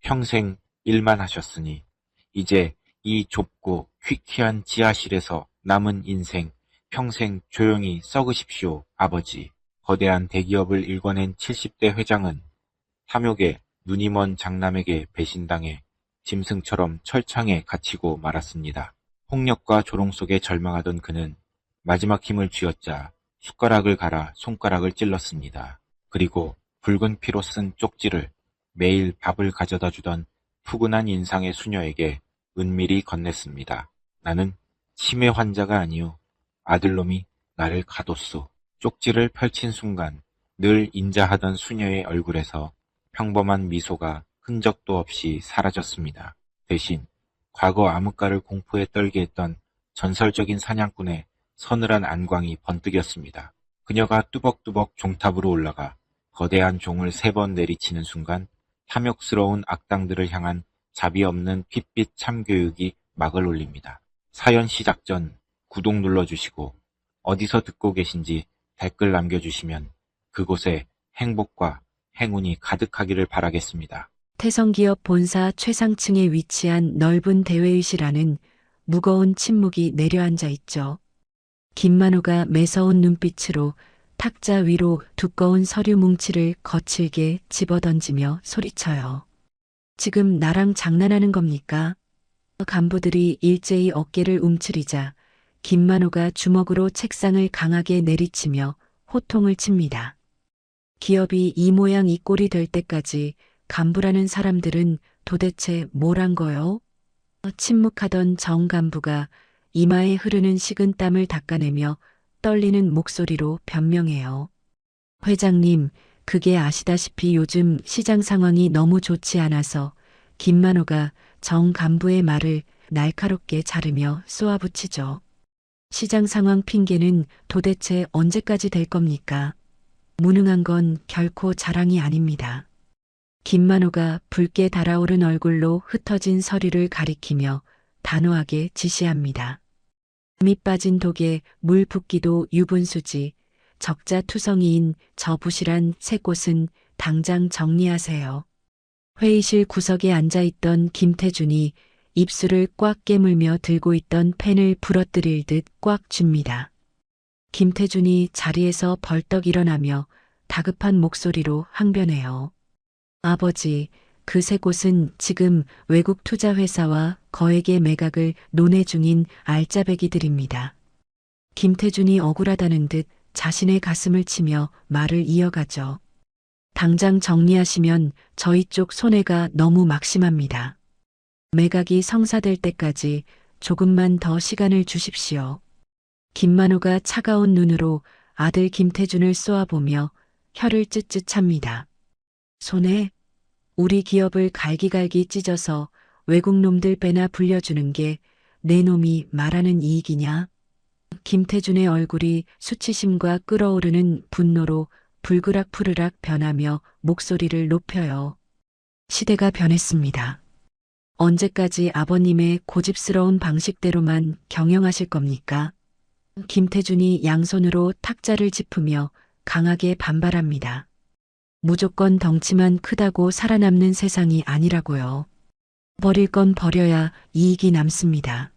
평생 일만 하셨으니 이제 이 좁고 퀴퀴한 지하실에서 남은 인생 평생 조용히 썩으십시오, 아버지. 거대한 대기업을 일궈낸 70대 회장은 탐욕에 눈이 먼 장남에게 배신당해 짐승처럼 철창에 갇히고 말았습니다. 폭력과 조롱 속에 절망하던 그는 마지막 힘을 쥐어짜 숟가락을 갈아 손가락을 찔렀습니다. 그리고 붉은 피로 쓴 쪽지를 매일 밥을 가져다 주던 푸근한 인상의 수녀에게 은밀히 건넸습니다. 나는 치매 환자가 아니오. 아들놈이 나를 가뒀소. 쪽지를 펼친 순간 늘 인자하던 수녀의 얼굴에서 평범한 미소가 흔적도 없이 사라졌습니다. 대신 과거 암흑가를 공포에 떨게 했던 전설적인 사냥꾼의 서늘한 안광이 번뜩였습니다. 그녀가 뚜벅뚜벅 종탑으로 올라가 거대한 종을 3번 내리치는 순간 탐욕스러운 악당들을 향한 자비 없는 핏빛 참교육이 막을 올립니다. 사연 시작 전 구독 눌러주시고 어디서 듣고 계신지 댓글 남겨주시면 그곳에 행복과 행운이 가득하기를 바라겠습니다. 태성기업 본사 최상층에 위치한 넓은 대회의실 안은 무거운 침묵이 내려앉아 있죠. 김만호가 매서운 눈빛으로 탁자 위로 두꺼운 서류 뭉치를 거칠게 집어던지며 소리쳐요. 지금 나랑 장난하는 겁니까? 간부들이 일제히 어깨를 움츠리자 김만호가 주먹으로 책상을 강하게 내리치며 호통을 칩니다. 기업이 이 모양 이 꼴이 될 때까지 간부라는 사람들은 도대체 뭘 한 거요? 침묵하던 정 간부가 이마에 흐르는 식은땀을 닦아내며 떨리는 목소리로 변명해요. 회장님, 그게 아시다시피 요즘 시장 상황이 너무 좋지 않아서 김만호가 정 간부의 말을 날카롭게 자르며 쏘아붙이죠. 시장 상황 핑계는 도대체 언제까지 될 겁니까? 무능한 건 결코 자랑이 아닙니다. 김만호가 붉게 달아오른 얼굴로 흩어진 서류를 가리키며 단호하게 지시합니다. 밑 빠진 독에 물 붓기도 유분수지, 적자투성이인 저 부실한 새 꽃은 당장 정리하세요. 회의실 구석에 앉아있던 김태준이 입술을 꽉 깨물며 들고 있던 펜을 부러뜨릴 듯 꽉 줍니다. 김태준이 자리에서 벌떡 일어나며 다급한 목소리로 항변해요. 아버지, 그 새 곳은 지금 외국 투자회사와 거액의 매각을 논의 중인 알짜배기들입니다. 김태준이 억울하다는 듯 자신의 가슴을 치며 말을 이어가죠. 당장 정리하시면 저희 쪽 손해가 너무 막심합니다. 매각이 성사될 때까지 조금만 더 시간을 주십시오. 김만호가 차가운 눈으로 아들 김태준을 쏘아보며 혀를 쯧쯧 찹니다. 손해? 우리 기업을 갈기갈기 찢어서 외국 놈들 빼나 불려주는 게 내 놈이 말하는 이익이냐? 김태준의 얼굴이 수치심과 끓어오르는 분노로 불그락푸르락 변하며 목소리를 높여요. 시대가 변했습니다. 언제까지 아버님의 고집스러운 방식대로만 경영하실 겁니까? 김태준이 양손으로 탁자를 짚으며 강하게 반발합니다. 무조건 덩치만 크다고 살아남는 세상이 아니라고요. 버릴 건 버려야 이익이 남습니다.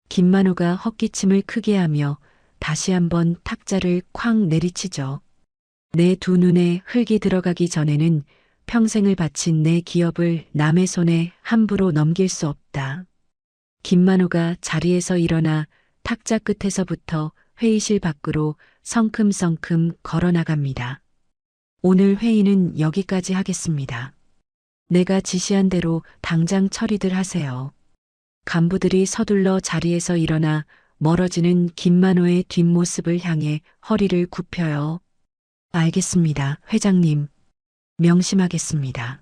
김만호가 헛기침을 크게 하며 다시 한번 탁자를 쾅 내리치죠. 내 두 눈에 흙이 들어가기 전에는 평생을 바친 내 기업을 남의 손에 함부로 넘길 수 없다. 김만호가 자리에서 일어나 탁자 끝에서부터 회의실 밖으로 성큼성큼 걸어나갑니다. 오늘 회의는 여기까지 하겠습니다. 내가 지시한 대로 당장 처리들 하세요. 간부들이 서둘러 자리에서 일어나 멀어지는 김만호의 뒷모습을 향해 허리를 굽혀요. 알겠습니다, 회장님. 명심하겠습니다.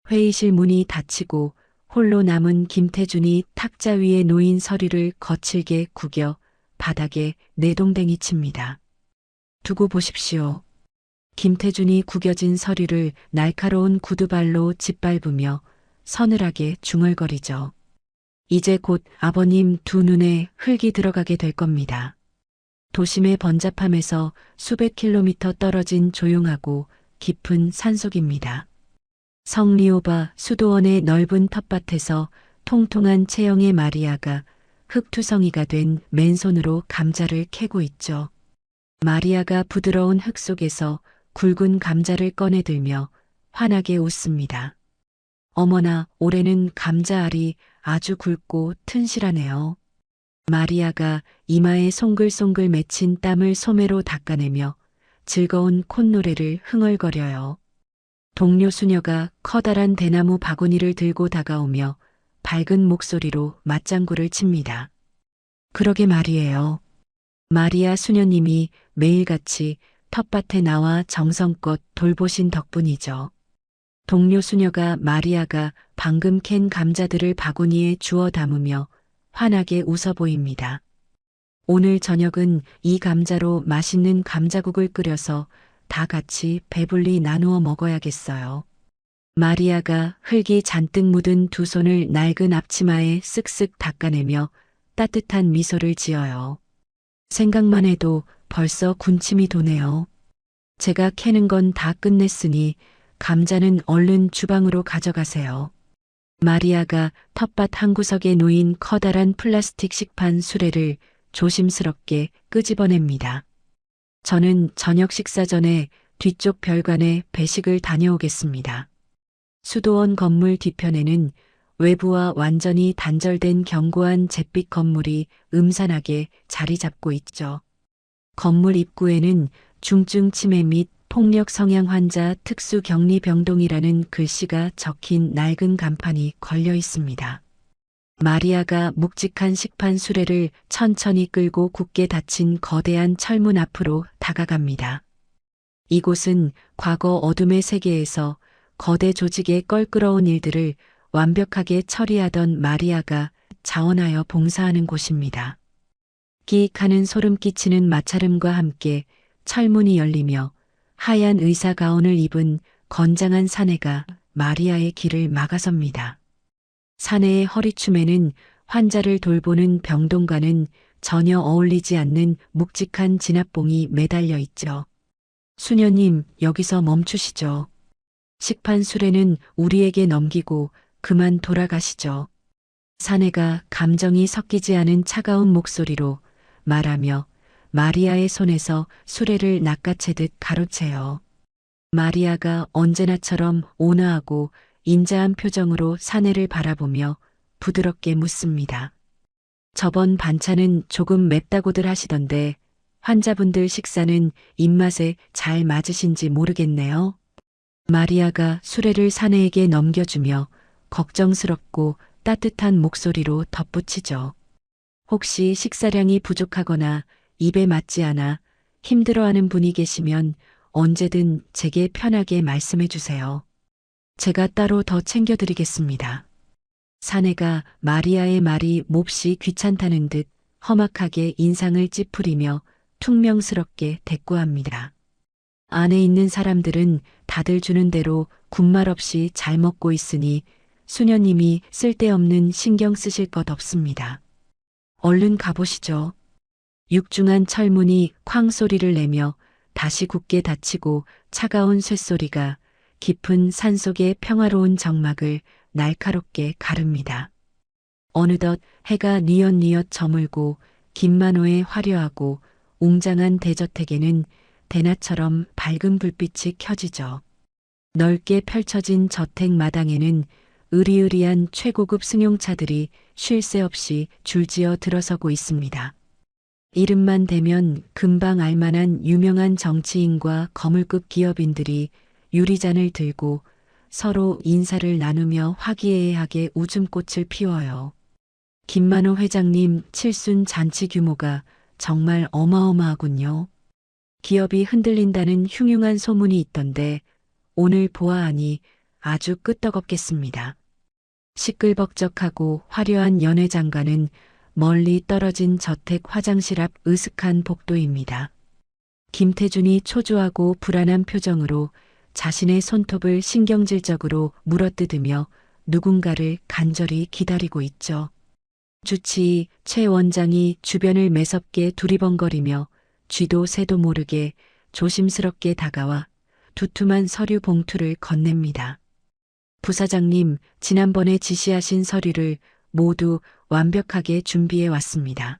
회의실 문이 닫히고 홀로 남은 김태준이 탁자 위에 놓인 서류를 거칠게 구겨 바닥에 내동댕이 칩니다. 두고 보십시오. 김태준이 구겨진 서류를 날카로운 구두발로 짓밟으며 서늘하게 중얼거리죠. 이제 곧 아버님 두 눈에 흙이 들어가게 될 겁니다. 도심의 번잡함에서 수백 킬로미터 떨어진 조용하고 깊은 산속입니다. 성리오바 수도원의 넓은 텃밭에서 통통한 체형의 마리아가 흙투성이가 된 맨손으로 감자를 캐고 있죠. 마리아가 부드러운 흙 속에서 굵은 감자를 꺼내들며 환하게 웃습니다. 어머나, 올해는 감자알이 아주 굵고 튼실하네요. 마리아가 이마에 송글송글 맺힌 땀을 소매로 닦아내며 즐거운 콧노래를 흥얼거려요. 동료 수녀가 커다란 대나무 바구니를 들고 다가오며 밝은 목소리로 맞장구를 칩니다. 그러게 말이에요. 마리아 수녀님이 매일같이 텃밭에 나와 정성껏 돌보신 덕분이죠. 동료 수녀가 마리아가 방금 캔 감자들을 바구니에 주워 담으며 환하게 웃어 보입니다. 오늘 저녁은 이 감자로 맛있는 감자국을 끓여서 다 같이 배불리 나누어 먹어야겠어요. 마리아가 흙이 잔뜩 묻은 두 손을 낡은 앞치마에 쓱쓱 닦아내며 따뜻한 미소를 지어요. 생각만 해도 벌써 군침이 도네요. 제가 캐는 건 다 끝냈으니 감자는 얼른 주방으로 가져가세요. 마리아가 텃밭 한 구석에 놓인 커다란 플라스틱 식판 수레를 조심스럽게 끄집어냅니다. 저는 저녁 식사 전에 뒤쪽 별관에 배식을 다녀오겠습니다. 수도원 건물 뒤편에는 외부와 완전히 단절된 견고한 잿빛 건물이 음산하게 자리 잡고 있죠. 건물 입구에는 중증 치매 및 폭력 성향 환자 특수 격리 병동이라는 글씨가 적힌 낡은 간판이 걸려 있습니다. 마리아가 묵직한 식판 수레를 천천히 끌고 굳게 닫힌 거대한 철문 앞으로 다가갑니다. 이곳은 과거 어둠의 세계에서 거대 조직의 껄끄러운 일들을 완벽하게 처리하던 마리아가 자원하여 봉사하는 곳입니다. 끼익하는 소름 끼치는 마찰음과 함께 철문이 열리며 하얀 의사 가운을 입은 건장한 사내가 마리아의 길을 막아섭니다. 사내의 허리춤에는 환자를 돌보는 병동과는 전혀 어울리지 않는 묵직한 진압봉이 매달려 있죠. 수녀님, 여기서 멈추시죠. 식판 수레는 우리에게 넘기고 그만 돌아가시죠. 사내가 감정이 섞이지 않은 차가운 목소리로 말하며 마리아의 손에서 수레를 낚아채듯 가로채요. 마리아가 언제나처럼 온화하고 인자한 표정으로 사내를 바라보며 부드럽게 묻습니다. 저번 반찬은 조금 맵다고들 하시던데 환자분들 식사는 입맛에 잘 맞으신지 모르겠네요. 마리아가 수레를 사내에게 넘겨주며 걱정스럽고 따뜻한 목소리로 덧붙이죠. 혹시 식사량이 부족하거나 입에 맞지 않아 힘들어하는 분이 계시면 언제든 제게 편하게 말씀해 주세요. 제가 따로 더 챙겨드리겠습니다. 사내가 마리아의 말이 몹시 귀찮다는 듯 험악하게 인상을 찌푸리며 퉁명스럽게 대꾸합니다. 안에 있는 사람들은 다들 주는 대로 군말 없이 잘 먹고 있으니 수녀님이 쓸데없는 신경 쓰실 것 없습니다. 얼른 가보시죠. 육중한 철문이 쾅 소리를 내며 다시 굳게 닫히고 차가운 쇳소리가 깊은 산속의 평화로운 정막을 날카롭게 가릅니다. 어느덧 해가 뉘엿뉘엿 저물고 김만호의 화려하고 웅장한 대저택에는 대낮처럼 밝은 불빛이 켜지죠. 넓게 펼쳐진 저택 마당에는 으리으리한 최고급 승용차들이 쉴 새 없이 줄지어 들어서고 있습니다. 이름만 대면 금방 알만한 유명한 정치인과 거물급 기업인들이 유리잔을 들고 서로 인사를 나누며 화기애애하게 웃음꽃을 피워요. 김만호 회장님 칠순 잔치 규모가 정말 어마어마하군요. 기업이 흔들린다는 흉흉한 소문이 있던데 오늘 보아하니 아주 끄떡없겠습니다. 시끌벅적하고 화려한 연회장가는 멀리 떨어진 저택 화장실 앞 으슥한 복도입니다. 김태준이 초조하고 불안한 표정으로 자신의 손톱을 신경질적으로 물어뜯으며 누군가를 간절히 기다리고 있죠. 주치의 최 원장이 주변을 매섭게 두리번거리며 쥐도 새도 모르게 조심스럽게 다가와 두툼한 서류 봉투를 건넵니다. 부사장님, 지난번에 지시하신 서류를 모두 완벽하게 준비해 왔습니다.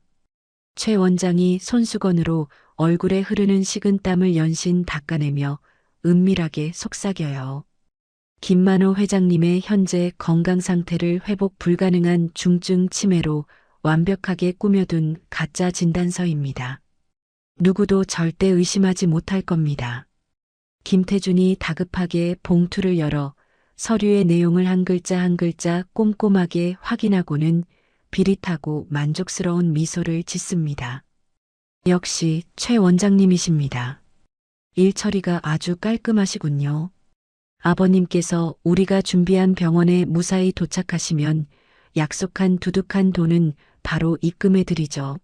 최 원장이 손수건으로 얼굴에 흐르는 식은땀을 연신 닦아내며 은밀하게 속삭여요. 김만호 회장님의 현재 건강 상태를 회복 불가능한 중증 치매로 완벽하게 꾸며둔 가짜 진단서입니다. 누구도 절대 의심하지 못할 겁니다. 김태준이 다급하게 봉투를 열어 서류의 내용을 한 글자 한 글자 꼼꼼하게 확인하고는 비릿하고 만족스러운 미소를 짓습니다. 역시 최 원장님이십니다. 일 처리가 아주 깔끔하시군요. 아버님께서 우리가 준비한 병원에 무사히 도착하시면 약속한 두둑한 돈은 바로 입금해 드리죠.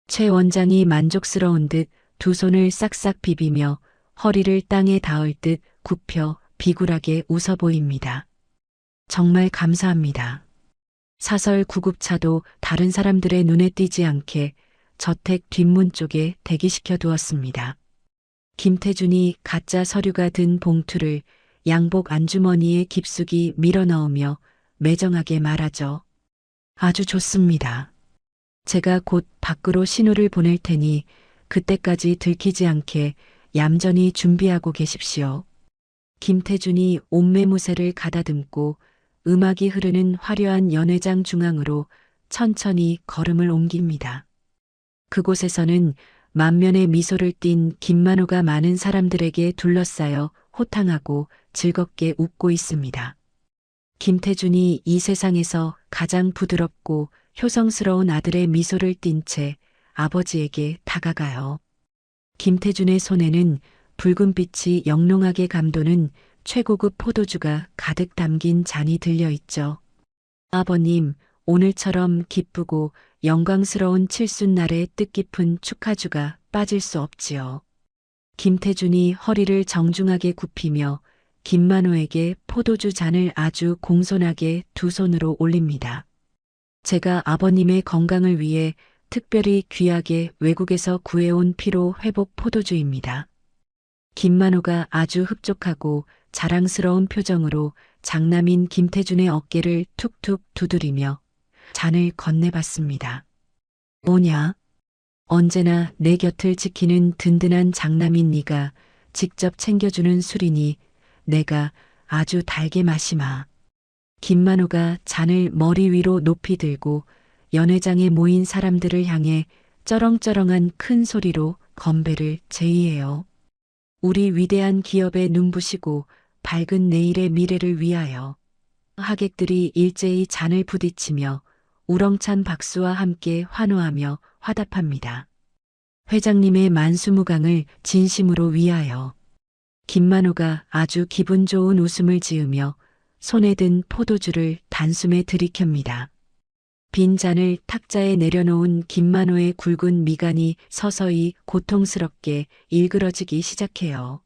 최 원장이 만족스러운 듯 두 손을 싹싹 비비며 허리를 땅에 닿을 듯 굽혀 비굴하게 웃어 보입니다. 정말 감사합니다. 사설 구급차도 다른 사람들의 눈에 띄지 않게 저택 뒷문 쪽에 대기시켜 두었습니다. 김태준이 가짜 서류가 든 봉투를 양복 안주머니에 깊숙이 밀어 넣으며 매정하게 말하죠. 아주 좋습니다. 제가 곧 밖으로 신호를 보낼 테니 그때까지 들키지 않게 얌전히 준비하고 계십시오. 김태준이 옷매무새를 가다듬고 음악이 흐르는 화려한 연회장 중앙으로 천천히 걸음을 옮깁니다. 그곳에서는 만면의 미소를 띤 김만호가 많은 사람들에게 둘러싸여 호탕하고 즐겁게 웃고 있습니다. 김태준이 이 세상에서 가장 부드럽고 효성스러운 아들의 미소를 띤 채 아버지에게 다가가요. 김태준의 손에는 붉은 빛이 영롱하게 감도는 최고급 포도주가 가득 담긴 잔이 들려 있죠. 아버님, 오늘처럼 기쁘고 영광스러운 칠순날의 뜻깊은 축하주가 빠질 수 없지요. 김태준이 허리를 정중하게 굽히며 김만호에게 포도주 잔을 아주 공손하게 두 손으로 올립니다. 제가 아버님의 건강을 위해 특별히 귀하게 외국에서 구해온 피로 회복 포도주입니다. 김만호가 아주 흡족하고 자랑스러운 표정으로 장남인 김태준의 어깨를 툭툭 두드리며 잔을 건네봤습니다. 뭐냐? 언제나 내 곁을 지키는 든든한 장남인 네가 직접 챙겨주는 술이니 내가 아주 달게 마시마. 김만호가 잔을 머리 위로 높이 들고 연회장에 모인 사람들을 향해 쩌렁쩌렁한 큰 소리로 건배를 제의해요. 우리 위대한 기업에 눈부시고 밝은 내일의 미래를 위하여. 하객들이 일제히 잔을 부딪히며 우렁찬 박수와 함께 환호하며 화답합니다. 회장님의 만수무강을 진심으로 위하여. 김만호가 아주 기분 좋은 웃음을 지으며 손에 든 포도주를 단숨에 들이켭니다. 빈 잔을 탁자에 내려놓은 김만호의 굵은 미간이 서서히 고통스럽게 일그러지기 시작해요.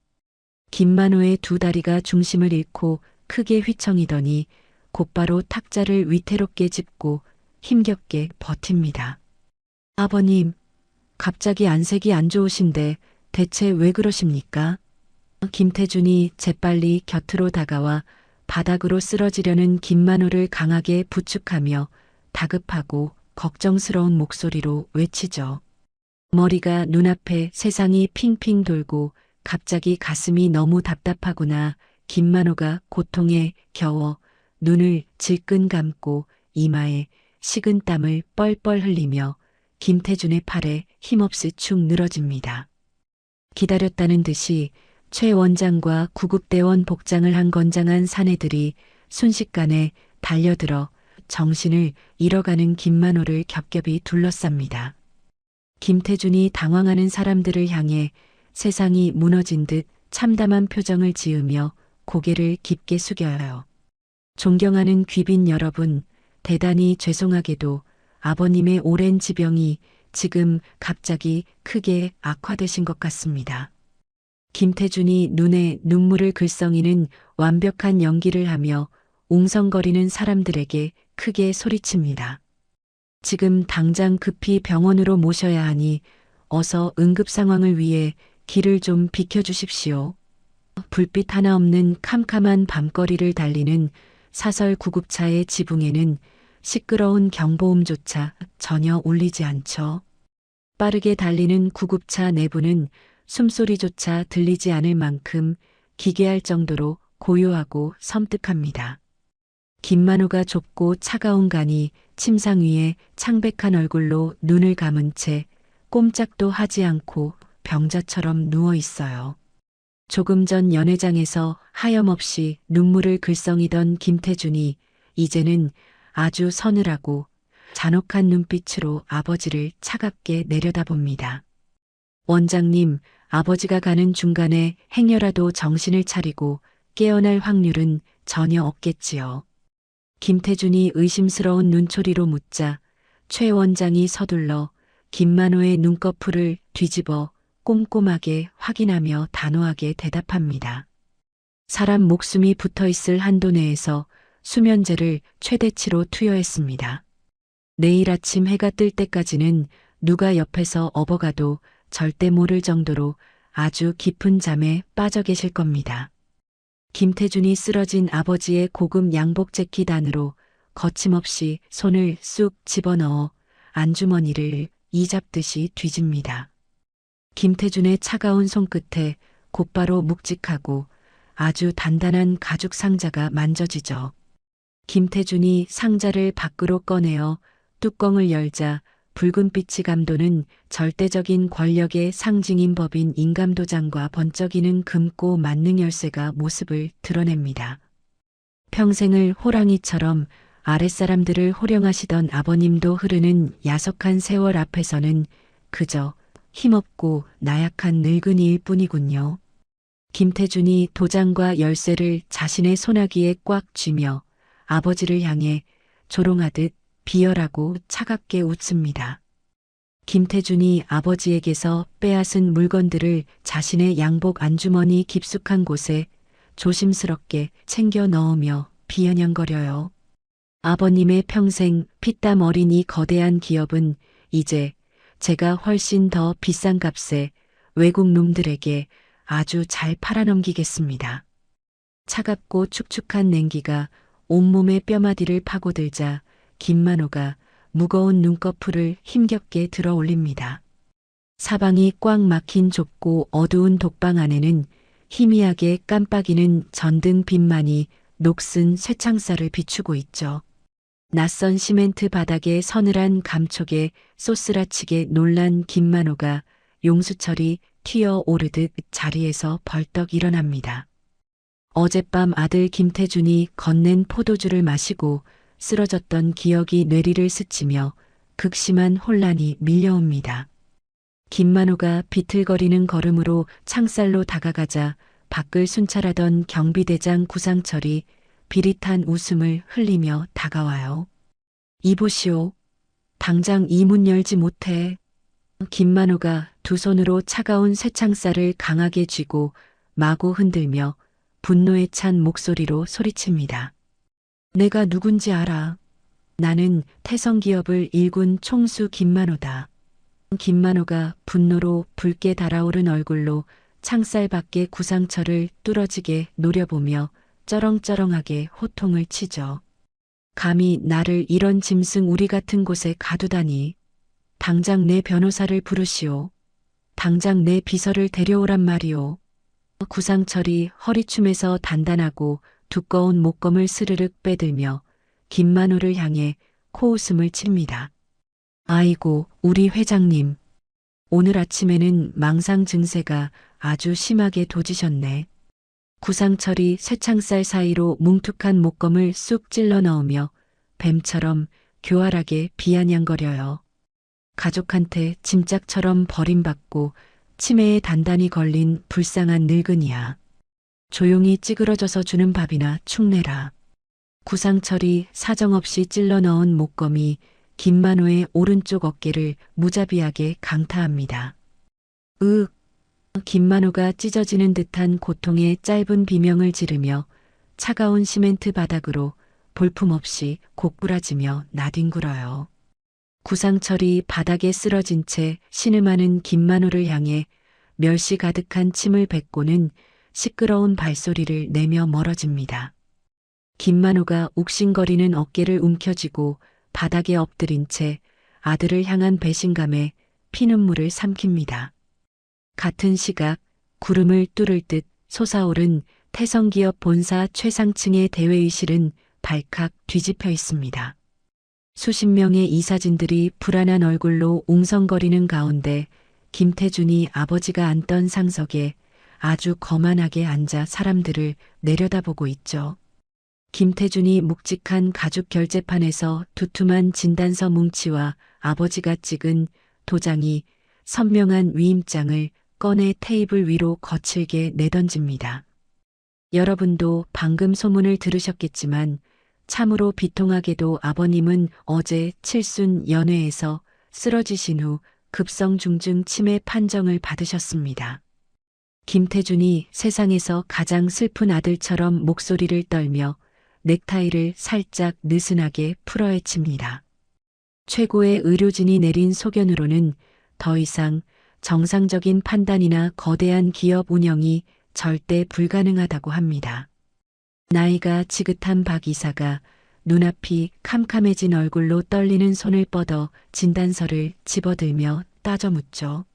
김만호의 두 다리가 중심을 잃고 크게 휘청이더니 곧바로 탁자를 위태롭게 짚고 힘겹게 버팁니다. 아버님, 갑자기 안색이 안 좋으신데 대체 왜 그러십니까? 김태준이 재빨리 곁으로 다가와 바닥으로 쓰러지려는 김만호를 강하게 부축하며 다급하고 걱정스러운 목소리로 외치죠. 머리가 눈앞에 세상이 핑핑 돌고 갑자기 가슴이 너무 답답하구나. 김만호가 고통에 겨워 눈을 질끈 감고 이마에 식은땀을 뻘뻘 흘리며 김태준의 팔에 힘없이 축 늘어집니다. 기다렸다는 듯이 최 원장과 구급대원 복장을 한 건장한 사내들이 순식간에 달려들어 정신을 잃어가는 김만호를 겹겹이 둘러쌉니다. 김태준이 당황하는 사람들을 향해 세상이 무너진 듯 참담한 표정을 지으며 고개를 깊게 숙여요. 존경하는 귀빈 여러분, 대단히 죄송하게도 아버님의 오랜 지병이 지금 갑자기 크게 악화되신 것 같습니다. 김태준이 눈에 눈물을 글썽이는 완벽한 연기를 하며 웅성거리는 사람들에게 크게 소리칩니다. 지금 당장 급히 병원으로 모셔야 하니 어서 응급 상황을 위해 길을 좀 비켜주십시오. 불빛 하나 없는 캄캄한 밤거리를 달리는 사설 구급차의 지붕에는 시끄러운 경보음조차 전혀 울리지 않죠. 빠르게 달리는 구급차 내부는 숨소리조차 들리지 않을 만큼 기괴할 정도로 고요하고 섬뜩합니다. 김만호가 좁고 차가운 간이 침상 위에 창백한 얼굴로 눈을 감은 채 꼼짝도 하지 않고 병자처럼 누워 있어요. 조금 전 연회장에서 하염없이 눈물을 글썽이던 김태준이 이제는 아주 서늘하고 잔혹한 눈빛으로 아버지를 차갑게 내려다봅니다. 원장님, 아버지가 가는 중간에 행여라도 정신을 차리고 깨어날 확률은 전혀 없겠지요. 김태준이 의심스러운 눈초리로 묻자 최 원장이 서둘러 김만호의 눈꺼풀을 뒤집어 꼼꼼하게 확인하며 단호하게 대답합니다. 사람 목숨이 붙어있을 한도 내에서 수면제를 최대치로 투여했습니다. 내일 아침 해가 뜰 때까지는 누가 옆에서 업어가도 절대 모를 정도로 아주 깊은 잠에 빠져 계실 겁니다. 김태준이 쓰러진 아버지의 고급 양복 재킷 안으로 거침없이 손을 쑥 집어넣어 안주머니를 이잡듯이 뒤집니다. 김태준의 차가운 손끝에 곧바로 묵직하고 아주 단단한 가죽 상자가 만져지죠. 김태준이 상자를 밖으로 꺼내어 뚜껑을 열자 붉은빛이 감도는 절대적인 권력의 상징인 법인 인감도장과 번쩍이는 금고 만능 열쇠가 모습을 드러냅니다. 평생을 호랑이처럼 아랫사람들을 호령하시던 아버님도 흐르는 야속한 세월 앞에서는 그저 힘없고 나약한 늙은이일 뿐이군요. 김태준이 도장과 열쇠를 자신의 소나기에 꽉 쥐며 아버지를 향해 조롱하듯 비열하고 차갑게 웃습니다. 김태준이 아버지에게서 빼앗은 물건들을 자신의 양복 안주머니 깊숙한 곳에 조심스럽게 챙겨 넣으며 비아냥거려요. 아버님의 평생 피땀 어린 이 거대한 기업은 이제 제가 훨씬 더 비싼 값에 외국 놈들에게 아주 잘 팔아넘기겠습니다. 차갑고 축축한 냉기가 온몸의 뼈마디를 파고들자 김만호가 무거운 눈꺼풀을 힘겹게 들어 올립니다. 사방이 꽉 막힌 좁고 어두운 독방 안에는 희미하게 깜빡이는 전등 빛만이 녹슨 쇠창살을 비추고 있죠. 낯선 시멘트 바닥에 서늘한 감촉에 쏘스라치게 놀란 김만호가 용수철이 튀어 오르듯 자리에서 벌떡 일어납니다. 어젯밤 아들 김태준이 건넨 포도주를 마시고 쓰러졌던 기억이 뇌리를 스치며 극심한 혼란이 밀려옵니다. 김만호가 비틀거리는 걸음으로 창살로 다가가자 밖을 순찰하던 경비대장 구상철이 비릿한 웃음을 흘리며 다가와요. 이보시오. 당장 이 문 열지 못해. 김만호가 두 손으로 차가운 쇠창살을 강하게 쥐고 마구 흔들며 분노에 찬 목소리로 소리칩니다. 내가 누군지 알아. 나는 태성기업을 일군 총수 김만호다. 김만호가 분노로 붉게 달아오른 얼굴로 창살 밖의 구상철을 뚫어지게 노려보며 쩌렁쩌렁하게 호통을 치죠. 감히 나를 이런 짐승 우리 같은 곳에 가두다니. 당장 내 변호사를 부르시오. 당장 내 비서를 데려오란 말이오. 구상철이 허리춤에서 단단하고 두꺼운 목검을 스르륵 빼들며 김만호를 향해 코웃음을 칩니다. 아이고, 우리 회장님. 오늘 아침에는 망상 증세가 아주 심하게 도지셨네. 구상철이 쇠창살 사이로 뭉툭한 목검을 쑥 찔러 넣으며 뱀처럼 교활하게 비아냥거려요. 가족한테 짐짝처럼 버림받고 치매에 단단히 걸린 불쌍한 늙은이야. 조용히 찌그러져서 주는 밥이나 축내라. 구상철이 사정없이 찔러 넣은 목검이 김만호의 오른쪽 어깨를 무자비하게 강타합니다. 으윽. 김만호가 찢어지는 듯한 고통의 짧은 비명을 지르며 차가운 시멘트 바닥으로 볼품없이 고꾸라지며 나뒹굴어요. 구상철이 바닥에 쓰러진 채 신음하는 김만호를 향해 멸시 가득한 침을 뱉고는 시끄러운 발소리를 내며 멀어집니다. 김만호가 욱신거리는 어깨를 움켜쥐고 바닥에 엎드린 채 아들을 향한 배신감에 피눈물을 삼킵니다. 같은 시각 구름을 뚫을 듯 솟아오른 태성기업 본사 최상층의 대회의실은 발칵 뒤집혀 있습니다. 수십 명의 이사진들이 불안한 얼굴로 웅성거리는 가운데 김태준이 아버지가 앉던 상석에 아주 거만하게 앉아 사람들을 내려다보고 있죠. 김태준이 묵직한 가죽 결제판에서 두툼한 진단서 뭉치와 아버지가 찍은 도장이 선명한 위임장을 꺼내 테이블 위로 거칠게 내던집니다. 여러분도 방금 소문을 들으셨겠지만 참으로 비통하게도 아버님은 어제 칠순 연회에서 쓰러지신 후 급성 중증 치매 판정을 받으셨습니다. 김태준이 세상에서 가장 슬픈 아들처럼 목소리를 떨며 넥타이를 살짝 느슨하게 풀어헤칩니다. 최고의 의료진이 내린 소견으로는 더 이상 정상적인 판단이나 거대한 기업 운영이 절대 불가능하다고 합니다. 나이가 지긋한 박 이사가 눈앞이 캄캄해진 얼굴로 떨리는 손을 뻗어 진단서를 집어들며 따져 묻죠.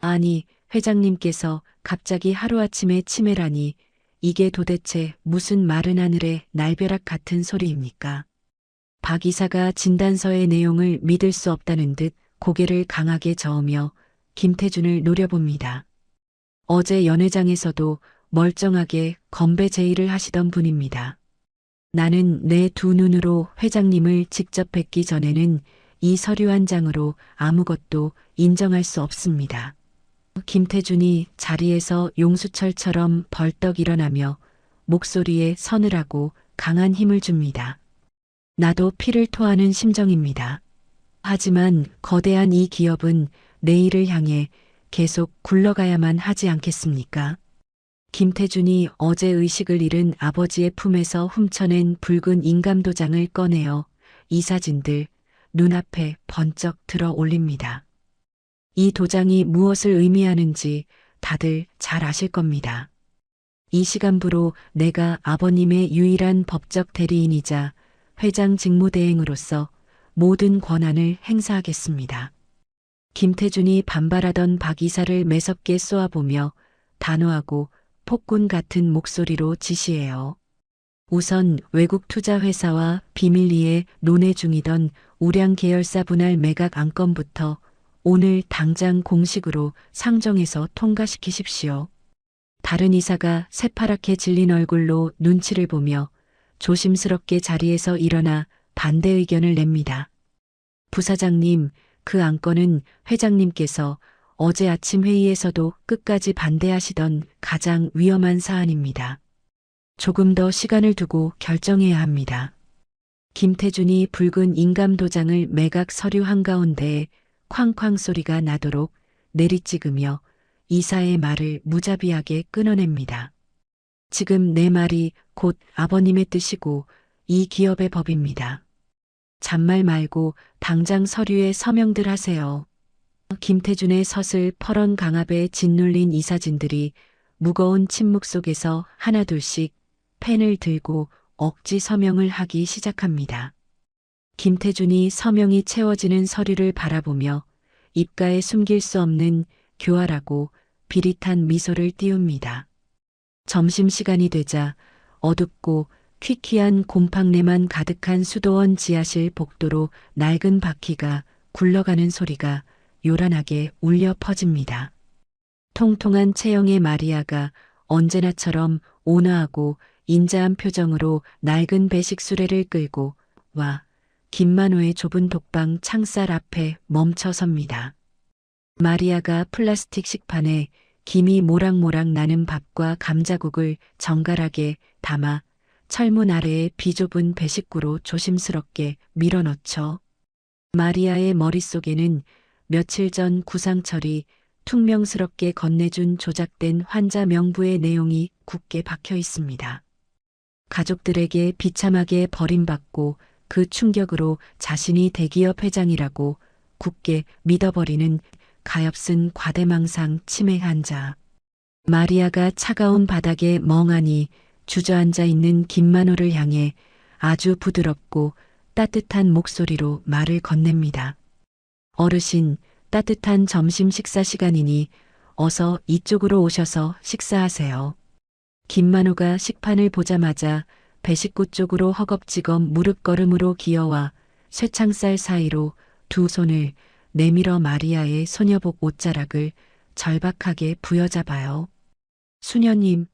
아니, 회장님께서 갑자기 하루아침에 치매라니 이게 도대체 무슨 마른 하늘의 날벼락 같은 소리입니까? 박 이사가 진단서의 내용을 믿을 수 없다는 듯 고개를 강하게 저으며 김태준을 노려봅니다. 어제 연회장에서도 멀쩡하게 건배 제의를 하시던 분입니다. 나는 내 두 눈으로 회장님을 직접 뵙기 전에는 이 서류 한 장으로 아무것도 인정할 수 없습니다. 김태준이 자리에서 용수철처럼 벌떡 일어나며 목소리에 서늘하고 강한 힘을 줍니다. 나도 피를 토하는 심정입니다. 하지만 거대한 이 기업은 내일을 향해 계속 굴러가야만 하지 않겠습니까? 김태준이 어제 의식을 잃은 아버지의 품에서 훔쳐낸 붉은 인감도장을 꺼내어 이사진들 눈앞에 번쩍 들어 올립니다. 이 도장이 무엇을 의미하는지 다들 잘 아실 겁니다. 이 시간부로 내가 아버님의 유일한 법적 대리인이자 회장 직무대행으로서 모든 권한을 행사하겠습니다. 김태준이 반발하던 박 이사를 매섭게 쏘아보며 단호하고 폭군 같은 목소리로 지시해요. 우선 외국 투자회사와 비밀리에 논의 중이던 우량 계열사 분할 매각 안건부터 오늘 당장 공식으로 상정해서 통과시키십시오. 다른 이사가 새파랗게 질린 얼굴로 눈치를 보며 조심스럽게 자리에서 일어나 반대 의견을 냅니다. 부사장님, 그 안건은 회장님께서 어제 아침 회의에서도 끝까지 반대하시던 가장 위험한 사안입니다. 조금 더 시간을 두고 결정해야 합니다. 김태준이 붉은 인감도장을 매각 서류 한가운데에 쾅쾅 소리가 나도록 내리찍으며 이사의 말을 무자비하게 끊어냅니다. 지금 내 말이 곧 아버님의 뜻이고 이 기업의 법입니다. 잔말 말고 당장 서류에 서명들 하세요. 김태준의 서슬 퍼런 강압에 짓눌린 이사진들이 무거운 침묵 속에서 하나둘씩 펜을 들고 억지 서명을 하기 시작합니다. 김태준이 서명이 채워지는 서류를 바라보며 입가에 숨길 수 없는 교활하고 비릿한 미소를 띄웁니다. 점심시간이 되자 어둡고 퀴퀴한 곰팡내만 가득한 수도원 지하실 복도로 낡은 바퀴가 굴러가는 소리가 요란하게 울려 퍼집니다. 통통한 체형의 마리아가 언제나처럼 온화하고 인자한 표정으로 낡은 배식 수레를 끌고 와 김만호의 좁은 독방 창살 앞에 멈춰 섭니다. 마리아가 플라스틱 식판에 김이 모락모락 나는 밥과 감자국을 정갈하게 담아 철문 아래의 비좁은 배식구로 조심스럽게 밀어넣죠. 마리아의 머릿속에는 며칠 전 구상철이 퉁명스럽게 건네준 조작된 환자 명부의 내용이 굳게 박혀 있습니다. 가족들에게 비참하게 버림받고 그 충격으로 자신이 대기업 회장이라고 굳게 믿어버리는 가엾은 과대망상 치매 환자. 마리아가 차가운 바닥에 멍하니 주저앉아 있는 김만호를 향해 아주 부드럽고 따뜻한 목소리로 말을 건넵니다. 어르신, 따뜻한 점심 식사 시간이니 어서 이쪽으로 오셔서 식사하세요. 김만호가 식판을 보자마자 배식구 쪽으로 허겁지겁 무릎걸음으로 기어와 쇠창살 사이로 두 손을 내밀어 마리아의 소녀복 옷자락을 절박하게 부여잡아요. 수녀님,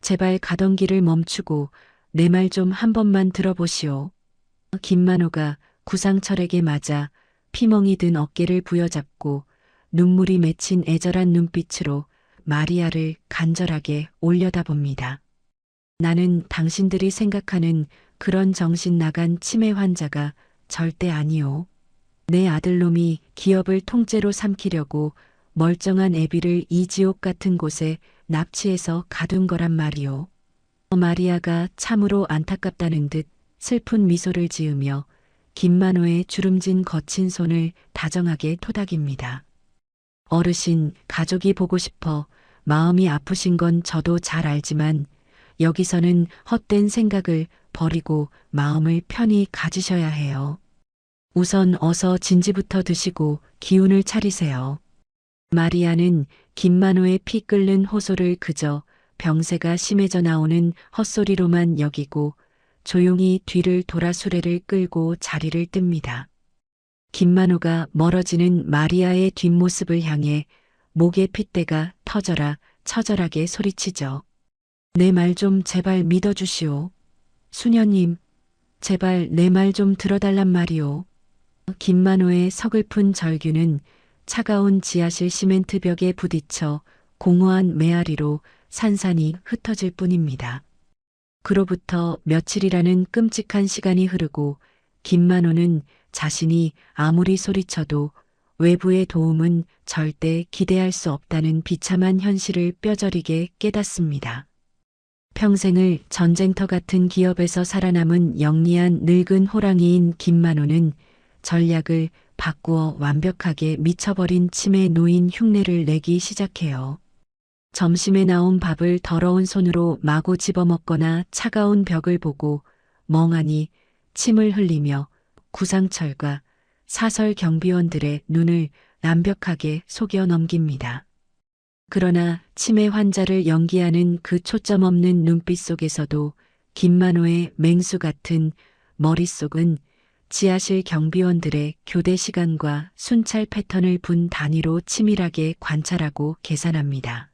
제발 가던 길을 멈추고 내 말 좀 한 번만 들어보시오. 김만호가 구상철에게 맞아 피멍이 든 어깨를 부여잡고 눈물이 맺힌 애절한 눈빛으로 마리아를 간절하게 올려다봅니다. 나는 당신들이 생각하는 그런 정신 나간 치매 환자가 절대 아니오. 내 아들놈이 기업을 통째로 삼키려고 멀쩡한 애비를 이 지옥 같은 곳에 납치해서 가둔 거란 말이오. 마리아가 참으로 안타깝다는 듯 슬픈 미소를 지으며 김만호의 주름진 거친 손을 다정하게 토닥입니다. 어르신, 가족이 보고 싶어 마음이 아프신 건 저도 잘 알지만 여기서는 헛된 생각을 버리고 마음을 편히 가지셔야 해요. 우선 어서 진지부터 드시고 기운을 차리세요. 마리아는 김만호의 피 끓는 호소를 그저 병세가 심해져 나오는 헛소리로만 여기고 조용히 뒤를 돌아 수레를 끌고 자리를 뜹니다. 김만호가 멀어지는 마리아의 뒷모습을 향해 목의 핏대가 터져라 처절하게 소리치죠. 내 말 좀 제발 믿어주시오. 수녀님, 제발 내 말 좀 들어달란 말이오. 김만호의 서글픈 절규는 차가운 지하실 시멘트 벽에 부딪혀 공허한 메아리로 산산이 흩어질 뿐입니다. 그로부터 며칠이라는 끔찍한 시간이 흐르고 김만호는 자신이 아무리 소리쳐도 외부의 도움은 절대 기대할 수 없다는 비참한 현실을 뼈저리게 깨닫습니다. 평생을 전쟁터 같은 기업에서 살아남은 영리한 늙은 호랑이인 김만호는 전략을 바꾸어 완벽하게 미쳐버린 치매 노인 흉내를 내기 시작해요. 점심에 나온 밥을 더러운 손으로 마구 집어먹거나 차가운 벽을 보고 멍하니 침을 흘리며 구상철과 사설 경비원들의 눈을 완벽하게 속여 넘깁니다. 그러나 치매 환자를 연기하는 그 초점 없는 눈빛 속에서도 김만호의 맹수 같은 머릿속은 지하실 경비원들의 교대 시간과 순찰 패턴을 분 단위로 치밀하게 관찰하고 계산합니다.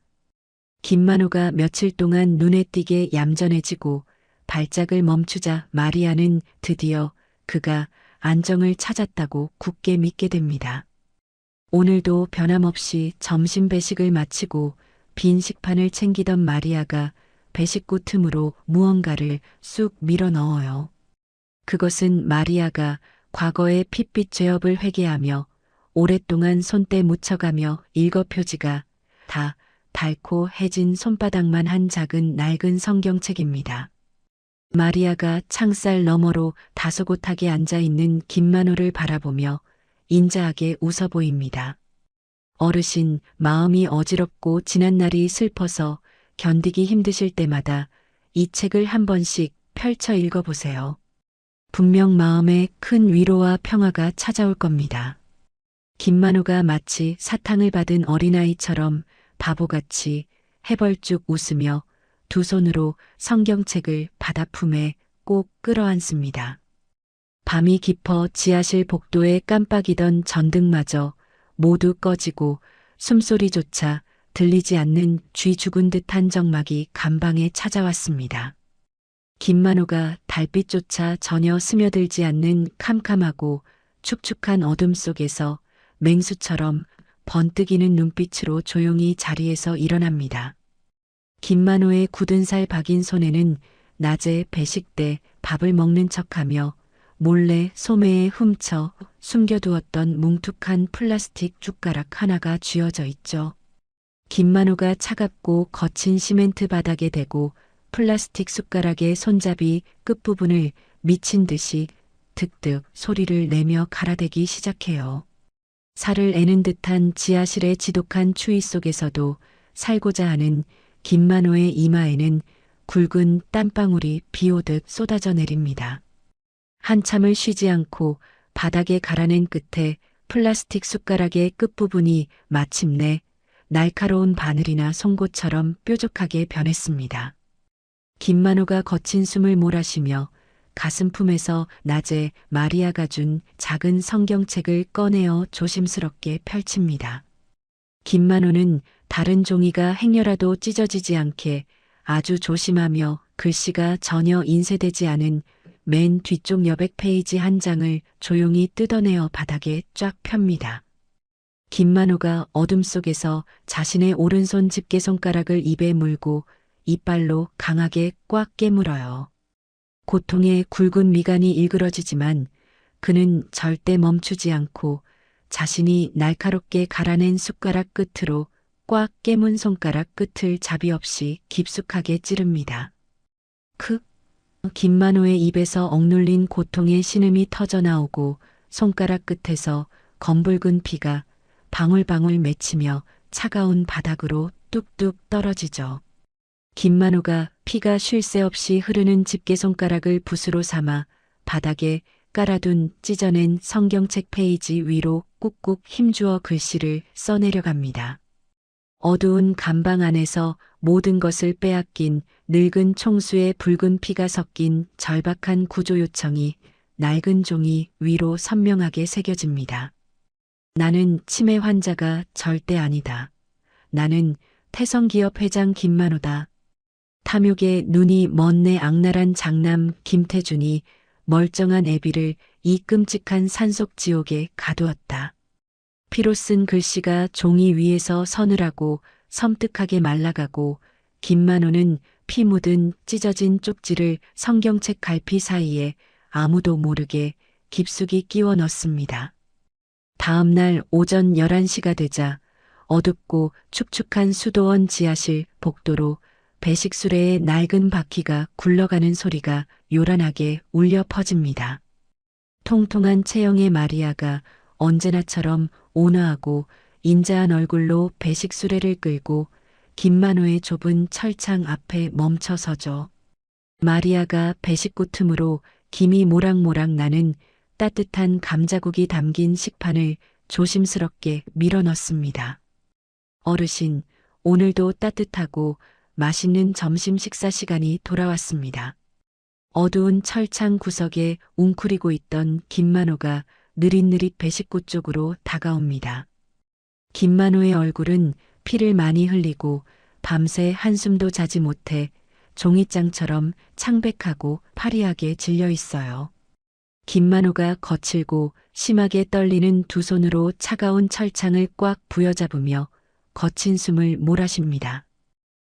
김만호가 며칠 동안 눈에 띄게 얌전해지고 발작을 멈추자 마리아는 드디어 그가 안정을 찾았다고 굳게 믿게 됩니다. 오늘도 변함없이 점심 배식을 마치고 빈 식판을 챙기던 마리아가 배식구 틈으로 무언가를 쑥 밀어 넣어요. 그것은 마리아가 과거의 핏빛 죄업을 회개하며 오랫동안 손때 묻혀가며 읽어 표지가 다 닳고 해진 손바닥만 한 작은 낡은 성경책입니다. 마리아가 창살 너머로 다소곳하게 앉아있는 김만호를 바라보며 인자하게 웃어 보입니다. 어르신, 마음이 어지럽고 지난날이 슬퍼서 견디기 힘드실 때마다 이 책을 한 번씩 펼쳐 읽어보세요. 분명 마음에 큰 위로와 평화가 찾아올 겁니다. 김만호가 마치 사탕을 받은 어린아이처럼 바보같이 해벌쭉 웃으며 두 손으로 성경책을 바다품에 꼭 끌어안습니다. 밤이 깊어 지하실 복도에 깜빡이던 전등마저 모두 꺼지고 숨소리조차 들리지 않는 쥐 죽은 듯한 정막이 감방에 찾아왔습니다. 김만호가 달빛조차 전혀 스며들지 않는 캄캄하고 축축한 어둠 속에서 맹수처럼 번뜩이는 눈빛으로 조용히 자리에서 일어납니다. 김만호의 굳은 살 박인 손에는 낮에 배식 때 밥을 먹는 척하며 몰래 소매에 훔쳐 숨겨두었던 뭉툭한 플라스틱 숟가락 하나가 쥐어져 있죠. 김만호가 차갑고 거친 시멘트 바닥에 대고 플라스틱 숟가락의 손잡이 끝부분을 미친 듯이 득득 소리를 내며 갈아대기 시작해요. 살을 애는 듯한 지하실의 지독한 추위 속에서도 살고자 하는 김만호의 이마에는 굵은 땀방울이 비오듯 쏟아져 내립니다. 한참을 쉬지 않고 바닥에 갈아낸 끝에 플라스틱 숟가락의 끝부분이 마침내 날카로운 바늘이나 송곳처럼 뾰족하게 변했습니다. 김만호가 거친 숨을 몰아쉬며 가슴품에서 낮에 마리아가 준 작은 성경책을 꺼내어 조심스럽게 펼칩니다. 김만호는 다른 종이가 행여라도 찢어지지 않게 아주 조심하며 글씨가 전혀 인쇄되지 않은 맨 뒤쪽 여백 페이지 한 장을 조용히 뜯어내어 바닥에 쫙 펴니다. 김만호가 어둠 속에서 자신의 오른손 집게손가락을 입에 물고 이빨로 강하게 꽉 깨물어요. 고통에 굵은 미간이 일그러지지만 그는 절대 멈추지 않고 자신이 날카롭게 갈아낸 숟가락 끝으로 꽉 깨문 손가락 끝을 자비 없이 깊숙하게 찌릅니다. 김만호의 입에서 억눌린 고통의 신음이 터져나오고 손가락 끝에서 검붉은 피가 방울방울 맺히며 차가운 바닥으로 뚝뚝 떨어지죠. 김만호가 피가 쉴 새 없이 흐르는 집게손가락을 붓으로 삼아 바닥에 깔아둔 찢어낸 성경책 페이지 위로 꾹꾹 힘주어 글씨를 써내려갑니다. 어두운 감방 안에서 모든 것을 빼앗긴 늙은 총수의 붉은 피가 섞인 절박한 구조 요청이 낡은 종이 위로 선명하게 새겨집니다. 나는 치매 환자가 절대 아니다. 나는 태성기업 회장 김만호다. 탐욕에 눈이 먼 내 악랄한 장남 김태준이 멀쩡한 애비를 이 끔찍한 산속 지옥에 가두었다. 피로 쓴 글씨가 종이 위에서 서늘하고 섬뜩하게 말라가고 김만호는 피 묻은 찢어진 쪽지를 성경책 갈피 사이에 아무도 모르게 깊숙이 끼워 넣습니다. 다음 날 오전 11시가 되자 어둡고 축축한 수도원 지하실 복도로 배식수레의 낡은 바퀴가 굴러가는 소리가 요란하게 울려 퍼집니다. 통통한 체형의 마리아가 언제나처럼 온화하고 인자한 얼굴로 배식수레를 끌고 김만호의 좁은 철창 앞에 멈춰 서죠. 마리아가 배식구 틈으로 김이 모락모락 나는 따뜻한 감자국이 담긴 식판을 조심스럽게 밀어 넣습니다. 어르신, 오늘도 따뜻하고 맛있는 점심 식사 시간이 돌아왔습니다. 어두운 철창 구석에 웅크리고 있던 김만호가 느릿느릿 배식구 쪽으로 다가옵니다. 김만호의 얼굴은 피를 많이 흘리고 밤새 한숨도 자지 못해 종이장처럼 창백하고 파리하게 질려 있어요. 김만호가 거칠고 심하게 떨리는 두 손으로 차가운 철창을 꽉 부여잡으며 거친 숨을 몰아쉽니다.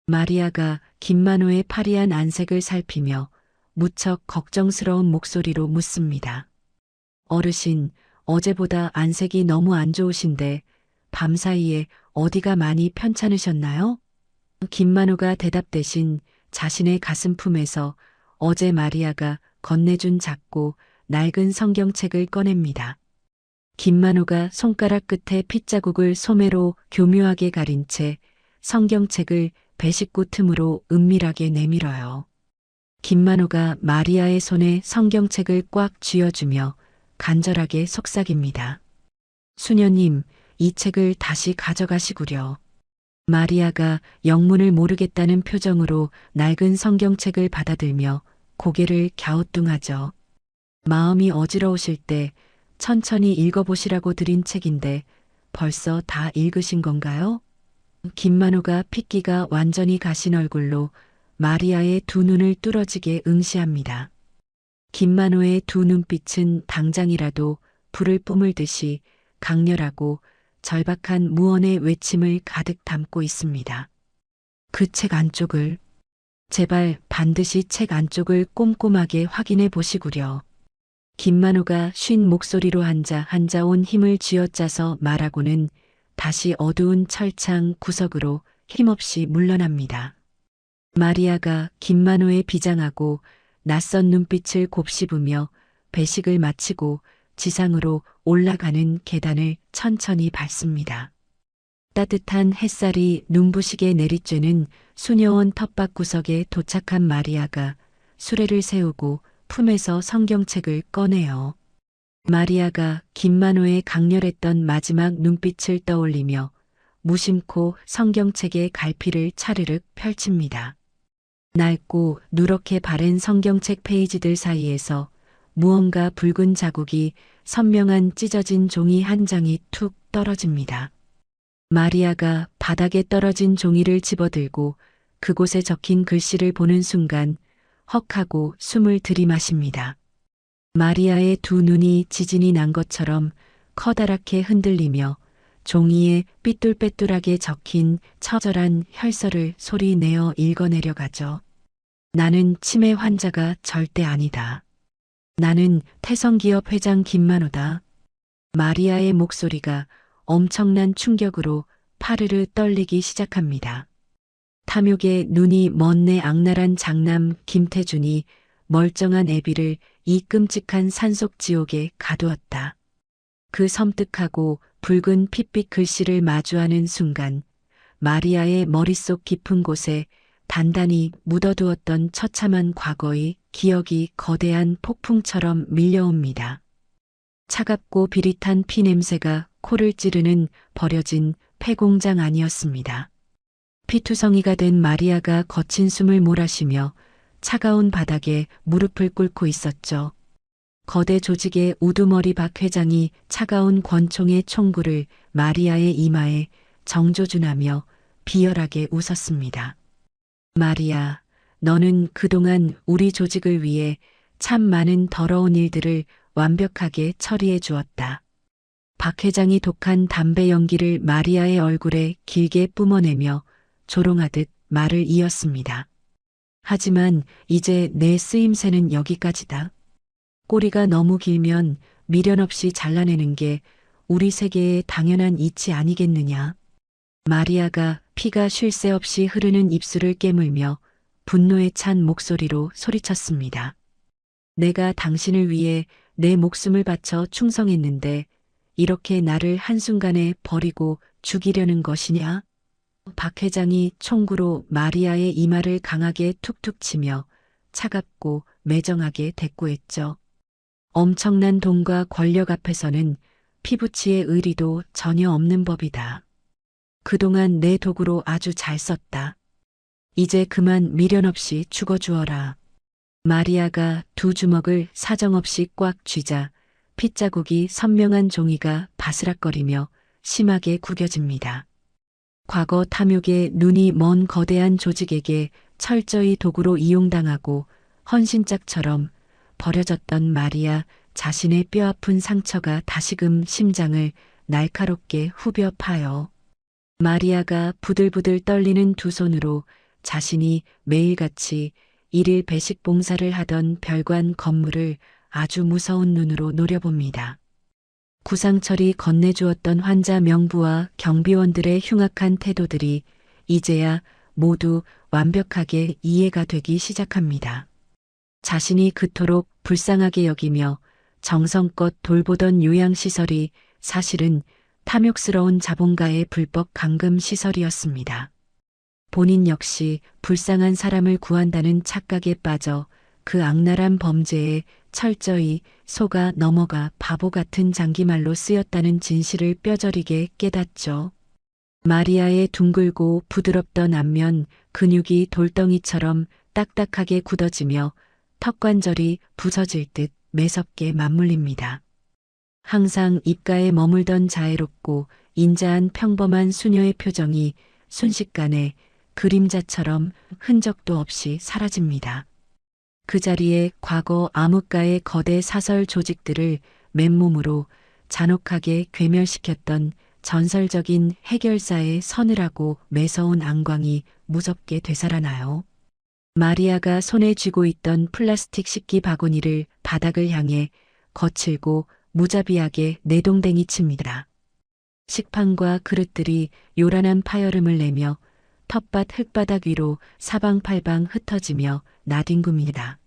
마리아가 김만호의 파리한 안색을 살피며 무척 걱정스러운 목소리로 묻습니다. 어르신, 어제보다 안색이 너무 안 좋으신데 밤사이에 어디가 많이 편찮으셨나요? 김만호가 대답 대신 자신의 가슴품에서 어제 마리아가 건네준 작고 낡은 성경책을 꺼냅니다. 김만호가 손가락 끝에 핏자국을 소매로 교묘하게 가린 채 성경책을 배식구 틈으로 은밀하게 내밀어요. 김만호가 마리아의 손에 성경책을 꽉 쥐어주며 간절하게 속삭입니다. 수녀님, 이 책을 다시 가져가시구려. 마리아가 영문을 모르겠다는 표정으로 낡은 성경책을 받아들며 고개를 갸우뚱하죠. 마음이 어지러우실 때 천천히 읽어보시라고 드린 책인데 벌써 다 읽으신 건가요? 김만호가 핏기가 완전히 가신 얼굴로 마리아의 두 눈을 뚫어지게 응시합니다. 김만호의 두 눈빛은 당장이라도 불을 뿜을듯이 강렬하고 절박한 무언의 외침을 가득 담고 있습니다. 그 책 안쪽을, 제발 반드시 책 안쪽을 꼼꼼하게 확인해 보시구려. 김만호가 쉰 목소리로 한자 온 힘을 쥐어짜서 말하고는 다시 어두운 철창 구석으로 힘없이 물러납니다. 마리아가 김만호의 비장하고 낯선 눈빛을 곱씹으며 배식을 마치고 지상으로 올라가는 계단을 천천히 밟습니다. 따뜻한 햇살이 눈부시게 내리쬐는 수녀원 텃밭 구석에 도착한 마리아가 수레를 세우고 품에서 성경책을 꺼내요. 마리아가 김만호의 강렬했던 마지막 눈빛을 떠올리며 무심코 성경책의 갈피를 차르륵 펼칩니다. 낡고 누렇게 바랜 성경책 페이지들 사이에서 무언가 붉은 자국이 선명한 찢어진 종이 한 장이 툭 떨어집니다. 마리아가 바닥에 떨어진 종이를 집어들고 그곳에 적힌 글씨를 보는 순간 헉하고 숨을 들이마십니다. 마리아의 두 눈이 지진이 난 것처럼 커다랗게 흔들리며 종이에 삐뚤빼뚤하게 적힌 처절한 혈서를 소리내어 읽어내려가죠. 나는 치매 환자가 절대 아니다. 나는 태성기업 회장 김만호다. 마리아의 목소리가 엄청난 충격으로 파르르 떨리기 시작합니다. 탐욕에 눈이 먼 내 악랄한 장남 김태준이 멀쩡한 애비를 이 끔찍한 산속 지옥에 가두었다. 그 섬뜩하고 붉은 핏빛 글씨를 마주하는 순간 마리아의 머릿속 깊은 곳에 단단히 묻어두었던 처참한 과거의 기억이 거대한 폭풍처럼 밀려옵니다. 차갑고 비릿한 피 냄새가 코를 찌르는 버려진 폐공장 아니었습니다. 피투성이가 된 마리아가 거친 숨을 몰아쉬며 차가운 바닥에 무릎을 꿇고 있었죠. 거대 조직의 우두머리 박 회장이 차가운 권총의 총구를 마리아의 이마에 정조준하며 비열하게 웃었습니다. 마리아, 너는 그동안 우리 조직을 위해 참 많은 더러운 일들을 완벽하게 처리해 주었다. 박 회장이 독한 담배 연기를 마리아의 얼굴에 길게 뿜어내며 조롱하듯 말을 이었습니다. 하지만 이제 내 쓰임새는 여기까지다. 꼬리가 너무 길면 미련 없이 잘라내는 게 우리 세계의 당연한 이치 아니겠느냐. 마리아가 피가 쉴 새 없이 흐르는 입술을 깨물며 분노에 찬 목소리로 소리쳤습니다. 내가 당신을 위해 내 목숨을 바쳐 충성했는데 이렇게 나를 한순간에 버리고 죽이려는 것이냐? 박 회장이 총구로 마리아의 이마를 강하게 툭툭 치며 차갑고 매정하게 대꾸했죠. 엄청난 돈과 권력 앞에서는 피부치의 의리도 전혀 없는 법이다. 그동안 내 도구로 아주 잘 썼다. 이제 그만 미련 없이 죽어주어라. 마리아가 두 주먹을 사정없이 꽉 쥐자 핏자국이 선명한 종이가 바스락거리며 심하게 구겨집니다. 과거 탐욕에 눈이 먼 거대한 조직에게 철저히 도구로 이용당하고 헌신짝처럼 버려졌던 마리아 자신의 뼈아픈 상처가 다시금 심장을 날카롭게 후벼 파요. 마리아가 부들부들 떨리는 두 손으로 자신이 매일같이 일일 배식 봉사를 하던 별관 건물을 아주 무서운 눈으로 노려봅니다. 구상철이 건네주었던 환자 명부와 경비원들의 흉악한 태도들이 이제야 모두 완벽하게 이해가 되기 시작합니다. 자신이 그토록 불쌍하게 여기며 정성껏 돌보던 요양시설이 사실은 탐욕스러운 자본가의 불법 감금 시설이었습니다. 본인 역시 불쌍한 사람을 구한다는 착각에 빠져 그 악랄한 범죄에 철저히 속아 넘어가 바보 같은 장기말로 쓰였다는 진실을 뼈저리게 깨닫죠. 마리아의 둥글고 부드럽던 안면 근육이 돌덩이처럼 딱딱하게 굳어지며 턱관절이 부서질 듯 매섭게 맞물립니다. 항상 입가에 머물던 자애롭고 인자한 평범한 수녀의 표정이 순식간에 그림자처럼 흔적도 없이 사라집니다. 그 자리에 과거 암흑가의 거대 사설 조직들을 맨몸으로 잔혹하게 괴멸시켰던 전설적인 해결사의 서늘하고 매서운 안광이 무섭게 되살아나요. 마리아가 손에 쥐고 있던 플라스틱 식기 바구니를 바닥을 향해 거칠고 무자비하게 내동댕이 칩니다. 식판과 그릇들이 요란한 파열음을 내며 텃밭 흙바닥 위로 사방팔방 흩어지며 나뒹굽니다.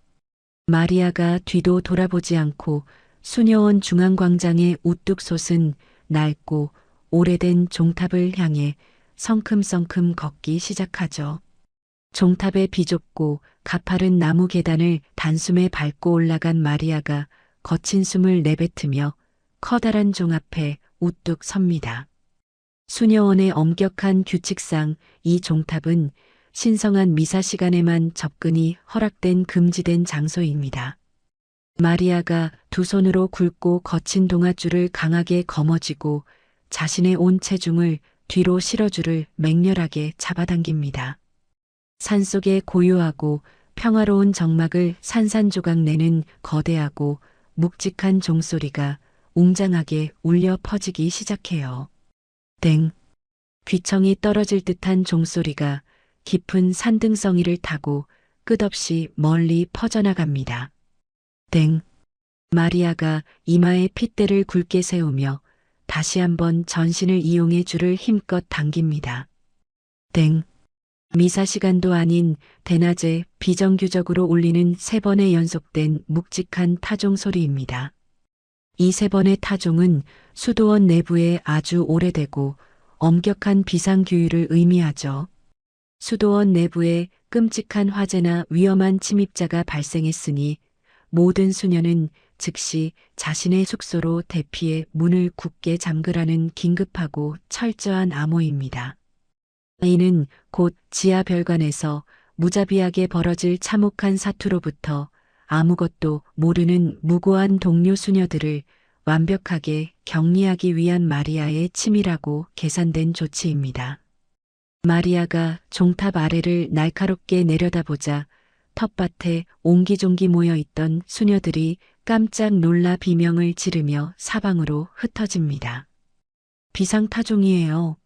마리아가 뒤도 돌아보지 않고 수녀원 중앙광장에 우뚝 솟은 낡고 오래된 종탑을 향해 성큼성큼 걷기 시작하죠. 종탑의 비좁고 가파른 나무 계단을 단숨에 밟고 올라간 마리아가 거친 숨을 내뱉으며 커다란 종 앞에 우뚝 섭니다. 수녀원의 엄격한 규칙상 이 종탑은 신성한 미사 시간에만 접근이 허락된 금지된 장소입니다. 마리아가 두 손으로 굵고 거친 동아줄을 강하게 거머쥐고 자신의 온 체중을 뒤로 실어줄을 맹렬하게 잡아당깁니다. 산속의 고요하고 평화로운 정막을 산산조각 내는 거대하고 묵직한 종소리가 웅장하게 울려 퍼지기 시작해요. 땡. 귀청이 떨어질 듯한 종소리가 깊은 산등성이를 타고 끝없이 멀리 퍼져나갑니다. 땡. 마리아가 이마에 핏대를 굵게 세우며 다시 한번 전신을 이용해 줄을 힘껏 당깁니다. 땡. 미사 시간도 아닌 대낮에 비정규적으로 울리는 3번의 연속된 묵직한 타종 소리입니다. 이 3번의 타종은 수도원 내부에 아주 오래되고 엄격한 비상규율을 의미하죠. 수도원 내부에 끔찍한 화재나 위험한 침입자가 발생했으니 모든 수녀는 즉시 자신의 숙소로 대피해 문을 굳게 잠그라는 긴급하고 철저한 암호입니다. 이는 곧 지하 별관에서 무자비하게 벌어질 참혹한 사투로부터 아무것도 모르는 무고한 동료 수녀들을 완벽하게 격리하기 위한 마리아의 치밀하고 계산된 조치입니다. 마리아가 종탑 아래를 날카롭게 내려다보자 텃밭에 옹기종기 모여있던 수녀들이 깜짝 놀라 비명을 지르며 사방으로 흩어집니다. 비상타종이에요.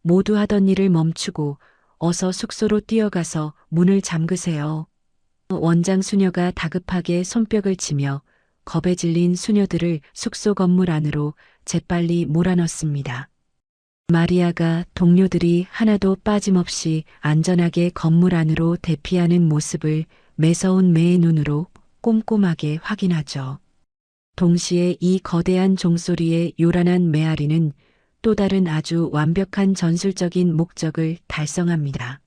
모두 하던 일을 멈추고 어서 숙소로 뛰어가서 문을 잠그세요. 원장 수녀가 다급하게 손뼉을 치며 겁에 질린 수녀들을 숙소 건물 안으로 재빨리 몰아넣습니다. 마리아가 동료들이 하나도 빠짐없이 안전하게 건물 안으로 대피하는 모습을 매서운 매의 눈으로 꼼꼼하게 확인하죠. 동시에 이 거대한 종소리의 요란한 메아리는 또 다른 아주 완벽한 전술적인 목적을 달성합니다.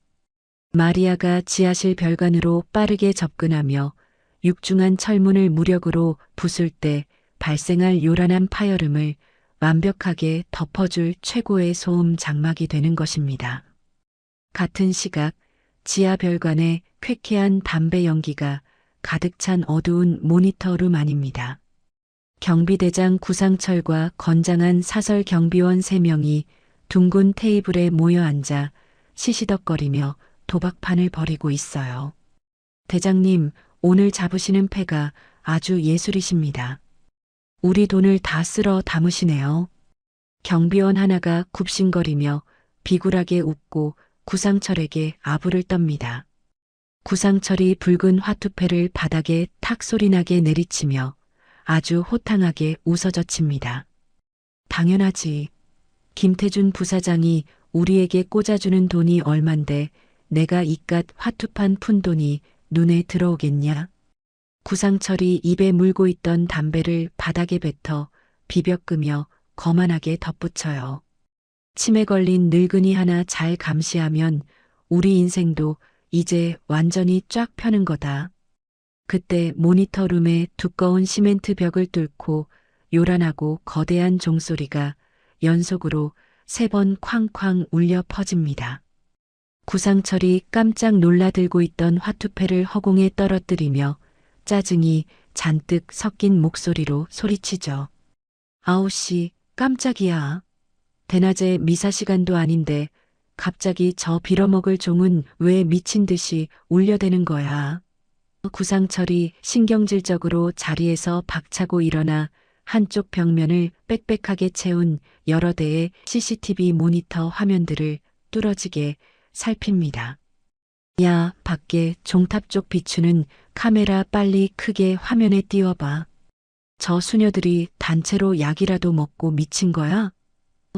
마리아가 지하실 별관으로 빠르게 접근하며 육중한 철문을 무력으로 부술 때 발생할 요란한 파열음을 완벽하게 덮어줄 최고의 소음 장막이 되는 것입니다. 같은 시각 지하 별관에 쾌쾌한 담배 연기가 가득 찬 어두운 모니터룸 안입니다. 경비대장 구상철과 건장한 사설 경비원 3명이 둥근 테이블에 모여 앉아 시시덕거리며 도박판을 벌이고 있어요. 대장님, 오늘 잡으시는 패가 아주 예술이십니다. 우리 돈을 다 쓸어 담으시네요. 경비원 하나가 굽신거리며 비굴하게 웃고 구상철에게 아부를 떱니다. 구상철이 붉은 화투패를 바닥에 탁 소리나게 내리치며 아주 호탕하게 웃어젖힙니다. 당연하지. 김태준 부사장이 우리에게 꽂아주는 돈이 얼만데 내가 이깟 화투판 푼 돈이 눈에 들어오겠냐. 구상철이 입에 물고 있던 담배를 바닥에 뱉어 비벼끄며 거만하게 덧붙여요. 치매 걸린 늙은이 하나 잘 감시하면 우리 인생도 이제 완전히 쫙 펴는 거다. 그때 모니터룸의 두꺼운 시멘트 벽을 뚫고 요란하고 거대한 종소리가 연속으로 3번 쾅쾅 울려 퍼집니다. 구상철이 깜짝 놀라들고 있던 화투패를 허공에 떨어뜨리며 짜증이 잔뜩 섞인 목소리로 소리치죠. 아우씨, 깜짝이야. 대낮에 미사 시간도 아닌데 갑자기 저 빌어먹을 종은 왜 미친 듯이 울려대는 거야. 구상철이 신경질적으로 자리에서 박차고 일어나 한쪽 벽면을 빽빽하게 채운 여러 대의 CCTV 모니터 화면들을 뚫어지게 살핍니다. 야, 밖에 종탑 쪽 비추는 카메라 빨리 크게 화면에 띄워봐. 저 수녀들이 단체로 약이라도 먹고 미친 거야?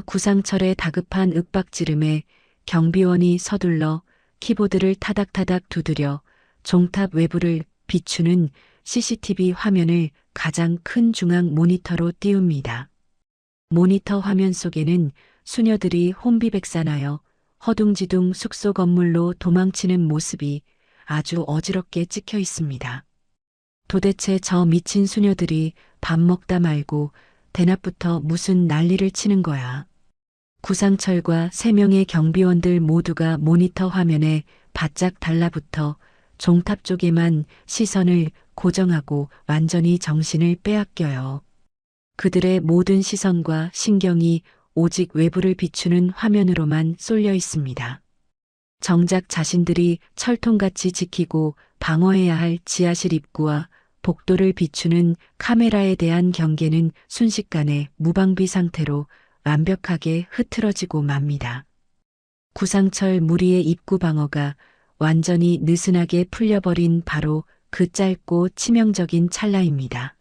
구상철의 다급한 윽박지름에 경비원이 서둘러 키보드를 타닥타닥 두드려 종탑 외부를 비추는 CCTV 화면을 가장 큰 중앙 모니터로 띄웁니다. 모니터 화면 속에는 수녀들이 혼비백산하여 허둥지둥 숙소 건물로 도망치는 모습이 아주 어지럽게 찍혀 있습니다. 도대체 저 미친 수녀들이 밥 먹다 말고 대낮부터 무슨 난리를 치는 거야. 구상철과 3명의 경비원들 모두가 모니터 화면에 바짝 달라붙어 종탑 쪽에만 시선을 고정하고 완전히 정신을 빼앗겨요. 그들의 모든 시선과 신경이 오직 외부를 비추는 화면으로만 쏠려 있습니다. 정작 자신들이 철통같이 지키고 방어해야 할 지하실 입구와 복도를 비추는 카메라에 대한 경계는 순식간에 무방비 상태로 완벽하게 흐트러지고 맙니다. 구상철 무리의 입구 방어가 완전히 느슨하게 풀려버린 바로 그 짧고 치명적인 찰나입니다.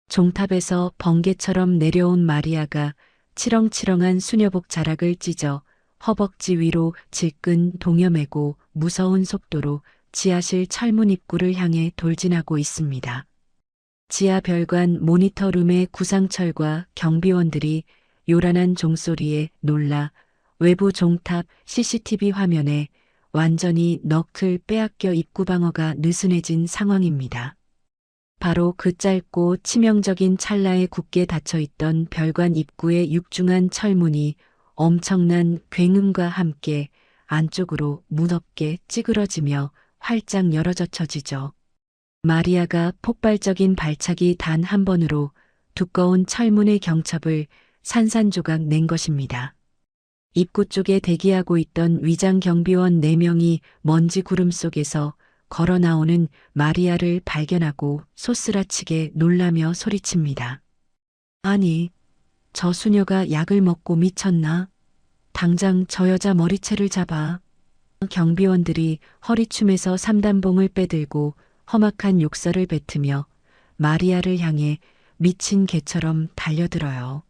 종탑에서 번개처럼 내려온 마리아가 치렁치렁한 수녀복 자락을 찢어 허벅지 위로 질끈 동여매고 무서운 속도로 지하실 철문 입구를 향해 돌진하고 있습니다. 지하 별관 모니터룸의 구상철과 경비원들이 요란한 종소리에 놀라 외부 종탑 CCTV 화면에 완전히 너클 빼앗겨 입구 방어가 느슨해진 상황입니다. 바로 그 짧고 치명적인 찰나에 굳게 닫혀있던 별관 입구의 육중한 철문이 엄청난 굉음과 함께 안쪽으로 무섭게 찌그러지며 활짝 열어젖혀지죠. 마리아가 폭발적인 발차기 단 한 번으로 두꺼운 철문의 경첩을 산산조각 낸 것입니다. 입구 쪽에 대기하고 있던 위장 경비원 4명이 먼지 구름 속에서 걸어 나오는 마리아를 발견하고 소스라치게 놀라며 소리칩니다. 아니, 저 수녀가 약을 먹고 미쳤나? 당장 저 여자 머리채를 잡아. 경비원들이 허리춤에서 삼단봉을 빼들고 험악한 욕설을 뱉으며 마리아를 향해 미친 개처럼 달려들어요.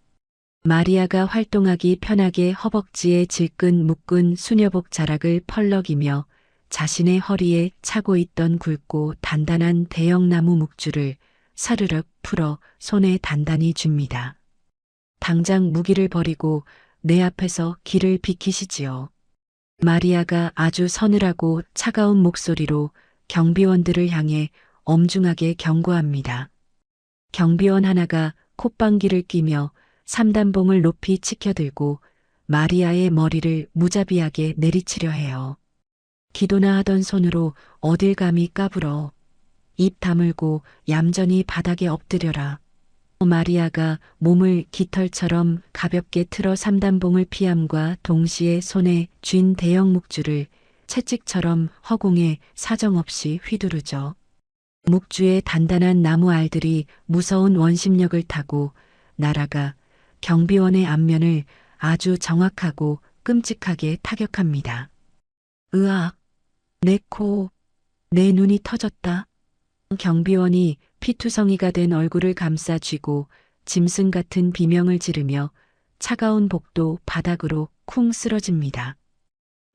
마리아가 활동하기 편하게 허벅지에 질끈 묶은 수녀복 자락을 펄럭이며 자신의 허리에 차고 있던 굵고 단단한 대형나무 묵줄을 사르륵 풀어 손에 단단히 줍니다. 당장 무기를 버리고 내 앞에서 길을 비키시지요. 마리아가 아주 서늘하고 차가운 목소리로 경비원들을 향해 엄중하게 경고합니다. 경비원 하나가 콧방귀를 뀌며 삼단봉을 높이 치켜들고 마리아의 머리를 무자비하게 내리치려 해요. 기도나 하던 손으로 어딜 감히 까불어. 입 다물고 얌전히 바닥에 엎드려라. 마리아가 몸을 깃털처럼 가볍게 틀어 삼단봉을 피함과 동시에 손에 쥔 대형 묵주를 채찍처럼 허공에 사정없이 휘두르죠. 묵주의 단단한 나무 알들이 무서운 원심력을 타고 날아가 경비원의 앞면을 아주 정확하고 끔찍하게 타격합니다. 으악, 내 코, 내 눈이 터졌다. 경비원이 피투성이가 된 얼굴을 감싸 쥐고 짐승 같은 비명을 지르며 차가운 복도 바닥으로 쿵 쓰러집니다.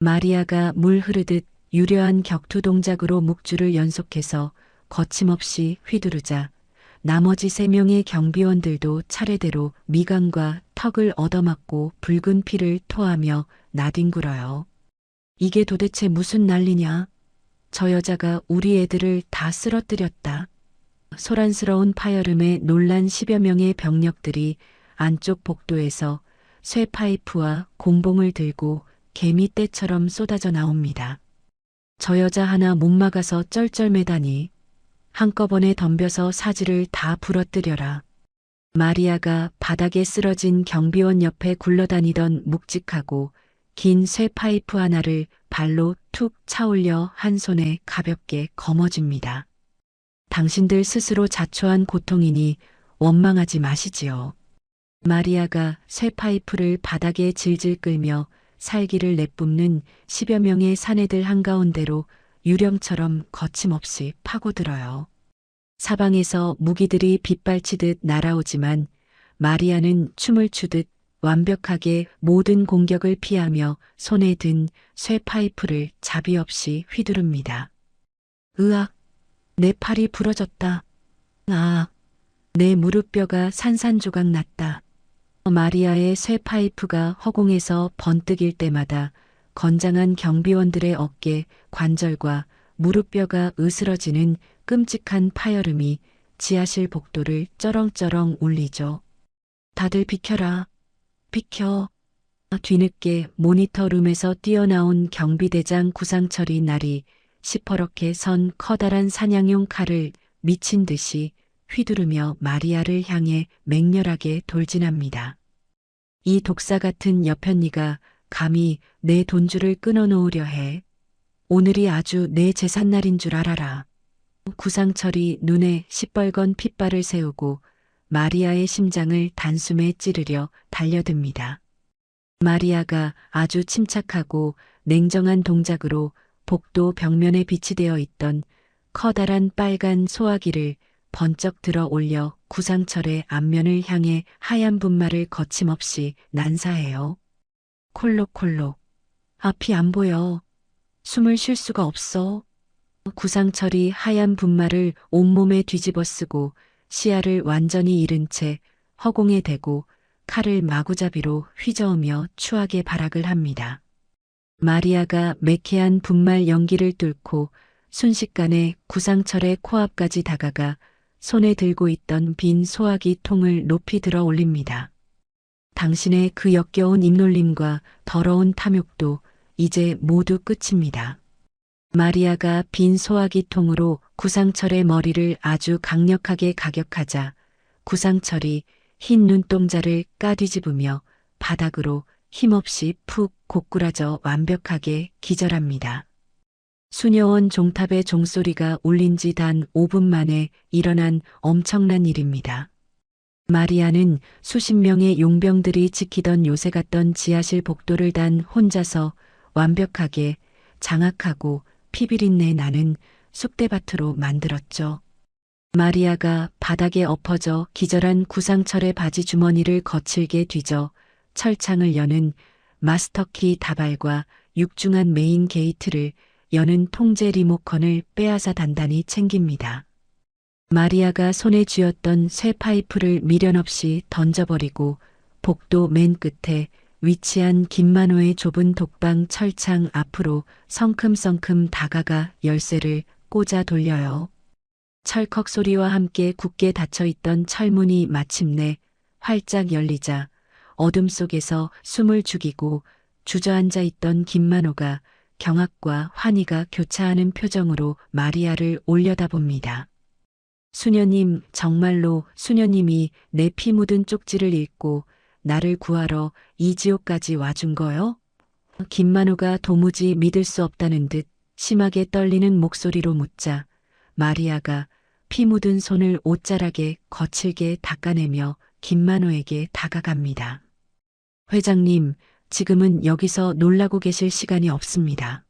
마리아가 물 흐르듯 유려한 격투 동작으로 묵주를 연속해서 거침없이 휘두르자 나머지 3명의 경비원들도 차례대로 미간과 턱을 얻어맞고 붉은 피를 토하며 나뒹굴어요. 이게 도대체 무슨 난리냐? 저 여자가 우리 애들을 다 쓰러뜨렸다. 소란스러운 파열음에 놀란 10여 명의 병력들이 안쪽 복도에서 쇠파이프와 곤봉을 들고 개미떼처럼 쏟아져 나옵니다. 저 여자 하나 못 막아서 쩔쩔매다니. 한꺼번에 덤벼서 사지를 다 부러뜨려라. 마리아가 바닥에 쓰러진 경비원 옆에 굴러다니던 묵직하고 긴 쇠파이프 하나를 발로 툭 차올려 한 손에 가볍게 거머쥡니다. 당신들 스스로 자초한 고통이니 원망하지 마시지요. 마리아가 쇠파이프를 바닥에 질질 끌며 살기를 내뿜는 10여 명의 사내들 한가운데로 유령처럼 거침없이 파고들어요. 사방에서 무기들이 빗발치듯 날아오지만 마리아는 춤을 추듯 완벽하게 모든 공격을 피하며 손에 든 쇠파이프를 자비 없이 휘두릅니다. 으악, 내 팔이 부러졌다. 아, 내 무릎뼈가 산산조각 났다. 마리아의 쇠 파이프가 허공에서 번뜩일 때마다 건장한 경비원들의 어깨, 관절과 무릎뼈가 으스러지는 끔찍한 파열음이 지하실 복도를 쩌렁쩌렁 울리죠. 다들 비켜라. 비켜. 뒤늦게 모니터룸에서 뛰어나온 경비대장 구상철이 날이 시퍼렇게 선 커다란 사냥용 칼을 미친 듯이 휘두르며 마리아를 향해 맹렬하게 돌진합니다. 이 독사 같은 여편니가 감히 내 돈줄을 끊어놓으려 해. 오늘이 아주 내 제삿날인 줄 알아라. 구상철이 눈에 시뻘건 핏발을 세우고 마리아의 심장을 단숨에 찌르려 달려듭니다. 마리아가 아주 침착하고 냉정한 동작으로 복도 벽면에 비치되어 있던 커다란 빨간 소화기를 번쩍 들어 올려 구상철의 앞면을 향해 하얀 분말을 거침없이 난사해요. 콜록콜록. 앞이 안 보여. 숨을 쉴 수가 없어. 구상철이 하얀 분말을 온몸에 뒤집어 쓰고 시야를 완전히 잃은 채 허공에 대고 칼을 마구잡이로 휘저으며 추하게 발악을 합니다. 마리아가 매캐한 분말 연기를 뚫고 순식간에 구상철의 코앞까지 다가가 손에 들고 있던 빈 소화기 통을 높이 들어 올립니다. 당신의 그 역겨운 입놀림과 더러운 탐욕도 이제 모두 끝입니다. 마리아가 빈 소화기 통으로 구상철의 머리를 아주 강력하게 가격하자 구상철이 흰 눈동자를 까뒤집으며 바닥으로 힘없이 푹 고꾸라져 완벽하게 기절합니다. 수녀원 종탑의 종소리가 울린 지 단 5분 만에 일어난 엄청난 일입니다. 마리아는 수십 명의 용병들이 지키던 요새 같던 지하실 복도를 단 혼자서 완벽하게 장악하고 피비린내 나는 쑥대밭으로 만들었죠. 마리아가 바닥에 엎어져 기절한 구상철의 바지 주머니를 거칠게 뒤져 철창을 여는 마스터키 다발과 육중한 메인 게이트를 여는 통제 리모컨을 빼앗아 단단히 챙깁니다. 마리아가 손에 쥐었던 쇠 파이프를 미련 없이 던져버리고 복도 맨 끝에 위치한 김만호의 좁은 독방 철창 앞으로 성큼성큼 다가가 열쇠를 꽂아 돌려요. 철컥 소리와 함께 굳게 닫혀있던 철문이 마침내 활짝 열리자 어둠 속에서 숨을 죽이고 주저앉아 있던 김만호가 경악과 환희가 교차하는 표정으로 마리아를 올려다봅니다. 수녀님, 정말로 수녀님이 내 피 묻은 쪽지를 읽고 나를 구하러 이 지옥까지 와준 거요? 김만호가 도무지 믿을 수 없다는 듯 심하게 떨리는 목소리로 묻자 마리아가 피 묻은 손을 옷자락에 거칠게 닦아내며 김만호에게 다가갑니다. 회장님, 지금은 여기서 놀라고 계실 시간이 없습니다.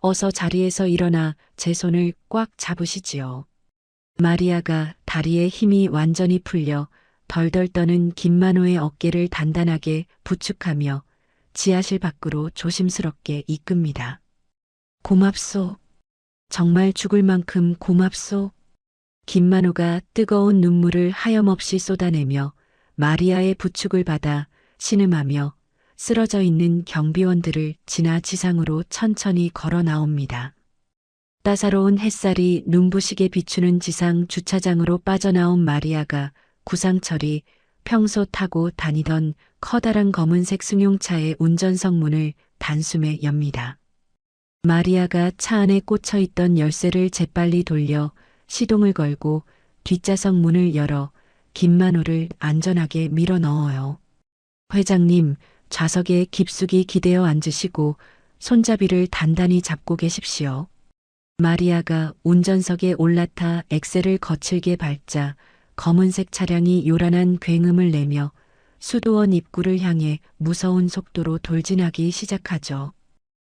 어서 자리에서 일어나 제 손을 꽉 잡으시지요. 마리아가 다리에 힘이 완전히 풀려 덜덜 떠는 김만호의 어깨를 단단하게 부축하며 지하실 밖으로 조심스럽게 이끕니다. 고맙소. 정말 죽을 만큼 고맙소. 김만호가 뜨거운 눈물을 하염없이 쏟아내며 마리아의 부축을 받아 신음하며 쓰러져 있는 경비원들을 지나 지상으로 천천히 걸어 나옵니다. 따사로운 햇살이 눈부시게 비추는 지상 주차장으로 빠져나온 마리아가 구상철이 평소 타고 다니던 커다란 검은색 승용차의 운전석 문을 단숨에 엽니다. 마리아가 차 안에 꽂혀 있던 열쇠를 재빨리 돌려 시동을 걸고 뒷좌석 문을 열어 김만호를 안전하게 밀어 넣어요. 회장님, 좌석에 깊숙이 기대어 앉으시고 손잡이를 단단히 잡고 계십시오. 마리아가 운전석에 올라타 엑셀을 거칠게 밟자 검은색 차량이 요란한 굉음을 내며 수도원 입구를 향해 무서운 속도로 돌진하기 시작하죠.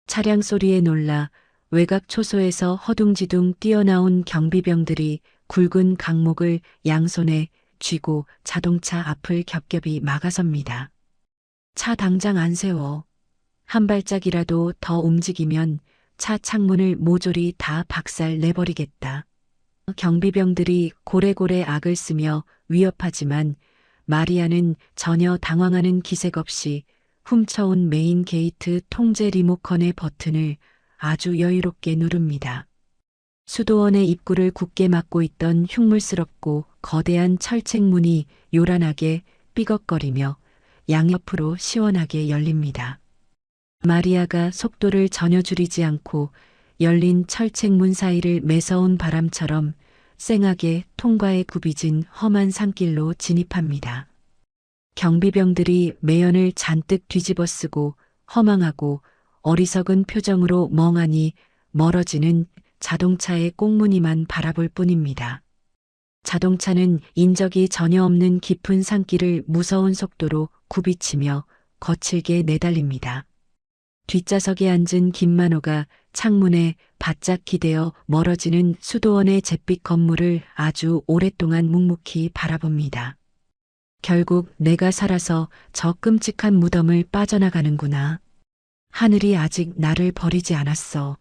차량 소리에 놀라 외곽 초소에서 허둥지둥 뛰어나온 경비병들이 굵은 강목을 양손에 쥐고 자동차 앞을 겹겹이 막아섭니다. 차 당장 안 세워. 한 발짝이라도 더 움직이면 차 창문을 모조리 다 박살 내버리겠다. 경비병들이 고래고래 악을 쓰며 위협하지만 마리아는 전혀 당황하는 기색 없이 훔쳐온 메인 게이트 통제 리모컨의 버튼을 아주 여유롭게 누릅니다. 수도원의 입구를 굳게 막고 있던 흉물스럽고 거대한 철책 문이 요란하게 삐걱거리며 양옆으로 시원하게 열립니다. 마리아가 속도를 전혀 줄이지 않고 열린 철책 문 사이를 매서운 바람처럼 쌩하게 통과에 굽이진 험한 산길로 진입합니다. 경비병들이 매연을 잔뜩 뒤집어 쓰고 허망하고 어리석은 표정으로 멍하니 멀어지는 자동차의 꽁무니만 바라볼 뿐입니다. 자동차는 인적이 전혀 없는 깊은 산길을 무서운 속도로 굽이치며 거칠게 내달립니다. 뒷좌석에 앉은 김만호가 창문에 바짝 기대어 멀어지는 수도원의 잿빛 건물을 아주 오랫동안 묵묵히 바라봅니다. 결국 내가 살아서 저 끔찍한 무덤을 빠져나가는구나. 하늘이 아직 나를 버리지 않았어.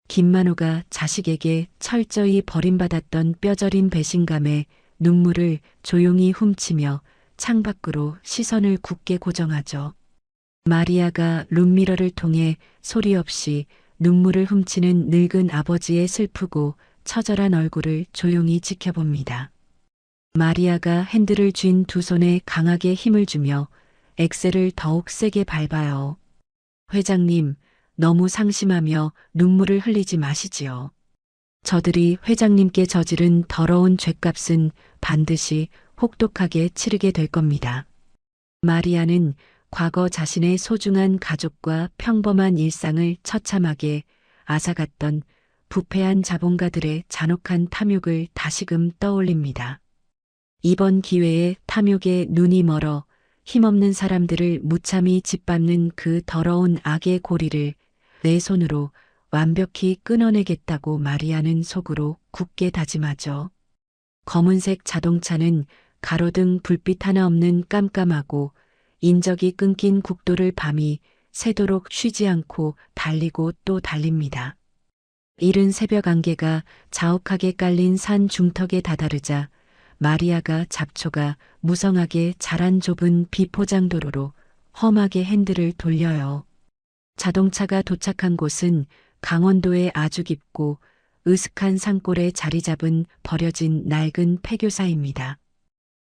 김만호가 자식에게 철저히 버림받았던 뼈저린 배신감에 눈물을 조용히 훔치며 창밖으로 시선을 굳게 고정하죠. 마리아가 룸미러를 통해 소리 없이 눈물을 훔치는 늙은 아버지의 슬프고 처절한 얼굴을 조용히 지켜봅니다. 마리아가 핸들을 쥔 두 손에 강하게 힘을 주며 엑셀을 더욱 세게 밟아요. 회장님, 너무 상심하며 눈물을 흘리지 마시지요. 저들이 회장님께 저지른 더러운 죗값은 반드시 혹독하게 치르게 될 겁니다. 마리아는 과거 자신의 소중한 가족과 평범한 일상을 처참하게 앗아갔던 부패한 자본가들의 잔혹한 탐욕을 다시금 떠올립니다. 이번 기회에 탐욕에 눈이 멀어 힘없는 사람들을 무참히 짓밟는 그 더러운 악의 고리를 내 손으로 완벽히 끊어내겠다고 마리아는 속으로 굳게 다짐하죠. 검은색 자동차는 가로등 불빛 하나 없는 깜깜하고 인적이 끊긴 국도를 밤이 새도록 쉬지 않고 달리고 또 달립니다. 이른 새벽 안개가 자욱하게 깔린 산 중턱에 다다르자 마리아가 잡초가 무성하게 자란 좁은 비포장도로로 험하게 핸들을 돌려요. 자동차가 도착한 곳은 강원도의 아주 깊고 으슥한 산골에 자리 잡은 버려진 낡은 폐교사입니다.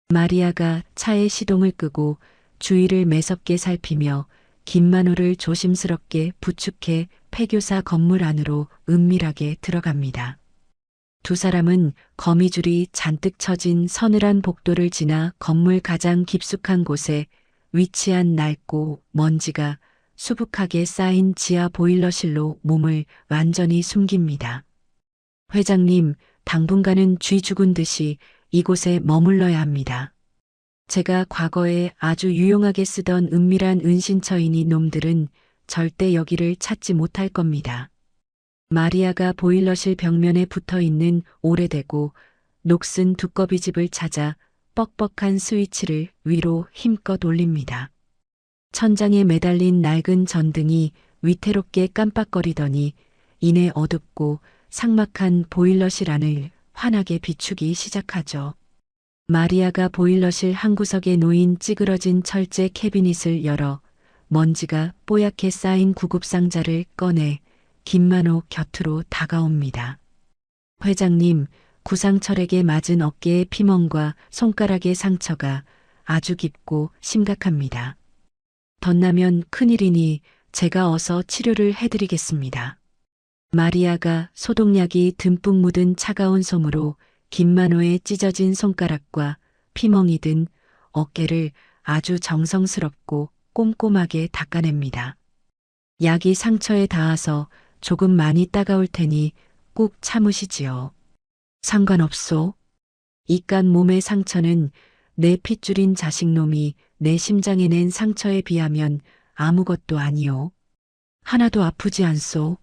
마리아가 차의 시동을 끄고 주위를 매섭게 살피며 김만호를 조심스럽게 부축해 폐교사 건물 안으로 은밀하게 들어갑니다. 두 사람은 거미줄이 잔뜩 쳐진 서늘한 복도를 지나 건물 가장 깊숙한 곳에 위치한 낡고 먼지가 수북하게 쌓인 지하 보일러실로 몸을 완전히 숨깁니다. 회장님, 당분간은 쥐 죽은 듯이 이곳에 머물러야 합니다. 제가 과거에 아주 유용하게 쓰던 은밀한 은신처인 이 놈들은 절대 여기를 찾지 못할 겁니다. 마리아가 보일러실 벽면에 붙어 있는 오래되고 녹슨 두꺼비 집을 찾아 뻑뻑한 스위치를 위로 힘껏 올립니다. 천장에 매달린 낡은 전등이 위태롭게 깜빡거리더니 이내 어둡고 삭막한 보일러실 안을 환하게 비추기 시작하죠. 마리아가 보일러실 한 구석에 놓인 찌그러진 철제 캐비닛을 열어 먼지가 뽀얗게 쌓인 구급상자를 꺼내 김만호 곁으로 다가옵니다. 회장님, 구상철에게 맞은 어깨의 피멍과 손가락의 상처가 아주 깊고 심각합니다. 덧나면 큰일이니 제가 어서 치료를 해드리겠습니다. 마리아가 소독약이 듬뿍 묻은 차가운 솜으로 김만호의 찢어진 손가락과 피멍이 든 어깨를 아주 정성스럽고 꼼꼼하게 닦아냅니다. 약이 상처에 닿아서 조금 많이 따가울 테니 꼭 참으시지요. 상관없소. 이깟 몸의 상처는 내 핏줄인 자식놈이 내 심장에 낸 상처에 비하면 아무것도 아니오. 하나도 아프지 않소.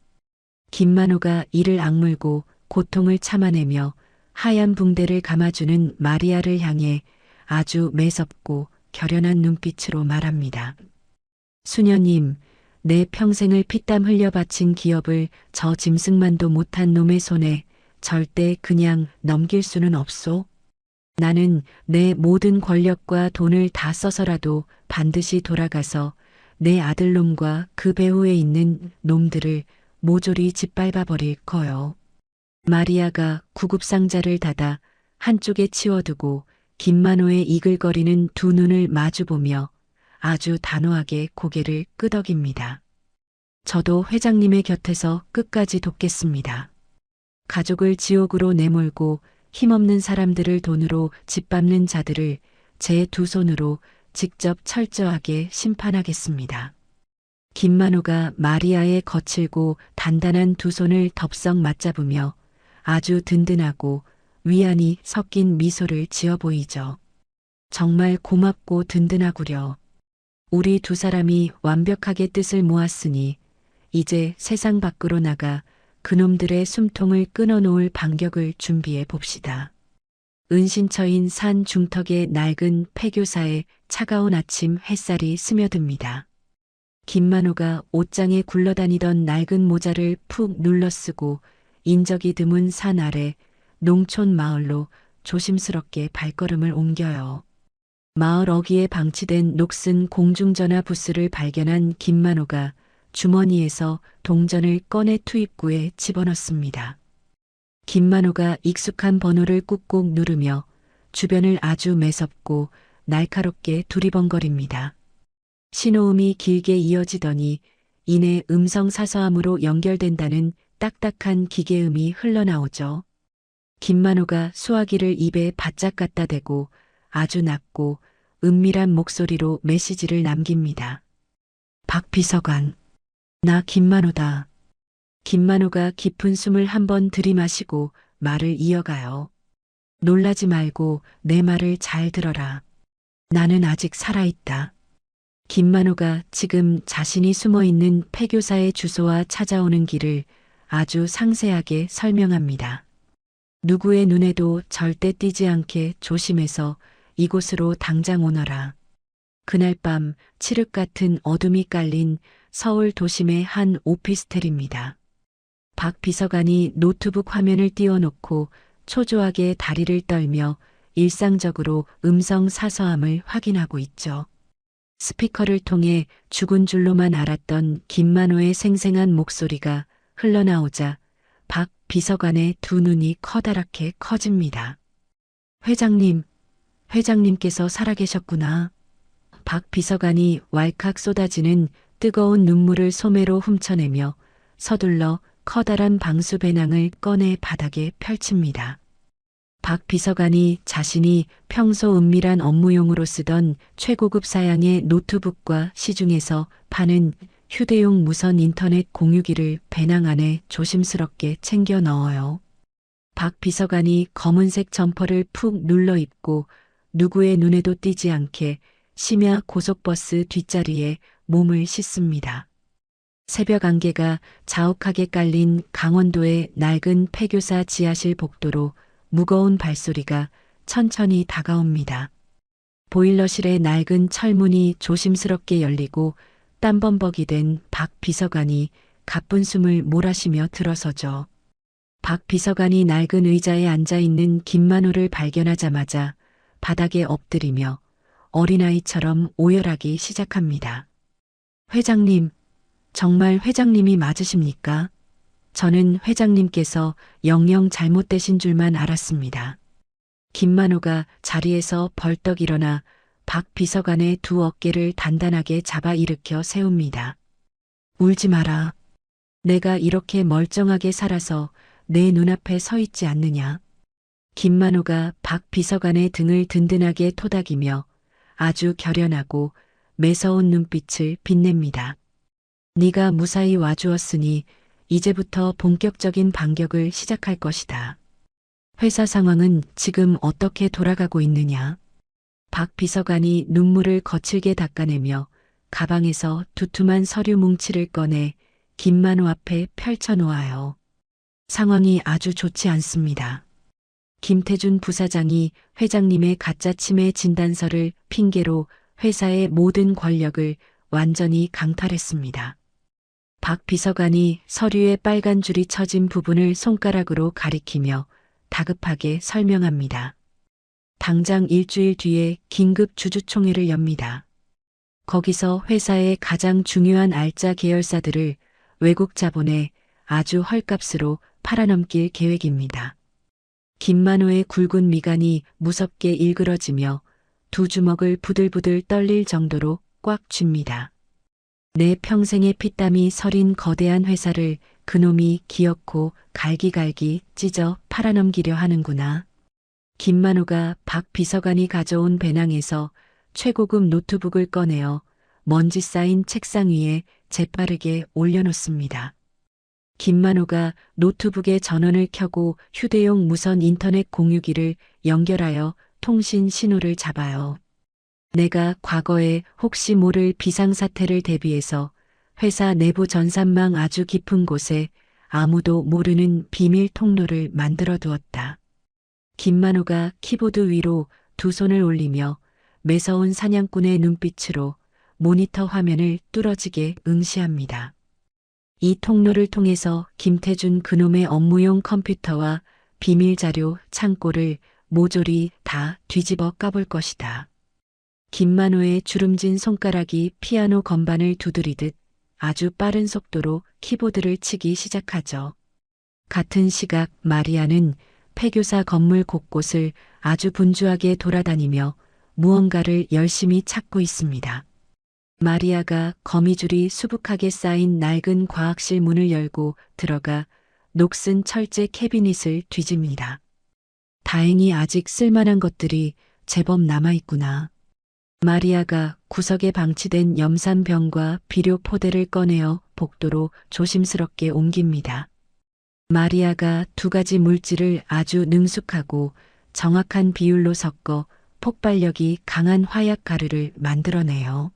김만호가 이를 악물고 고통을 참아내며 하얀 붕대를 감아주는 마리아를 향해 아주 매섭고 결연한 눈빛으로 말합니다. 수녀님, 내 평생을 피땀 흘려 바친 기업을 저 짐승만도 못한 놈의 손에 절대 그냥 넘길 수는 없소. 나는 내 모든 권력과 돈을 다 써서라도 반드시 돌아가서 내 아들놈과 그 배후에 있는 놈들을 모조리 짓밟아 버릴 거요. 마리아가 구급상자를 닫아 한쪽에 치워두고 김만호의 이글거리는 두 눈을 마주보며 아주 단호하게 고개를 끄덕입니다. 저도 회장님의 곁에서 끝까지 돕겠습니다. 가족을 지옥으로 내몰고 힘없는 사람들을 돈으로 짓밟는 자들을 제 두 손으로 직접 철저하게 심판하겠습니다. 김만호가 마리아의 거칠고 단단한 두 손을 덥석 맞잡으며 아주 든든하고 위안이 섞인 미소를 지어 보이죠. 정말 고맙고 든든하구려. 우리 두 사람이 완벽하게 뜻을 모았으니 이제 세상 밖으로 나가 그놈들의 숨통을 끊어놓을 반격을 준비해 봅시다. 은신처인 산 중턱의 낡은 폐교사에 차가운 아침 햇살이 스며듭니다. 김만호가 옷장에 굴러다니던 낡은 모자를 푹 눌러쓰고 인적이 드문 산 아래 농촌 마을로 조심스럽게 발걸음을 옮겨요. 마을 어귀에 방치된 녹슨 공중전화 부스를 발견한 김만호가 주머니에서 동전을 꺼내 투입구에 집어넣습니다. 김만호가 익숙한 번호를 꾹꾹 누르며 주변을 아주 매섭고 날카롭게 두리번거립니다. 신호음이 길게 이어지더니 이내 음성사서함으로 연결된다는 딱딱한 기계음이 흘러나오죠. 김만호가 수화기를 입에 바짝 갖다 대고 아주 낮고 은밀한 목소리로 메시지를 남깁니다. 박 비서관, 나 김만호다. 김만호가 깊은 숨을 한번 들이마시고 말을 이어가요. 놀라지 말고 내 말을 잘 들어라. 나는 아직 살아있다. 김만호가 지금 자신이 숨어있는 폐교사의 주소와 찾아오는 길을 아주 상세하게 설명합니다. 누구의 눈에도 절대 띄지 않게 조심해서 이곳으로 당장 오너라. 그날 밤 칠흑 같은 어둠이 깔린 서울 도심의 한 오피스텔입니다. 박 비서관이 노트북 화면을 띄워놓고 초조하게 다리를 떨며 일상적으로 음성 사서함을 확인하고 있죠. 스피커를 통해 죽은 줄로만 알았던 김만호의 생생한 목소리가 흘러나오자 박 비서관의 두 눈이 커다랗게 커집니다. 회장님, 회장님께서 살아계셨구나. 박 비서관이 왈칵 쏟아지는 뜨거운 눈물을 소매로 훔쳐내며 서둘러 커다란 방수 배낭을 꺼내 바닥에 펼칩니다. 박 비서관이 자신이 평소 은밀한 업무용으로 쓰던 최고급 사양의 노트북과 시중에서 파는 휴대용 무선 인터넷 공유기를 배낭 안에 조심스럽게 챙겨 넣어요. 박 비서관이 검은색 점퍼를 푹 눌러 입고 누구의 눈에도 띄지 않게 심야 고속버스 뒷자리에 몸을 싣습니다. 새벽 안개가 자욱하게 깔린 강원도의 낡은 폐교사 지하실 복도로 무거운 발소리가 천천히 다가옵니다. 보일러실의 낡은 철문이 조심스럽게 열리고 땀범벅이 된 박 비서관이 가쁜 숨을 몰아쉬며 들어서죠. 박 비서관이 낡은 의자에 앉아있는 김만호를 발견하자마자 바닥에 엎드리며 어린아이처럼 오열하기 시작합니다. 회장님, 정말 회장님이 맞으십니까? 저는 회장님께서 영영 잘못되신 줄만 알았습니다. 김만호가 자리에서 벌떡 일어나 박 비서관의 두 어깨를 단단하게 잡아 일으켜 세웁니다. 울지 마라. 내가 이렇게 멀쩡하게 살아서 내 눈앞에 서 있지 않느냐. 김만호가 박 비서관의 등을 든든하게 토닥이며 아주 결연하고 매서운 눈빛을 빛냅니다. 네가 무사히 와주었으니 이제부터 본격적인 반격을 시작할 것이다. 회사 상황은 지금 어떻게 돌아가고 있느냐? 박 비서관이 눈물을 거칠게 닦아내며 가방에서 두툼한 서류 뭉치를 꺼내 김만호 앞에 펼쳐놓아요. 상황이 아주 좋지 않습니다. 김태준 부사장이 회장님의 가짜 치매 진단서를 핑계로 회사의 모든 권력을 완전히 강탈했습니다. 박 비서관이 서류에 빨간 줄이 쳐진 부분을 손가락으로 가리키며 다급하게 설명합니다. 당장 일주일 뒤에 긴급 주주총회를 엽니다. 거기서 회사의 가장 중요한 알짜 계열사들을 외국 자본에 아주 헐값으로 팔아넘길 계획입니다. 김만호의 굵은 미간이 무섭게 일그러지며 두 주먹을 부들부들 떨릴 정도로 꽉 쥡니다. 내 평생의 피땀이 서린 거대한 회사를 그놈이 기어코 갈기갈기 찢어 팔아넘기려 하는구나. 김만호가 박 비서관이 가져온 배낭에서 최고급 노트북을 꺼내어 먼지 쌓인 책상 위에 재빠르게 올려놓습니다. 김만호가 노트북의 전원을 켜고 휴대용 무선 인터넷 공유기를 연결하여 통신 신호를 잡아요. 내가 과거에 혹시 모를 비상사태를 대비해서 회사 내부 전산망 아주 깊은 곳에 아무도 모르는 비밀 통로를 만들어 두었다. 김만호가 키보드 위로 두 손을 올리며 매서운 사냥꾼의 눈빛으로 모니터 화면을 뚫어지게 응시합니다. 이 통로를 통해서 김태준 그놈의 업무용 컴퓨터와 비밀 자료 창고를 모조리 다 뒤집어 까볼 것이다. 김만호의 주름진 손가락이 피아노 건반을 두드리듯 아주 빠른 속도로 키보드를 치기 시작하죠. 같은 시각 마리아는 폐교사 건물 곳곳을 아주 분주하게 돌아다니며 무언가를 열심히 찾고 있습니다. 마리아가 거미줄이 수북하게 쌓인 낡은 과학실 문을 열고 들어가 녹슨 철제 캐비닛을 뒤집니다. 다행히 아직 쓸만한 것들이 제법 남아있구나. 마리아가 구석에 방치된 염산병과 비료 포대를 꺼내어 복도로 조심스럽게 옮깁니다. 마리아가 두 가지 물질을 아주 능숙하고 정확한 비율로 섞어 폭발력이 강한 화약 가루를 만들어내요.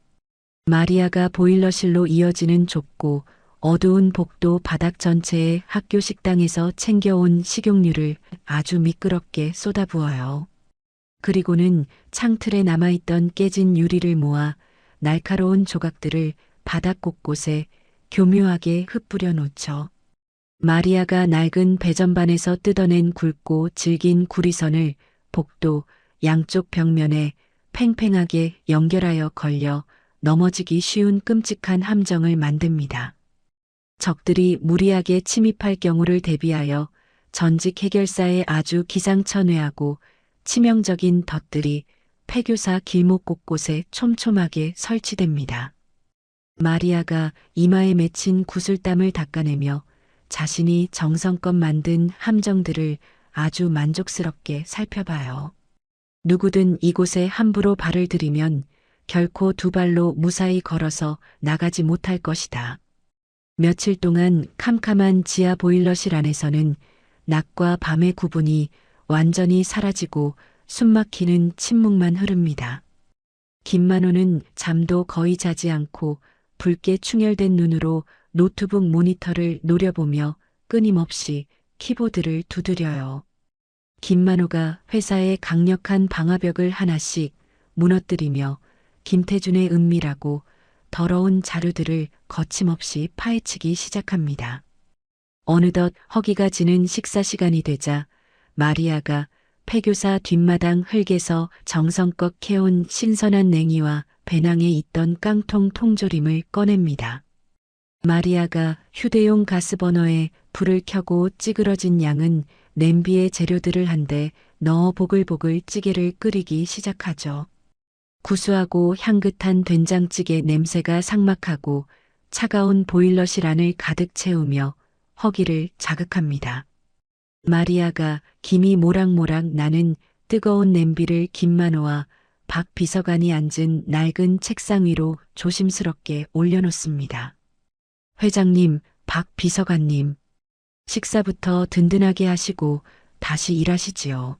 마리아가 보일러실로 이어지는 좁고 어두운 복도 바닥 전체에 학교 식당에서 챙겨온 식용유를 아주 미끄럽게 쏟아부어요. 그리고는 창틀에 남아있던 깨진 유리를 모아 날카로운 조각들을 바닥 곳곳에 교묘하게 흩뿌려 놓죠. 마리아가 낡은 배전반에서 뜯어낸 굵고 질긴 구리선을 복도 양쪽 벽면에 팽팽하게 연결하여 걸려 넘어지기 쉬운 끔찍한 함정을 만듭니다. 적들이 무리하게 침입할 경우를 대비하여 전직 해결사의 아주 기상천외하고 치명적인 덫들이 폐교사 길목 곳곳에 촘촘하게 설치됩니다. 마리아가 이마에 맺힌 구슬땀을 닦아내며 자신이 정성껏 만든 함정들을 아주 만족스럽게 살펴봐요. 누구든 이곳에 함부로 발을 들이면 결코 두 발로 무사히 걸어서 나가지 못할 것이다. 며칠 동안 캄캄한 지하 보일러실 안에서는 낮과 밤의 구분이 완전히 사라지고 숨막히는 침묵만 흐릅니다. 김만호는 잠도 거의 자지 않고 붉게 충혈된 눈으로 노트북 모니터를 노려보며 끊임없이 키보드를 두드려요. 김만호가 회사의 강력한 방화벽을 하나씩 무너뜨리며 김태준의 은밀하고 더러운 자료들을 거침없이 파헤치기 시작합니다. 어느덧 허기가 지는 식사 시간이 되자 마리아가 폐교사 뒷마당 흙에서 정성껏 캐온 신선한 냉이와 배낭에 있던 깡통 통조림을 꺼냅니다. 마리아가 휴대용 가스버너에 불을 켜고 찌그러진 양은 냄비에 재료들을 한데 넣어 보글보글 찌개를 끓이기 시작하죠. 구수하고 향긋한 된장찌개 냄새가 삭막하고 차가운 보일러실 안을 가득 채우며 허기를 자극합니다. 마리아가 김이 모락모락 나는 뜨거운 냄비를 김만호와 박 비서관이 앉은 낡은 책상 위로 조심스럽게 올려놓습니다. 회장님, 박 비서관님, 식사부터 든든하게 하시고 다시 일하시지요.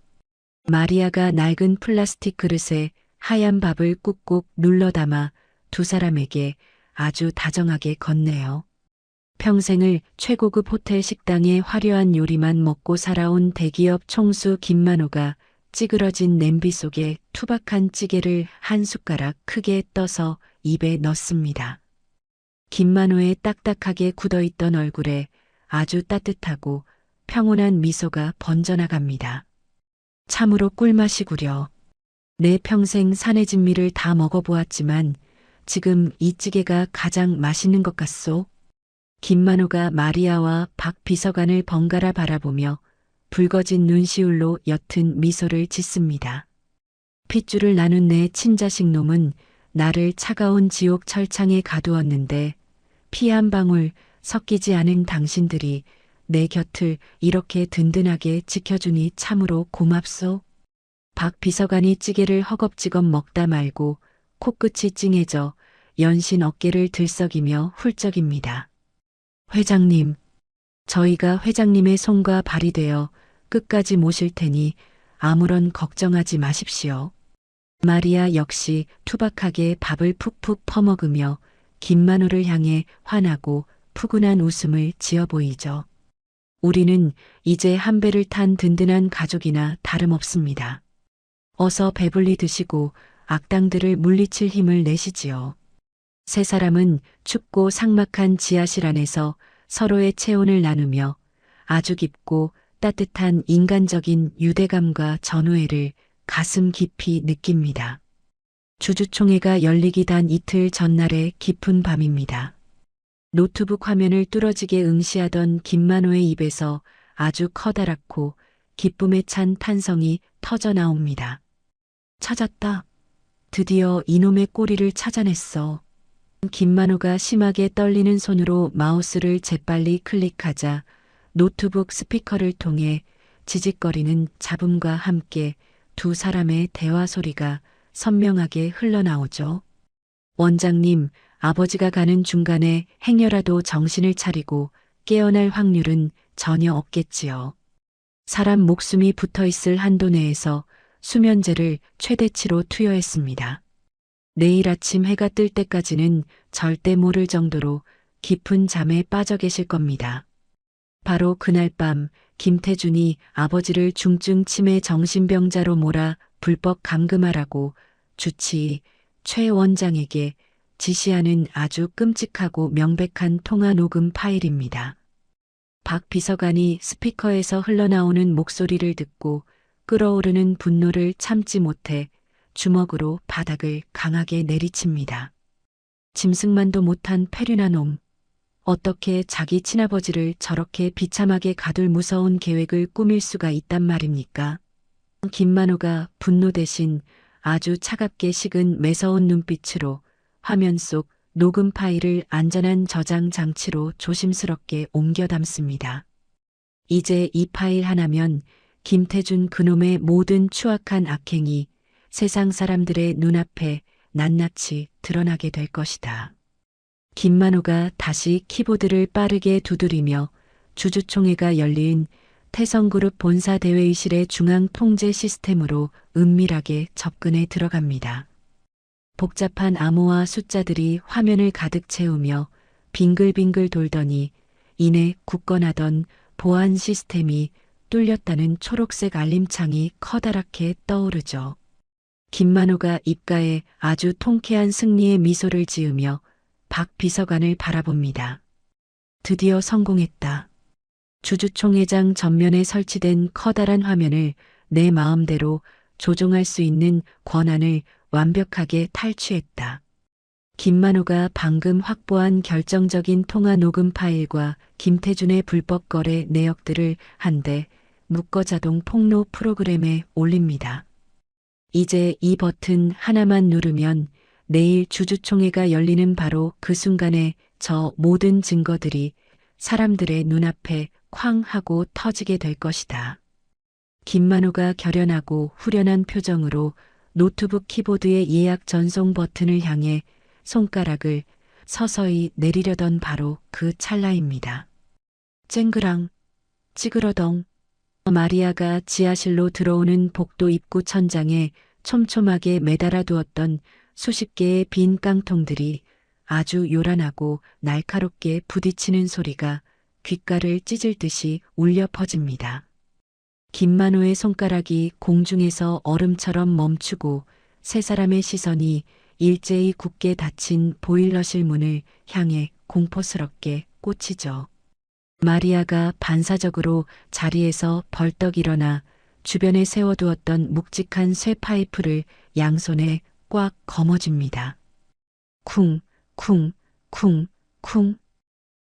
마리아가 낡은 플라스틱 그릇에 하얀 밥을 꾹꾹 눌러 담아 두 사람에게 아주 다정하게 건네요. 평생을 최고급 호텔 식당의 화려한 요리만 먹고 살아온 대기업 총수 김만호가 찌그러진 냄비 속에 투박한 찌개를 한 숟가락 크게 떠서 입에 넣습니다. 김만호의 딱딱하게 굳어있던 얼굴에 아주 따뜻하고 평온한 미소가 번져나갑니다. 참으로 꿀맛이구려. 내 평생 산의 진미를 다 먹어보았지만 지금 이 찌개가 가장 맛있는 것 같소. 김만호가 마리아와 박 비서관을 번갈아 바라보며 붉어진 눈시울로 옅은 미소를 짓습니다. 핏줄을 나눈 내 친자식 놈은 나를 차가운 지옥 철창에 가두었는데 피 한 방울 섞이지 않은 당신들이 내 곁을 이렇게 든든하게 지켜주니 참으로 고맙소. 박 비서관이 찌개를 허겁지겁 먹다 말고 코끝이 찡해져 연신 어깨를 들썩이며 훌쩍입니다. 회장님, 저희가 회장님의 손과 발이 되어 끝까지 모실 테니 아무런 걱정하지 마십시오. 마리아 역시 투박하게 밥을 푹푹 퍼먹으며 김만호를 향해 환하고 푸근한 웃음을 지어 보이죠. 우리는 이제 한 배를 탄 든든한 가족이나 다름없습니다. 어서 배불리 드시고 악당들을 물리칠 힘을 내시지요. 세 사람은 춥고 삭막한 지하실 안에서 서로의 체온을 나누며 아주 깊고 따뜻한 인간적인 유대감과 전우애를 가슴 깊이 느낍니다. 주주총회가 열리기 단 이틀 전날의 깊은 밤입니다. 노트북 화면을 뚫어지게 응시하던 김만호의 입에서 아주 커다랗고 기쁨에 찬 탄성이 터져 나옵니다. 찾았다. 드디어 이놈의 꼬리를 찾아냈어. 김만호가 심하게 떨리는 손으로 마우스를 재빨리 클릭하자 노트북 스피커를 통해 지직거리는 잡음과 함께 두 사람의 대화 소리가 선명하게 흘러나오죠. 원장님, 아버지가 가는 중간에 행여라도 정신을 차리고 깨어날 확률은 전혀 없겠지요. 사람 목숨이 붙어 있을 한도 내에서 수면제를 최대치로 투여했습니다. 내일 아침 해가 뜰 때까지는 절대 모를 정도로 깊은 잠에 빠져 계실 겁니다. 바로 그날 밤 김태준이 아버지를 중증 치매 정신병자로 몰아 불법 감금하라고 주치의 최 원장에게 지시하는 아주 끔찍하고 명백한 통화 녹음 파일입니다. 박 비서관이 스피커에서 흘러나오는 목소리를 듣고 끓어오르는 분노를 참지 못해 주먹으로 바닥을 강하게 내리칩니다. 짐승만도 못한 페류나 놈. 어떻게 자기 친아버지를 저렇게 비참하게 가둘 무서운 계획을 꾸밀 수가 있단 말입니까? 김만호가 분노 대신 아주 차갑게 식은 매서운 눈빛으로 화면 속 녹음 파일을 안전한 저장 장치로 조심스럽게 옮겨 담습니다. 이제 이 파일 하나면 김태준 그놈의 모든 추악한 악행이 세상 사람들의 눈앞에 낱낱이 드러나게 될 것이다. 김만호가 다시 키보드를 빠르게 두드리며 주주총회가 열린 태성그룹 본사 대회의실의 중앙 통제 시스템으로 은밀하게 접근해 들어갑니다. 복잡한 암호화 숫자들이 화면을 가득 채우며 빙글빙글 돌더니 이내 굳건하던 보안 시스템이 뚫렸다는 초록색 알림창이 커다랗게 떠오르죠. 김만호가 입가에 아주 통쾌한 승리의 미소를 지으며 박 비서관을 바라봅니다. 드디어 성공했다. 주주총회장 전면에 설치된 커다란 화면을 내 마음대로 조종할 수 있는 권한을 완벽하게 탈취했다. 김만호가 방금 확보한 결정적인 통화 녹음 파일과 김태준의 불법 거래 내역들을 한데 묶어 자동 폭로 프로그램에 올립니다. 이제 이 버튼 하나만 누르면 내일 주주총회가 열리는 바로 그 순간에 저 모든 증거들이 사람들의 눈앞에 쾅 하고 터지게 될 것이다. 김만호가 결연하고 후련한 표정으로 노트북 키보드의 예약 전송 버튼을 향해 손가락을 서서히 내리려던 바로 그 찰나입니다. 쨍그랑, 찌그러덩. 마리아가 지하실로 들어오는 복도 입구 천장에 촘촘하게 매달아 두었던 수십 개의 빈 깡통들이 아주 요란하고 날카롭게 부딪히는 소리가 귓가를 찢을 듯이 울려 퍼집니다. 김만호의 손가락이 공중에서 얼음처럼 멈추고 세 사람의 시선이 일제히 굳게 닫힌 보일러실 문을 향해 공포스럽게 꽂히죠. 마리아가 반사적으로 자리에서 벌떡 일어나 주변에 세워두었던 묵직한 쇠 파이프를 양손에 꽉 거머쥡니다. 쿵, 쿵, 쿵, 쿵.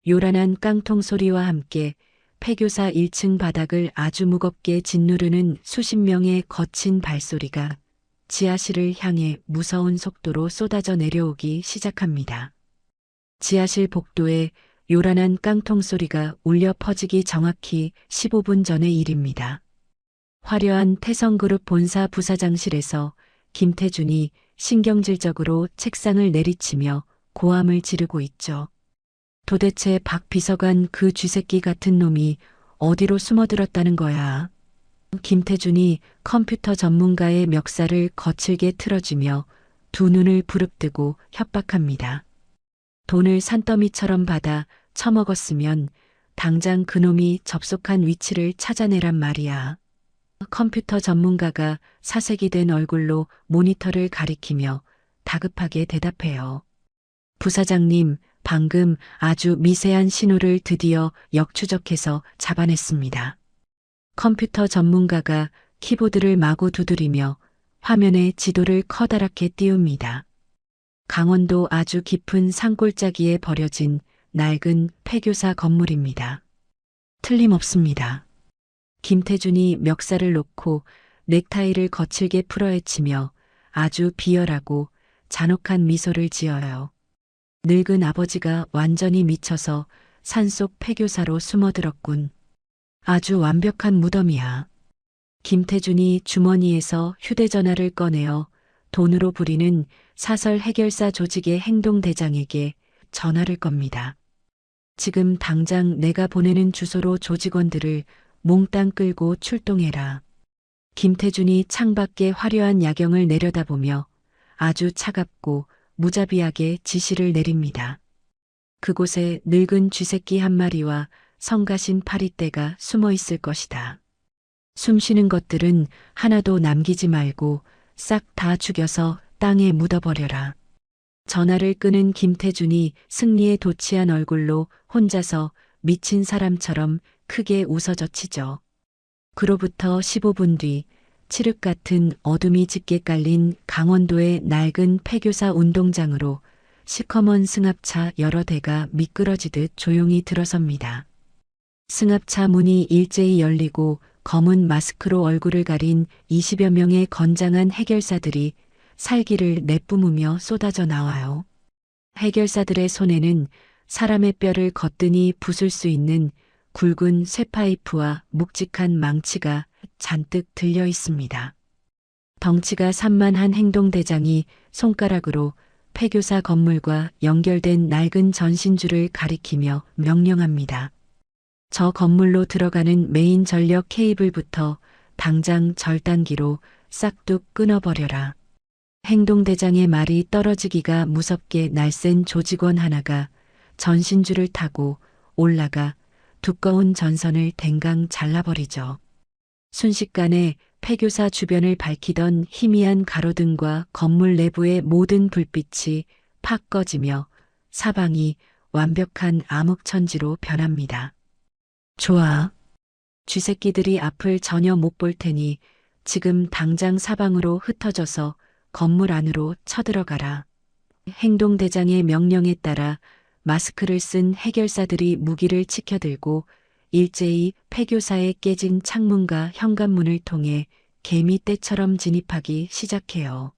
요란한 깡통 소리와 함께 폐교사 1층 바닥을 아주 무겁게 짓누르는 수십 명의 거친 발소리가 지하실을 향해 무서운 속도로 쏟아져 내려오기 시작합니다. 지하실 복도에 요란한 깡통 소리가 울려 퍼지기 정확히 15분 전의 일입니다. 화려한 태성그룹 본사 부사장실에서 김태준이 신경질적으로 책상을 내리치며 고함을 지르고 있죠. 도대체 박 비서관 그 쥐새끼 같은 놈이 어디로 숨어들었다는 거야. 김태준이 컴퓨터 전문가의 멱살을 거칠게 틀어주며 두 눈을 부릅뜨고 협박합니다. 돈을 산더미처럼 받아 처먹었으면 당장 그놈이 접속한 위치를 찾아내란 말이야. 컴퓨터 전문가가 사색이 된 얼굴로 모니터를 가리키며 다급하게 대답해요. 부사장님, 방금 아주 미세한 신호를 드디어 역추적해서 잡아냈습니다. 컴퓨터 전문가가 키보드를 마구 두드리며 화면에 지도를 커다랗게 띄웁니다. 강원도 아주 깊은 산골짜기에 버려진 낡은 폐교사 건물입니다. 틀림없습니다. 김태준이 멱살을 놓고 넥타이를 거칠게 풀어헤치며 아주 비열하고 잔혹한 미소를 지어요. 늙은 아버지가 완전히 미쳐서 산속 폐교사로 숨어들었군. 아주 완벽한 무덤이야. 김태준이 주머니에서 휴대전화를 꺼내어 돈으로 부리는 사설 해결사 조직의 행동대장에게 전화를 겁니다. 지금 당장 내가 보내는 주소로 조직원들을 몽땅 끌고 출동해라. 김태준이 창밖에 화려한 야경을 내려다보며 아주 차갑고 무자비하게 지시를 내립니다. 그곳에 늙은 쥐새끼 한 마리와 성가신 파리떼가 숨어 있을 것이다. 숨쉬는 것들은 하나도 남기지 말고 싹 다 죽여서 땅에 묻어버려라. 전화를 끄는 김태준이 승리에 도취한 얼굴로 혼자서 미친 사람처럼 크게 웃어젖히죠. 그로부터 15분 뒤 칠흑 같은 어둠이 짙게 깔린 강원도의 낡은 폐교사 운동장으로 시커먼 승합차 여러 대가 미끄러지듯 조용히 들어섭니다. 승합차 문이 일제히 열리고 검은 마스크로 얼굴을 가린 20여 명의 건장한 해결사들이 살기를 내뿜으며 쏟아져 나와요. 해결사들의 손에는 사람의 뼈를 거뜬히 부술 수 있는 굵은 쇠파이프와 묵직한 망치가 잔뜩 들려 있습니다. 덩치가 산만한 행동대장이 손가락으로 폐교사 건물과 연결된 낡은 전신줄을 가리키며 명령합니다. 저 건물로 들어가는 메인 전력 케이블부터 당장 절단기로 싹둑 끊어버려라. 행동대장의 말이 떨어지기가 무섭게 날쌘 조직원 하나가 전신줄을 타고 올라가 두꺼운 전선을 댕강 잘라버리죠. 순식간에 폐교사 주변을 밝히던 희미한 가로등과 건물 내부의 모든 불빛이 팍 꺼지며 사방이 완벽한 암흑천지로 변합니다. 좋아. 쥐새끼들이 앞을 전혀 못 볼 테니 지금 당장 사방으로 흩어져서 건물 안으로 쳐들어가라. 행동대장의 명령에 따라 마스크를 쓴 해결사들이 무기를 치켜들고 일제히 폐교사의 깨진 창문과 현관문을 통해 개미떼처럼 진입하기 시작해요.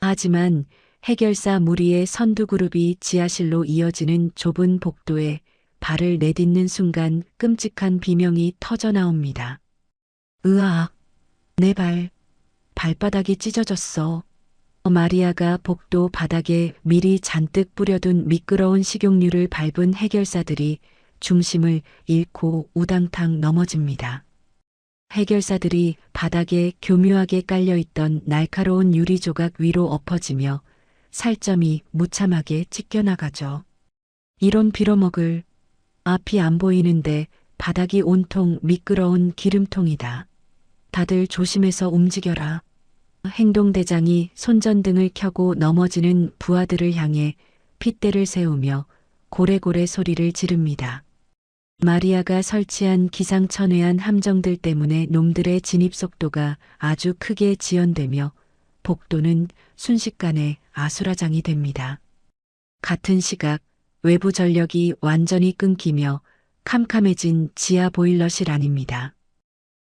하지만 해결사 무리의 선두그룹이 지하실로 이어지는 좁은 복도에 발을 내딛는 순간 끔찍한 비명이 터져 나옵니다. 으악, 내 발바닥이 찢어졌어. 마리아가 복도 바닥에 미리 잔뜩 뿌려둔 미끄러운 식용유를 밟은 해결사들이 중심을 잃고 우당탕 넘어집니다. 해결사들이 바닥에 교묘하게 깔려있던 날카로운 유리 조각 위로 엎어지며 살점이 무참하게 찢겨나가죠. 이런 빌어먹을, 앞이 안 보이는데 바닥이 온통 미끄러운 기름통이다. 다들 조심해서 움직여라. 행동대장이 손전등을 켜고 넘어지는 부하들을 향해 핏대를 세우며 고래고래 소리를 지릅니다. 마리아가 설치한 기상천외한 함정들 때문에 놈들의 진입 속도가 아주 크게 지연되며 복도는 순식간에 아수라장이 됩니다. 같은 시각 외부 전력이 완전히 끊기며 캄캄해진 지하 보일러실 안입니다.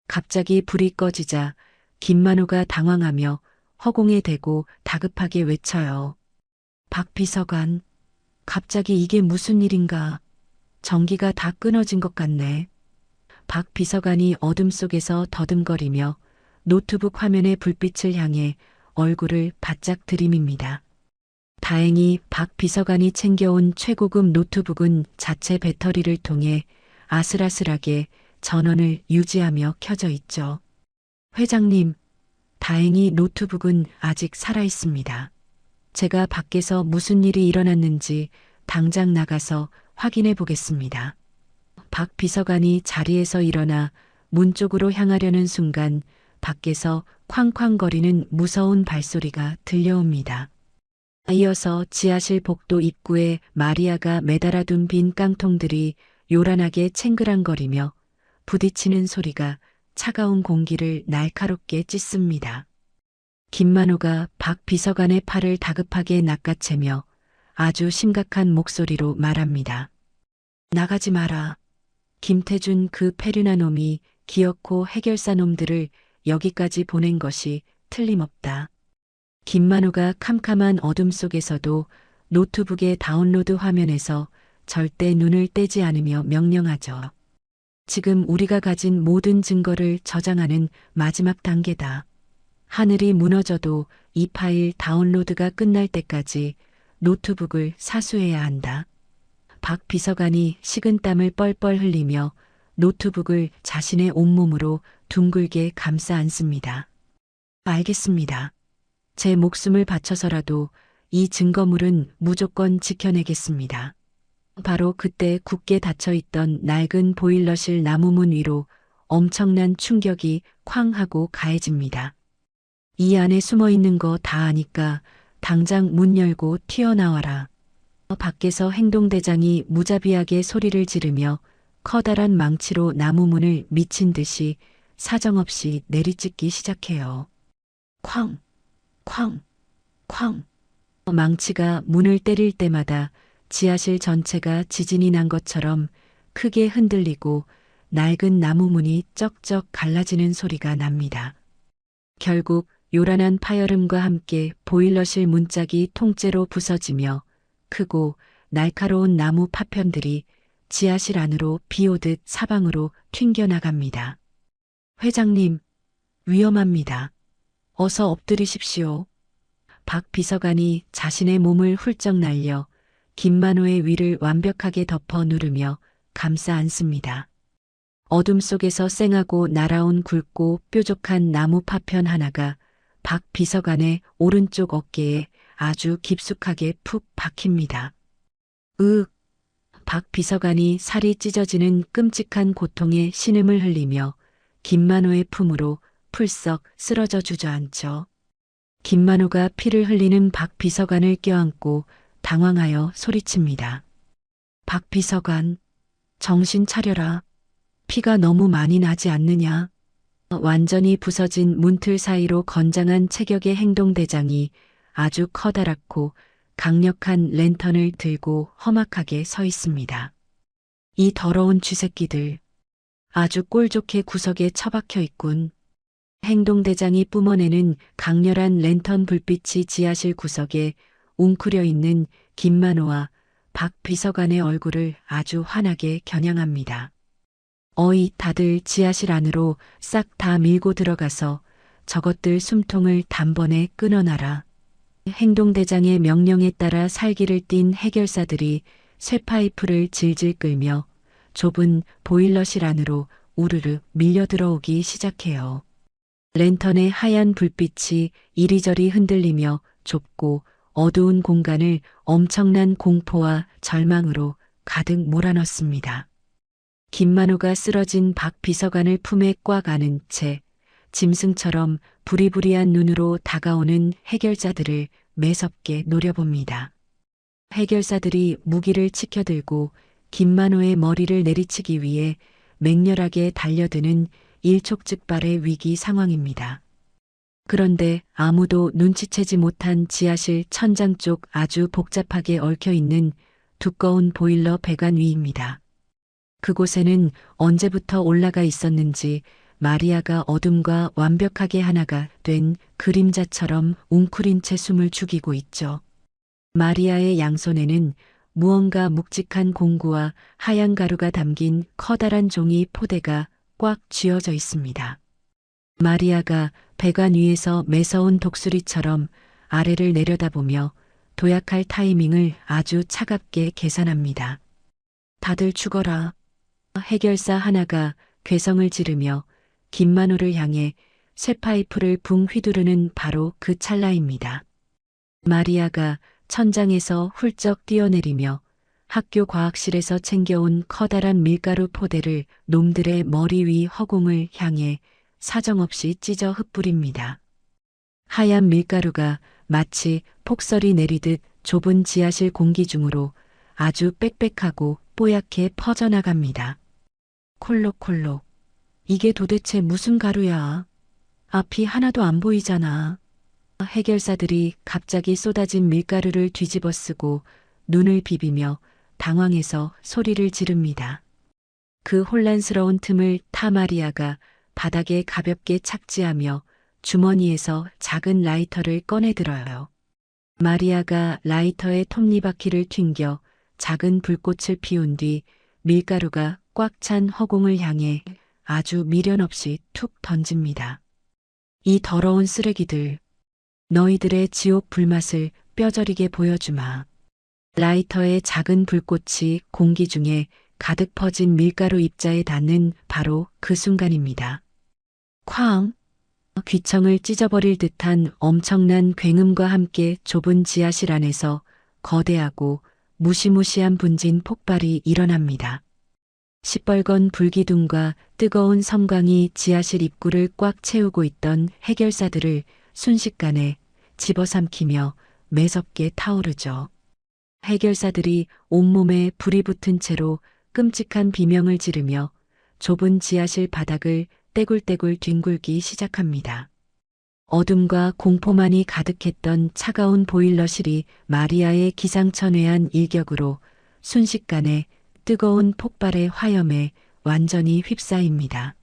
갑자기 불이 꺼지자 김만우가 당황하며 허공에 대고 다급하게 외쳐요. 박 비서관, 갑자기 이게 무슨 일인가? 전기가 다 끊어진 것 같네. 박 비서관이 어둠 속에서 더듬거리며 노트북 화면의 불빛을 향해 얼굴을 바짝 들이밉니다. 다행히 박 비서관이 챙겨온 최고급 노트북은 자체 배터리를 통해 아슬아슬하게 전원을 유지하며 켜져 있죠. 회장님, 다행히 노트북은 아직 살아 있습니다. 제가 밖에서 무슨 일이 일어났는지 당장 나가서 확인해 보겠습니다. 박 비서관이 자리에서 일어나 문 쪽으로 향하려는 순간 밖에서 쾅쾅거리는 무서운 발소리가 들려옵니다. 이어서 지하실 복도 입구에 마리아가 매달아둔 빈 깡통들이 요란하게 챙그랑거리며 부딪히는 소리가 차가운 공기를 날카롭게 찢습니다. 김만호가 박 비서관의 팔을 다급하게 낚아채며 아주 심각한 목소리로 말합니다. 나가지 마라. 김태준 그 페르나 놈이 기어코 해결사 놈들을 여기까지 보낸 것이 틀림없다. 김만호가 캄캄한 어둠 속에서도 노트북의 다운로드 화면에서 절대 눈을 떼지 않으며 명령하죠. 지금 우리가 가진 모든 증거를 저장하는 마지막 단계다. 하늘이 무너져도 이 파일 다운로드가 끝날 때까지 노트북을 사수해야 한다. 박 비서관이 식은땀을 뻘뻘 흘리며 노트북을 자신의 온몸으로 둥글게 감싸 안습니다. 알겠습니다. 제 목숨을 바쳐서라도 이 증거물은 무조건 지켜내겠습니다. 바로 그때 굳게 닫혀있던 낡은 보일러실 나무문 위로 엄청난 충격이 쾅 하고 가해집니다. 이 안에 숨어 있는 거 다 아니까 당장 문 열고 튀어나와라. 밖에서 행동대장이 무자비하게 소리를 지르며 커다란 망치로 나무문을 미친 듯이 사정없이 내리찍기 시작해요. 쾅, 쾅, 쾅. 망치가 문을 때릴 때마다 지하실 전체가 지진이 난 것처럼 크게 흔들리고 낡은 나무문이 쩍쩍 갈라지는 소리가 납니다. 결국 요란한 파열음과 함께 보일러실 문짝이 통째로 부서지며 크고 날카로운 나무 파편들이 지하실 안으로 비오듯 사방으로 튕겨나갑니다. 회장님, 위험합니다. 어서 엎드리십시오. 박 비서관이 자신의 몸을 훌쩍 날려 김만호의 위를 완벽하게 덮어 누르며 감싸 안습니다. 어둠 속에서 쌩하고 날아온 굵고 뾰족한 나무 파편 하나가 박 비서관의 오른쪽 어깨에 아주 깊숙하게 푹 박힙니다. 박 비서관이 살이 찢어지는 끔찍한 고통에 신음을 흘리며 김만호의 품으로 풀썩 쓰러져 주저앉죠. 김만호가 피를 흘리는 박 비서관을 껴안고 당황하여 소리칩니다. 박 비서관, 정신 차려라. 피가 너무 많이 나지 않느냐. 완전히 부서진 문틀 사이로 건장한 체격의 행동대장이 아주 커다랗고 강력한 랜턴을 들고 험악하게 서 있습니다. 이 더러운 쥐새끼들, 아주 꼴좋게 구석에 처박혀 있군. 행동대장이 뿜어내는 강렬한 랜턴 불빛이 지하실 구석에 웅크려 있는 김만호와 박 비서관의 얼굴을 아주 환하게 겨냥합니다. 어이, 다들 지하실 안으로 싹 다 밀고 들어가서 저것들 숨통을 단번에 끊어놔라. 행동대장의 명령에 따라 살기를 띤 해결사들이 쇠파이프를 질질 끌며 좁은 보일러실 안으로 우르르 밀려 들어오기 시작해요. 랜턴의 하얀 불빛이 이리저리 흔들리며 좁고 어두운 공간을 엄청난 공포와 절망으로 가득 몰아넣습니다. 김만호가 쓰러진 박 비서관을 품에 꽉 안은 채 짐승처럼 부리부리한 눈으로 다가오는 해결자들을 매섭게 노려봅니다. 해결사들이 무기를 치켜들고 김만호의 머리를 내리치기 위해 맹렬하게 달려드는 일촉즉발의 위기 상황입니다. 그런데 아무도 눈치채지 못한 지하실 천장 쪽 아주 복잡하게 얽혀 있는 두꺼운 보일러 배관 위입니다. 그곳에는 언제부터 올라가 있었는지 마리아가 어둠과 완벽하게 하나가 된 그림자처럼 웅크린 채 숨을 죽이고 있죠. 마리아의 양손에는 무언가 묵직한 공구와 하얀 가루가 담긴 커다란 종이 포대가 꽉 쥐어져 있습니다. 마리아가 배관 위에서 매서운 독수리처럼 아래를 내려다보며 도약할 타이밍을 아주 차갑게 계산합니다. 다들 죽어라. 해결사 하나가 괴성을 지르며 김만호를 향해 쇠파이프를 붕 휘두르는 바로 그 찰나입니다. 마리아가 천장에서 훌쩍 뛰어내리며 학교 과학실에서 챙겨온 커다란 밀가루 포대를 놈들의 머리 위 허공을 향해 사정없이 찢어 흩뿌립니다. 하얀 밀가루가 마치 폭설이 내리듯 좁은 지하실 공기 중으로 아주 빽빽하고 뽀얗게 퍼져나갑니다. 콜록콜록. 이게 도대체 무슨 가루야? 앞이 하나도 안 보이잖아. 해결사들이 갑자기 쏟아진 밀가루를 뒤집어 쓰고 눈을 비비며 당황해서 소리를 지릅니다. 그 혼란스러운 틈을 타마리아가 바닥에 가볍게 착지하며 주머니에서 작은 라이터를 꺼내들어요. 마리아가 라이터의 톱니바퀴를 튕겨 작은 불꽃을 피운 뒤 밀가루가 꽉 찬 허공을 향해 아주 미련 없이 툭 던집니다. 이 더러운 쓰레기들, 너희들의 지옥 불맛을 뼈저리게 보여주마. 라이터의 작은 불꽃이 공기 중에 가득 퍼진 밀가루 입자에 닿는 바로 그 순간입니다. 쾅! 귀청을 찢어버릴 듯한 엄청난 굉음과 함께 좁은 지하실 안에서 거대하고 무시무시한 분진 폭발이 일어납니다. 시뻘건 불기둥과 뜨거운 섬광이 지하실 입구를 꽉 채우고 있던 해결사들을 순식간에 집어삼키며 매섭게 타오르죠. 해결사들이 온몸에 불이 붙은 채로 끔찍한 비명을 지르며 좁은 지하실 바닥을 떼굴떼굴 뒹굴기 시작합니다. 어둠과 공포만이 가득했던 차가운 보일러실이 마리아의 기상천외한 일격으로 순식간에 뜨거운 폭발의 화염에 완전히 휩싸입니다.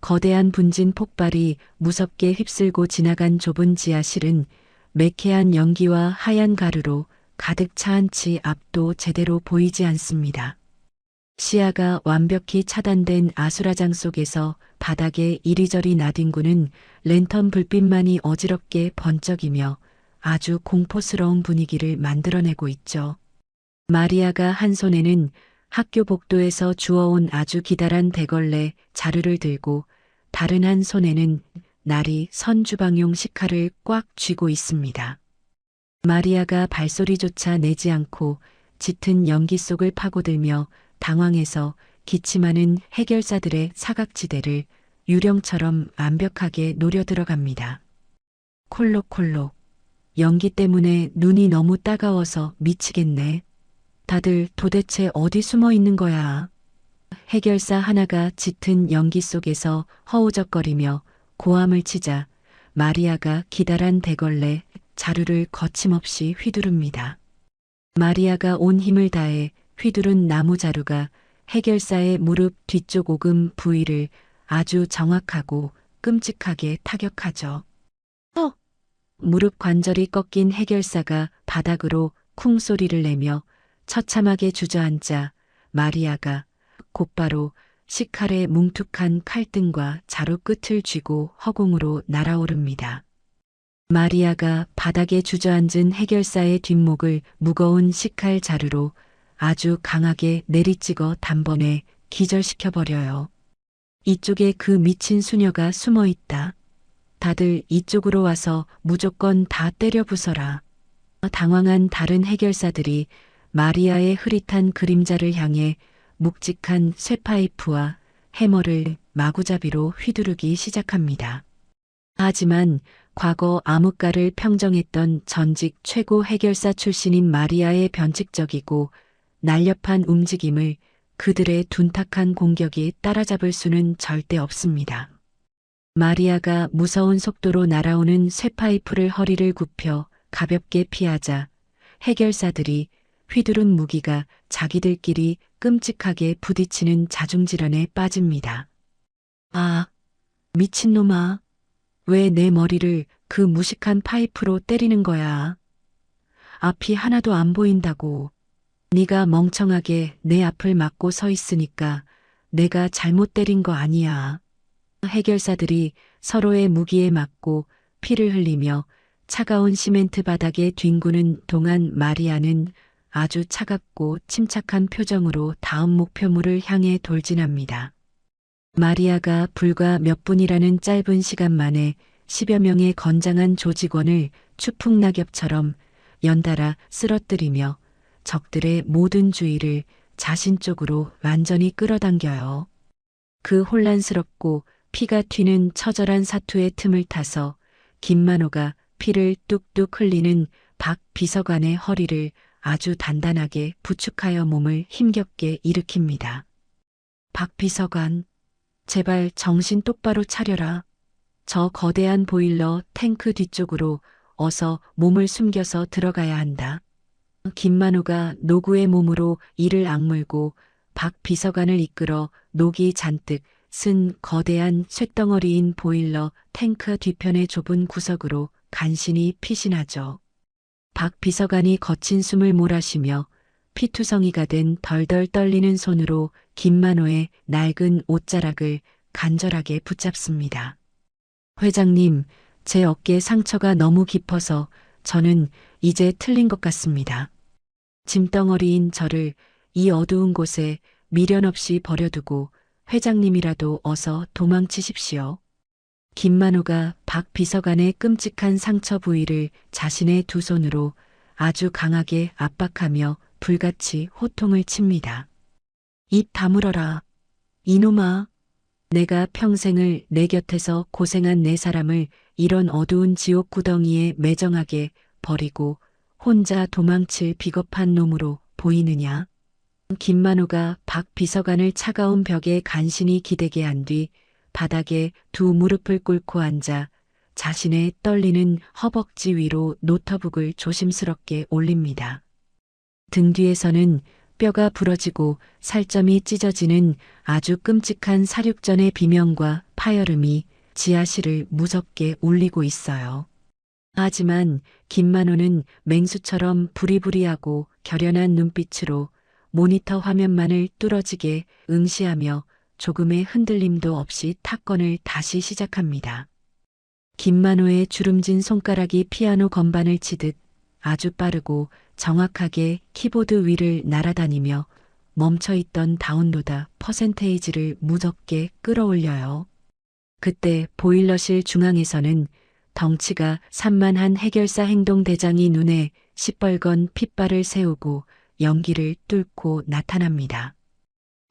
거대한 분진 폭발이 무섭게 휩쓸고 지나간 좁은 지하실은 매캐한 연기와 하얀 가루로 가득 차한 채 앞도 제대로 보이지 않습니다. 시야가 완벽히 차단된 아수라장 속에서 바닥에 이리저리 나뒹구는 랜턴 불빛만이 어지럽게 번쩍이며 아주 공포스러운 분위기를 만들어내고 있죠. 마리아가 한 손에는 학교 복도에서 주워온 아주 기다란 대걸레 자루를 들고 다른 한 손에는 날이 선 주방용 식칼을 꽉 쥐고 있습니다. 마리아가 발소리조차 내지 않고 짙은 연기 속을 파고들며 당황해서 기침하는 해결사들의 사각지대를 유령처럼 완벽하게 노려 들어갑니다. 콜록콜록. 연기 때문에 눈이 너무 따가워서 미치겠네. 다들 도대체 어디 숨어 있는 거야? 해결사 하나가 짙은 연기 속에서 허우적거리며 고함을 치자 마리아가 기다란 대걸레 자루를 거침없이 휘두릅니다. 마리아가 온 힘을 다해 휘두른 나무 자루가 해결사의 무릎 뒤쪽 오금 부위를 아주 정확하고 끔찍하게 타격하죠. 무릎 관절이 꺾인 해결사가 바닥으로 쿵 소리를 내며 처참하게 주저앉자 마리아가 곧바로 식칼의 뭉툭한 칼등과 자루 끝을 쥐고 허공으로 날아오릅니다. 마리아가 바닥에 주저앉은 해결사의 뒷목을 무거운 식칼 자루로 아주 강하게 내리찍어 단번에 기절시켜버려요. 이쪽에 그 미친 수녀가 숨어 있다. 다들 이쪽으로 와서 무조건 다 때려 부숴라. 당황한 다른 해결사들이 마리아의 흐릿한 그림자를 향해 묵직한 쇠파이프와 해머를 마구잡이로 휘두르기 시작합니다. 하지만 과거 암흑가를 평정했던 전직 최고 해결사 출신인 마리아의 변칙적이고 날렵한 움직임을 그들의 둔탁한 공격이 따라잡을 수는 절대 없습니다. 마리아가 무서운 속도로 날아오는 쇠파이프를 허리를 굽혀 가볍게 피하자 해결사들이 휘두른 무기가 자기들끼리 끔찍하게 부딪히는 자중질환에 빠집니다. 아, 미친놈아. 왜 내 머리를 그 무식한 파이프로 때리는 거야? 앞이 하나도 안 보인다고. 네가 멍청하게 내 앞을 막고 서 있으니까 내가 잘못 때린 거 아니야. 해결사들이 서로의 무기에 맞고 피를 흘리며 차가운 시멘트 바닥에 뒹구는 동안 마리아는 아주 차갑고 침착한 표정으로 다음 목표물을 향해 돌진합니다. 마리아가 불과 몇 분이라는 짧은 시간 만에 10여 명의 건장한 조직원을 추풍낙엽처럼 연달아 쓰러뜨리며 적들의 모든 주의를 자신 쪽으로 완전히 끌어당겨요. 그 혼란스럽고 피가 튀는 처절한 사투의 틈을 타서 김만호가 피를 뚝뚝 흘리는 박 비서관의 허리를 아주 단단하게 부축하여 몸을 힘겹게 일으킵니다. 박 비서관, 제발 정신 똑바로 차려라. 저 거대한 보일러 탱크 뒤쪽으로 어서 몸을 숨겨서 들어가야 한다. 김만호가 노구의 몸으로 이를 악물고 박 비서관을 이끌어 녹이 잔뜩 쓴 거대한 쇳덩어리인 보일러 탱크 뒤편의 좁은 구석으로 간신히 피신하죠. 박 비서관이 거친 숨을 몰아쉬며 피투성이가 된 덜덜 떨리는 손으로 김만호의 낡은 옷자락을 간절하게 붙잡습니다. 회장님, 제 어깨 상처가 너무 깊어서 저는 이제 틀린 것 같습니다. 짐덩어리인 저를 이 어두운 곳에 미련 없이 버려두고 회장님이라도 어서 도망치십시오. 김만호가 박 비서관의 끔찍한 상처 부위를 자신의 두 손으로 아주 강하게 압박하며 불같이 호통을 칩니다. 입 다물어라. 이놈아. 내가 평생을 내 곁에서 고생한 내 사람을 이런 어두운 지옥 구덩이에 매정하게 버리고 혼자 도망칠 비겁한 놈으로 보이느냐? 김만호가 박 비서관을 차가운 벽에 간신히 기대게 한 뒤 바닥에 두 무릎을 꿇고 앉아 자신의 떨리는 허벅지 위로 노트북을 조심스럽게 올립니다. 등 뒤에서는 뼈가 부러지고 살점이 찢어지는 아주 끔찍한 사륙전의 비명과 파열음이 지하실을 무섭게 울리고 있어요. 하지만 김만호는 맹수처럼 부리부리하고 결연한 눈빛으로 모니터 화면만을 뚫어지게 응시하며 조금의 흔들림도 없이 타건을 다시 시작합니다. 김만호의 주름진 손가락이 피아노 건반을 치듯 아주 빠르고 정확하게 키보드 위를 날아다니며 멈춰있던 다운로드 퍼센테이지를 무섭게 끌어올려요. 그때 보일러실 중앙에서는 덩치가 산만한 해결사 행동대장이 눈에 시뻘건 핏발을 세우고 연기를 뚫고 나타납니다.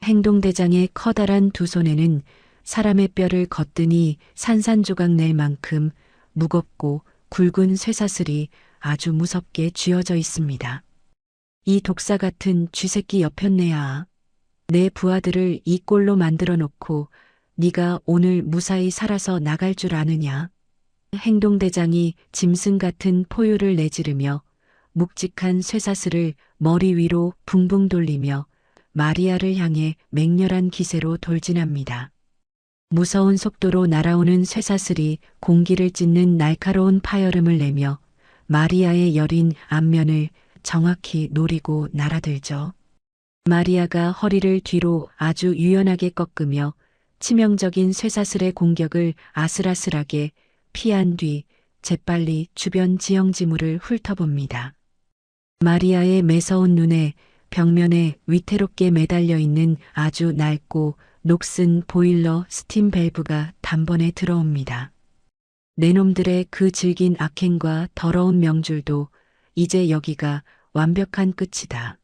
행동대장의 커다란 두 손에는 사람의 뼈를 걷더니 산산조각 낼 만큼 무겁고 굵은 쇠사슬이 아주 무섭게 쥐어져 있습니다. 이 독사 같은 쥐새끼 여편네야. 내 부하들을 이 꼴로 만들어 놓고 네가 오늘 무사히 살아서 나갈 줄 아느냐. 행동대장이 짐승 같은 포효를 내지르며 묵직한 쇠사슬을 머리 위로 붕붕 돌리며 마리아를 향해 맹렬한 기세로 돌진합니다. 무서운 속도로 날아오는 쇠사슬이 공기를 찢는 날카로운 파열음을 내며 마리아의 여린 앞면을 정확히 노리고 날아들죠. 마리아가 허리를 뒤로 아주 유연하게 꺾으며 치명적인 쇠사슬의 공격을 아슬아슬하게 피한 뒤 재빨리 주변 지형지물을 훑어봅니다. 마리아의 매서운 눈에 벽면에 위태롭게 매달려 있는 아주 낡고 녹슨 보일러 스팀 밸브가 단번에 들어옵니다. 내놈들의 그 질긴 악행과 더러운 명줄도 이제 여기가 완벽한 끝이다.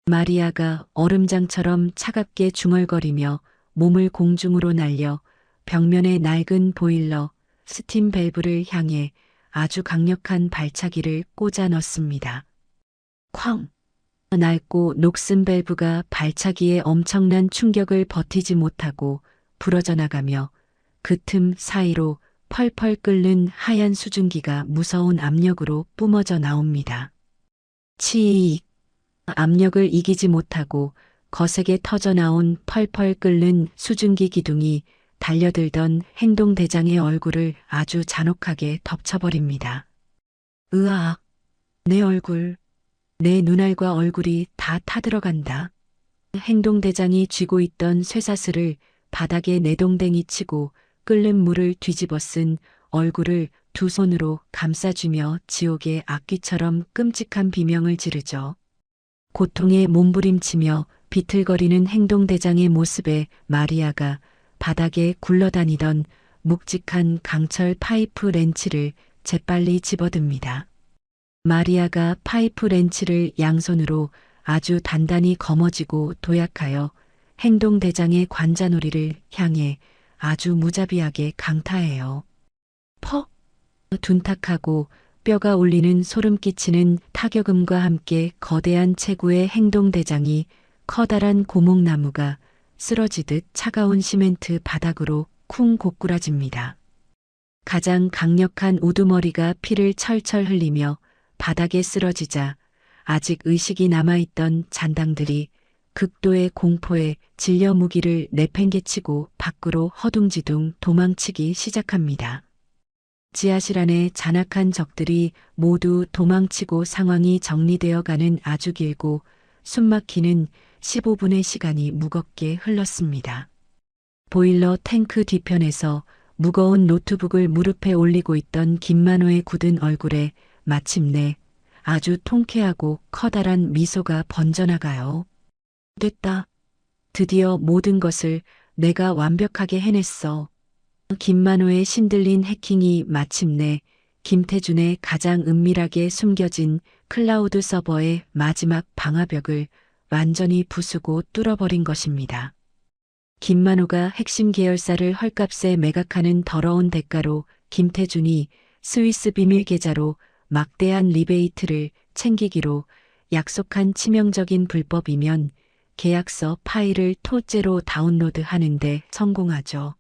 마리아가 얼음장처럼 차갑게 중얼거리며 몸을 공중으로 날려 벽면의 낡은 보일러 스팀 밸브를 향해 아주 강력한 발차기를 꽂아 넣습니다. 쾅! 낡고 녹슨 밸브가 발차기의 엄청난 충격을 버티지 못하고 부러져 나가며 그 틈 사이로 펄펄 끓는 하얀 수증기가 무서운 압력으로 뿜어져 나옵니다. 치익. 압력을 이기지 못하고 거세게 터져 나온 펄펄 끓는 수증기 기둥이 달려들던 행동대장의 얼굴을 아주 잔혹하게 덮쳐버립니다. 으악! 내 얼굴, 내 눈알과 얼굴이 다 타들어간다. 행동대장이 쥐고 있던 쇠사슬을 바닥에 내동댕이 치고 끓는 물을 뒤집어 쓴 얼굴을 두 손으로 감싸주며 지옥의 악귀처럼 끔찍한 비명을 지르죠. 고통에 몸부림치며 비틀거리는 행동대장의 모습에 마리아가 바닥에 굴러다니던 묵직한 강철 파이프 렌치를 재빨리 집어듭니다. 마리아가 파이프 렌치를 양손으로 아주 단단히 거머쥐고 도약하여 행동대장의 관자놀이를 향해 아주 무자비하게 강타해요. 퍽! 둔탁하고 뼈가 울리는 소름 끼치는 타격음과 함께 거대한 체구의 행동대장이 커다란 고목나무가 쓰러지듯 차가운 시멘트 바닥으로 쿵 고꾸라집니다. 가장 강력한 우두머리가 피를 철철 흘리며 바닥에 쓰러지자 아직 의식이 남아있던 잔당들이 극도의 공포에 질려 무기를 내팽개치고 밖으로 허둥지둥 도망치기 시작합니다. 지하실 안에 잔악한 적들이 모두 도망치고 상황이 정리되어 가는 아주 길고 숨막히는 15분의 시간이 무겁게 흘렀습니다. 보일러 탱크 뒤편에서 무거운 노트북을 무릎에 올리고 있던 김만호의 굳은 얼굴에 마침내 아주 통쾌하고 커다란 미소가 번져나가요. 됐다. 드디어 모든 것을 내가 완벽하게 해냈어. 김만호의 신들린 해킹이 마침내 김태준의 가장 은밀하게 숨겨진 클라우드 서버의 마지막 방화벽을 완전히 부수고 뚫어버린 것입니다. 김만호가 핵심 계열사를 헐값에 매각하는 더러운 대가로 김태준이 스위스 비밀 계좌로 막대한 리베이트를 챙기기로 약속한 치명적인 불법이면 계약서 파일을 토째로 다운로드 하는데 성공하죠.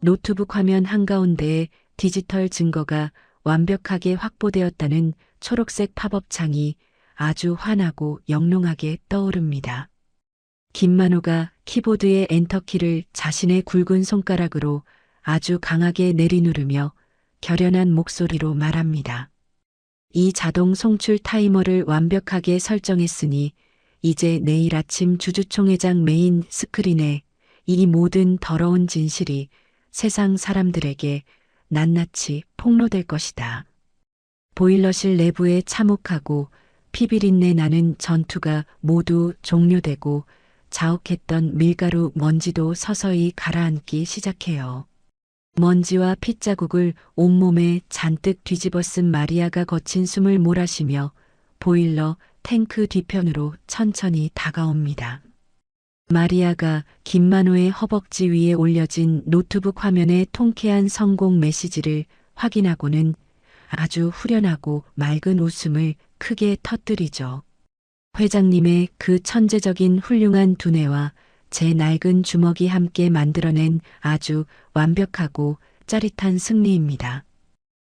노트북 화면 한가운데에 디지털 증거가 완벽하게 확보되었다는 초록색 팝업 창이 아주 환하고 영롱하게 떠오릅니다. 김만호가 키보드의 엔터키를 자신의 굵은 손가락으로 아주 강하게 내리누르며 결연한 목소리로 말합니다. 이 자동 송출 타이머를 완벽하게 설정했으니 이제 내일 아침 주주총회장 메인 스크린에 이 모든 더러운 진실이 세상 사람들에게 낱낱이 폭로될 것이다. 보일러실 내부의 참혹하고 피비린내 나는 전투가 모두 종료되고 자욱했던 밀가루 먼지도 서서히 가라앉기 시작해요. 먼지와 핏자국을 온몸에 잔뜩 뒤집어 쓴 마리아가 거친 숨을 몰아쉬며 보일러 탱크 뒤편으로 천천히 다가옵니다. 마리아가 김만호의 허벅지 위에 올려진 노트북 화면의 통쾌한 성공 메시지를 확인하고는 아주 후련하고 맑은 웃음을 크게 터뜨리죠. 회장님의 그 천재적인 훌륭한 두뇌와 제 낡은 주먹이 함께 만들어낸 아주 완벽하고 짜릿한 승리입니다.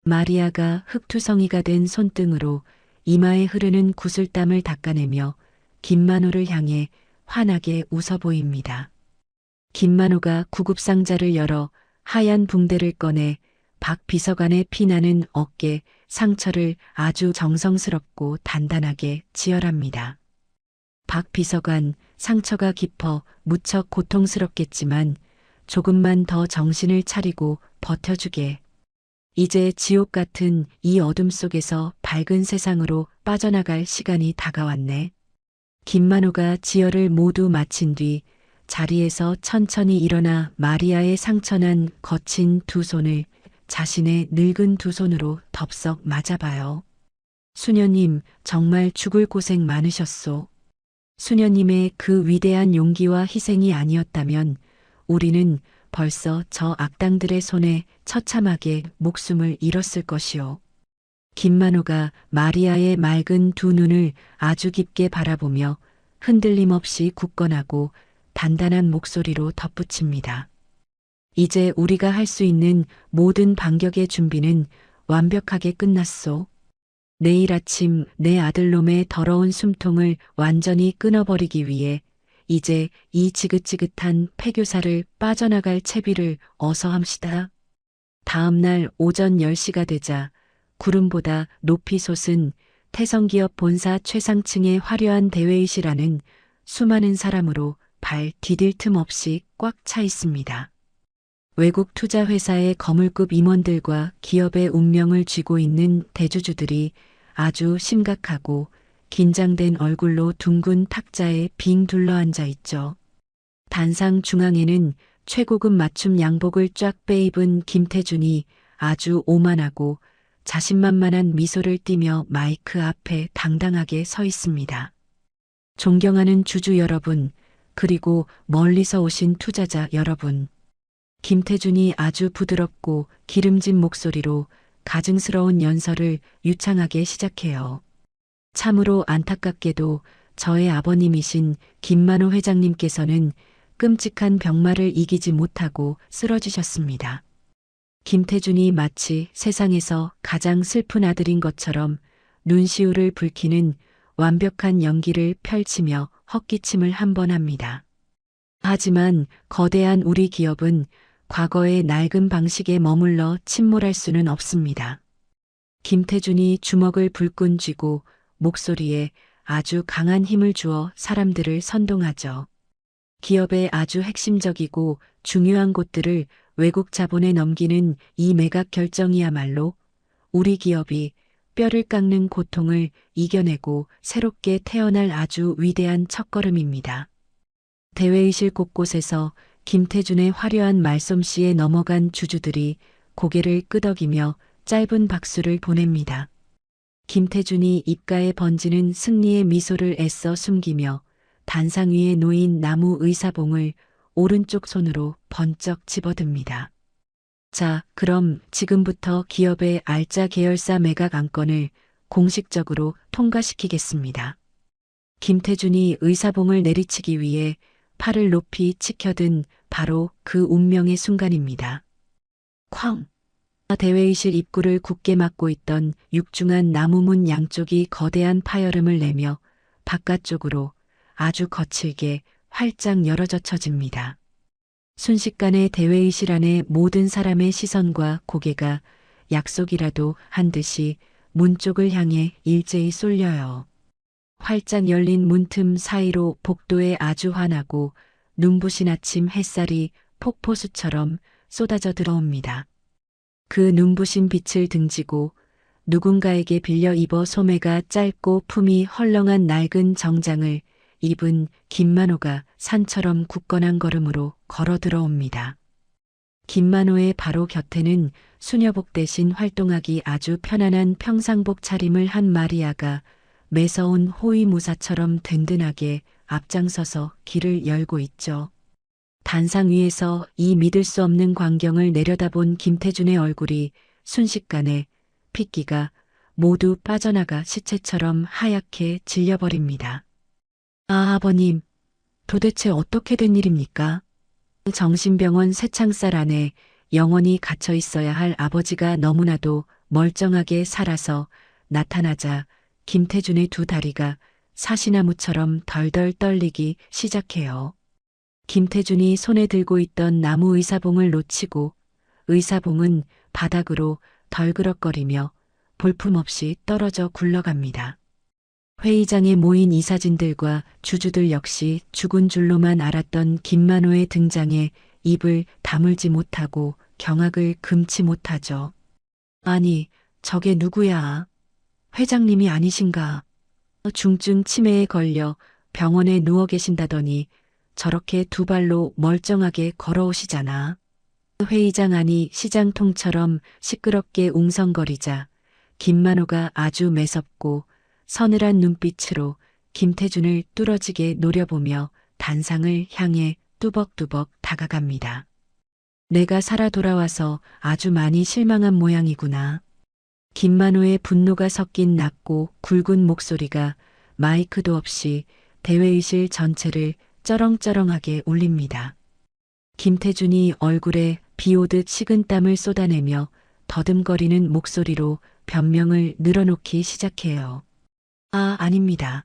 마리아가 흙투성이가 된 손등으로 이마에 흐르는 구슬땀을 닦아내며 김만호를 향해 환하게 웃어 보입니다. 김만호가 구급상자를 열어 하얀 붕대를 꺼내 박 비서관의 피나는 어깨 상처를 아주 정성스럽고 단단하게 지혈합니다. 박 비서관, 상처가 깊어 무척 고통스럽겠지만 조금만 더 정신을 차리고 버텨주게. 이제 지옥 같은 이 어둠 속에서 밝은 세상으로 빠져나갈 시간이 다가왔네. 김만호가 지혈을 모두 마친 뒤 자리에서 천천히 일어나 마리아의 상처난 거친 두 손을 자신의 늙은 두 손으로 덥석 맞아봐요. 수녀님, 정말 죽을 고생 많으셨소. 수녀님의 그 위대한 용기와 희생이 아니었다면 우리는 벌써 저 악당들의 손에 처참하게 목숨을 잃었을 것이오. 김만호가 마리아의 맑은 두 눈을 아주 깊게 바라보며 흔들림 없이 굳건하고 단단한 목소리로 덧붙입니다. 이제 우리가 할 수 있는 모든 반격의 준비는 완벽하게 끝났소. 내일 아침 내 아들놈의 더러운 숨통을 완전히 끊어버리기 위해 이제 이 지긋지긋한 폐교사를 빠져나갈 채비를 어서 합시다. 다음 날 오전 10시가 되자 구름보다 높이 솟은 태성기업 본사 최상층의 화려한 대회의실 안은 수많은 사람으로 발 디딜 틈 없이 꽉 차 있습니다. 외국 투자회사의 거물급 임원들과 기업의 운명을 쥐고 있는 대주주들이 아주 심각하고 긴장된 얼굴로 둥근 탁자에 빙 둘러앉아 있죠. 단상 중앙에는 최고급 맞춤 양복을 쫙 빼입은 김태준이 아주 오만하고 자신만만한 미소를 띠며 마이크 앞에 당당하게 서 있습니다. 존경하는 주주 여러분, 그리고 멀리서 오신 투자자 여러분. 김태준이 아주 부드럽고 기름진 목소리로 가증스러운 연설을 유창하게 시작해요. 참으로 안타깝게도 저의 아버님이신 김만호 회장님께서는 끔찍한 병마를 이기지 못하고 쓰러지셨습니다. 김태준이 마치 세상에서 가장 슬픈 아들인 것처럼 눈시울을 붉히는 완벽한 연기를 펼치며 헛기침을 한 번 합니다. 하지만 거대한 우리 기업은 과거의 낡은 방식에 머물러 침몰할 수는 없습니다. 김태준이 주먹을 불끈 쥐고 목소리에 아주 강한 힘을 주어 사람들을 선동하죠. 기업의 아주 핵심적이고 중요한 곳들을 외국 자본에 넘기는 이 매각 결정이야말로 우리 기업이 뼈를 깎는 고통을 이겨내고 새롭게 태어날 아주 위대한 첫걸음입니다. 대회의실 곳곳에서 김태준의 화려한 말솜씨에 넘어간 주주들이 고개를 끄덕이며 짧은 박수를 보냅니다. 김태준이 입가에 번지는 승리의 미소를 애써 숨기며 단상 위에 놓인 나무 의사봉을 오른쪽 손으로 번쩍 집어듭니다. 자, 그럼 지금부터 기업의 알짜 계열사 매각 안건을 공식적으로 통과시키겠습니다. 김태준이 의사봉을 내리치기 위해 팔을 높이 치켜든 바로 그 운명의 순간입니다. 쾅! 대회의실 입구를 굳게 막고 있던 육중한 나무문 양쪽이 거대한 파열음을 내며 바깥쪽으로 아주 거칠게 활짝 열어젖혀집니다. 순식간에 대회의실 안의 모든 사람의 시선과 고개가 약속이라도 한 듯이 문 쪽을 향해 일제히 쏠려요. 활짝 열린 문틈 사이로 복도에 아주 환하고 눈부신 아침 햇살이 폭포수처럼 쏟아져 들어옵니다. 그 눈부신 빛을 등지고 누군가에게 빌려 입어 소매가 짧고 품이 헐렁한 낡은 정장을 입은 김만호가 산처럼 굳건한 걸음으로 걸어 들어옵니다. 김만호의 바로 곁에는 수녀복 대신 활동하기 아주 편안한 평상복 차림을 한 마리아가 매서운 호위무사처럼 든든하게 앞장서서 길을 열고 있죠. 단상 위에서 이 믿을 수 없는 광경을 내려다본 김태준의 얼굴이 순식간에 핏기가 모두 빠져나가 시체처럼 하얗게 질려버립니다. 아, 아버님, 도대체 어떻게 된 일입니까? 정신병원 쇠창살 안에 영원히 갇혀 있어야 할 아버지가 너무나도 멀쩡하게 살아서 나타나자 김태준의 두 다리가 사시나무처럼 덜덜 떨리기 시작해요. 김태준이 손에 들고 있던 나무 의사봉을 놓치고 의사봉은 바닥으로 덜그럭거리며 볼품없이 떨어져 굴러갑니다. 회의장에 모인 이사진들과 주주들 역시 죽은 줄로만 알았던 김만호의 등장에 입을 다물지 못하고 경악을 금치 못하죠. 아니, 저게 누구야? 회장님이 아니신가? 중증 치매에 걸려 병원에 누워 계신다더니 저렇게 두 발로 멀쩡하게 걸어오시잖아. 회의장 안이 시장통처럼 시끄럽게 웅성거리자 김만호가 아주 매섭고 서늘한 눈빛으로 김태준을 뚫어지게 노려보며 단상을 향해 뚜벅뚜벅 다가갑니다. 내가 살아 돌아와서 아주 많이 실망한 모양이구나. 김만호의 분노가 섞인 낮고 굵은 목소리가 마이크도 없이 대회의실 전체를 쩌렁쩌렁하게 울립니다. 김태준이 얼굴에 비오듯 식은땀을 쏟아내며 더듬거리는 목소리로 변명을 늘어놓기 시작해요. 아닙니다.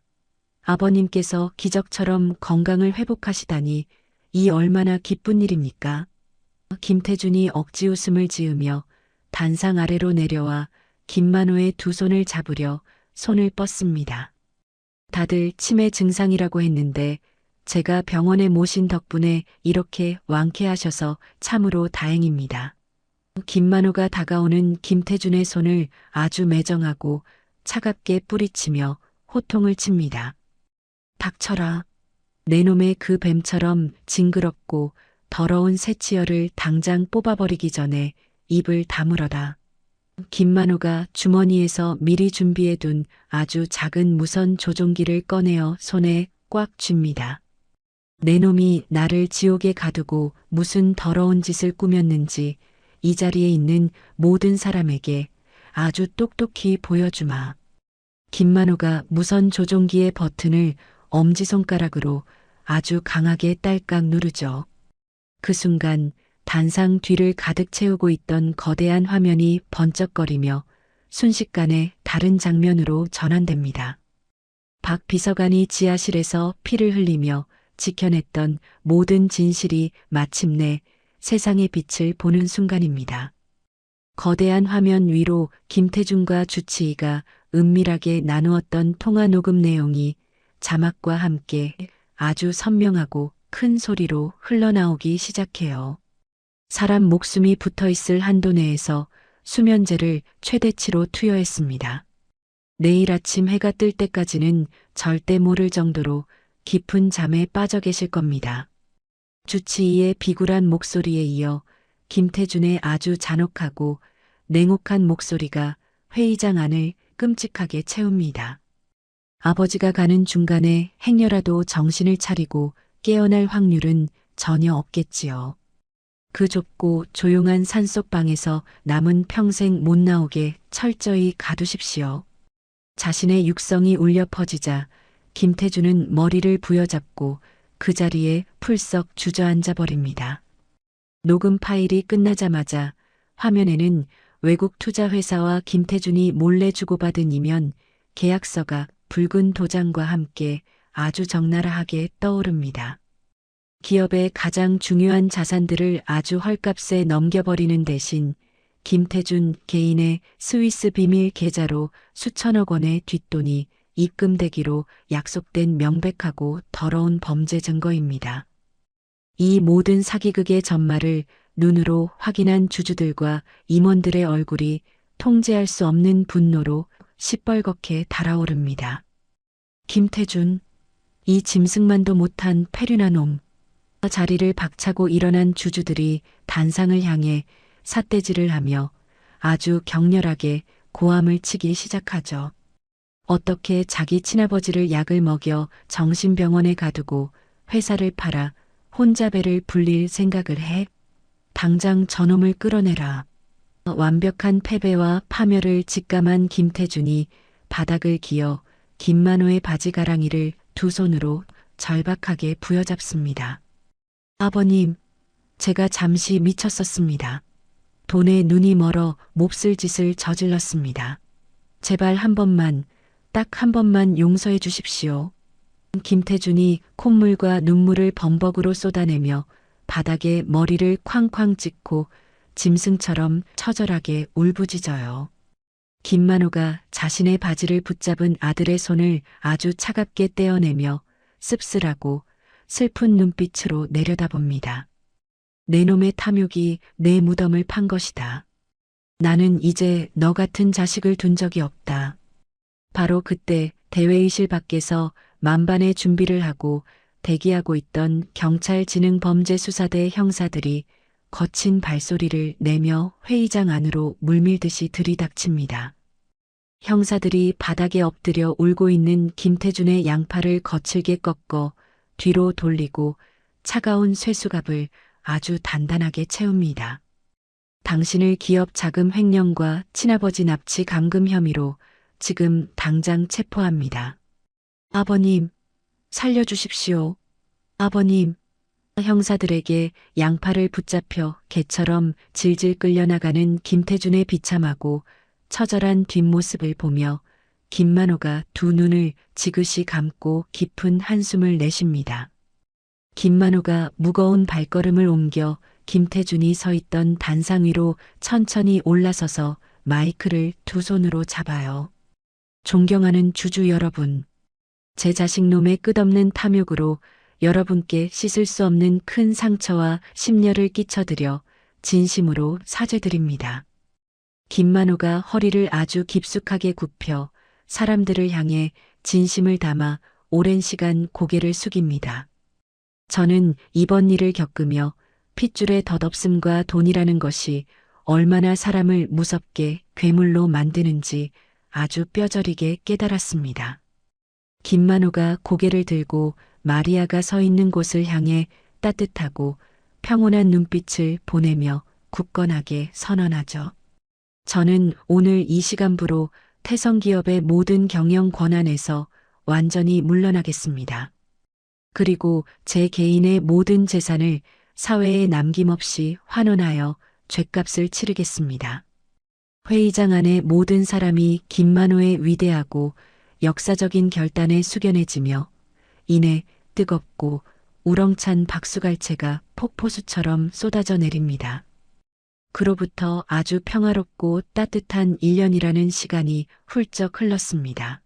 아버님께서 기적처럼 건강을 회복하시다니 이 얼마나 기쁜 일입니까? 김태준이 억지 웃음을 지으며 단상 아래로 내려와 김만호의 두 손을 잡으려 손을 뻗습니다. 다들 치매 증상이라고 했는데 제가 병원에 모신 덕분에 이렇게 완쾌하셔서 참으로 다행입니다. 김만호가 다가오는 김태준의 손을 아주 매정하고 차갑게 뿌리치며 호통을 칩니다. 닥쳐라. 내 놈의 그 뱀처럼 징그럽고 더러운 새치열을 당장 뽑아버리기 전에 입을 다물어라. 김만호가 주머니에서 미리 준비해둔 아주 작은 무선 조종기를 꺼내어 손에 꽉 쥡니다. 내 놈이 나를 지옥에 가두고 무슨 더러운 짓을 꾸몄는지 이 자리에 있는 모든 사람에게 아주 똑똑히 보여주마. 김만호가 무선 조종기의 버튼을 엄지손가락으로 아주 강하게 딸깍 누르죠. 그 순간 단상 뒤를 가득 채우고 있던 거대한 화면이 번쩍거리며 순식간에 다른 장면으로 전환됩니다. 박 비서관이 지하실에서 피를 흘리며 지켜냈던 모든 진실이 마침내 세상의 빛을 보는 순간입니다. 거대한 화면 위로 김태준과 주치의가 은밀하게 나누었던 통화 녹음 내용이 자막과 함께 아주 선명하고 큰 소리로 흘러나오기 시작해요. 사람 목숨이 붙어있을 한도 내에서 수면제를 최대치로 투여했습니다. 내일 아침 해가 뜰 때까지는 절대 모를 정도로 깊은 잠에 빠져 계실 겁니다. 주치의의 비굴한 목소리에 이어 김태준의 아주 잔혹하고 냉혹한 목소리가 회의장 안을 끔찍하게 채웁니다. 아버지가 가는 중간에 행여라도 정신을 차리고 깨어날 확률은 전혀 없겠지요. 그 좁고 조용한 산속방에서 남은 평생 못 나오게 철저히 가두십시오. 자신의 육성이 울려 퍼지자 김태준은 머리를 부여잡고 그 자리에 풀썩 주저앉아 버립니다. 녹음 파일이 끝나자마자 화면에는 외국 투자회사와 김태준이 몰래 주고받은 이면 계약서가 붉은 도장과 함께 아주 적나라하게 떠오릅니다. 기업의 가장 중요한 자산들을 아주 헐값에 넘겨버리는 대신 김태준 개인의 스위스 비밀 계좌로 수천억 원의 뒷돈이 입금되기로 약속된 명백하고 더러운 범죄 증거입니다. 이 모든 사기극의 전말을 눈으로 확인한 주주들과 임원들의 얼굴이 통제할 수 없는 분노로 시뻘겋게 달아오릅니다. 김태준, 이 짐승만도 못한 패륜한 놈. 자리를 박차고 일어난 주주들이 단상을 향해 삿대질을 하며 아주 격렬하게 고함을 치기 시작하죠. 어떻게 자기 친아버지를 약을 먹여 정신병원에 가두고 회사를 팔아 혼자 배를 불릴 생각을 해? 당장 저놈을 끌어내라. 완벽한 패배와 파멸을 직감한 김태준이 바닥을 기어 김만호의 바지가랑이를 두 손으로 절박하게 부여잡습니다. 아버님, 제가 잠시 미쳤었습니다. 돈에 눈이 멀어 몹쓸 짓을 저질렀습니다. 제발 한 번만, 딱 한 번만 용서해 주십시오. 김태준이 콧물과 눈물을 범벅으로 쏟아내며 바닥에 머리를 쾅쾅 찍고 짐승처럼 처절하게 울부짖어요. 김만호가 자신의 바지를 붙잡은 아들의 손을 아주 차갑게 떼어내며 씁쓸하고 슬픈 눈빛으로 내려다봅니다. 내 놈의 탐욕이 내 무덤을 판 것이다. 나는 이제 너 같은 자식을 둔 적이 없다. 바로 그때 대회의실 밖에서 만반의 준비를 하고 대기하고 있던 경찰진흥범죄수사대 형사들이 거친 발소리를 내며 회의장 안으로 물밀듯이 들이닥칩니다. 형사들이 바닥에 엎드려 울고 있는 김태준의 양팔을 거칠게 꺾어 뒤로 돌리고 차가운 쇠수갑을 아주 단단하게 채웁니다. 당신을 기업 자금 횡령과 친아버지 납치 감금 혐의로 지금 당장 체포합니다. 아버님, 살려주십시오. 아버님, 형사들에게 양팔을 붙잡혀 개처럼 질질 끌려나가는 김태준의 비참하고 처절한 뒷모습을 보며 김만호가 두 눈을 지그시 감고 깊은 한숨을 내쉽니다. 김만호가 무거운 발걸음을 옮겨 김태준이 서 있던 단상 위로 천천히 올라서서 마이크를 두 손으로 잡아요. 존경하는 주주 여러분, 제 자식놈의 끝없는 탐욕으로 여러분께 씻을 수 없는 큰 상처와 심려를 끼쳐드려 진심으로 사죄드립니다. 김만호가 허리를 아주 깊숙하게 굽혀 사람들을 향해 진심을 담아 오랜 시간 고개를 숙입니다. 저는 이번 일을 겪으며 핏줄의 덧없음과 돈이라는 것이 얼마나 사람을 무섭게 괴물로 만드는지 아주 뼈저리게 깨달았습니다. 김만호가 고개를 들고 마리아가 서 있는 곳을 향해 따뜻하고 평온한 눈빛을 보내며 굳건하게 선언하죠. 저는 오늘 이 시간부로 태성기업의 모든 경영 권한에서 완전히 물러나겠습니다. 그리고 제 개인의 모든 재산을 사회에 남김없이 환원하여 죗값을 치르겠습니다. 회의장 안의 모든 사람이 김만호의 위대하고 역사적인 결단에 숙연해지며 이내 뜨겁고 우렁찬 박수갈채가 폭포수처럼 쏟아져 내립니다. 그로부터 아주 평화롭고 따뜻한 1년이라는 시간이 훌쩍 흘렀습니다.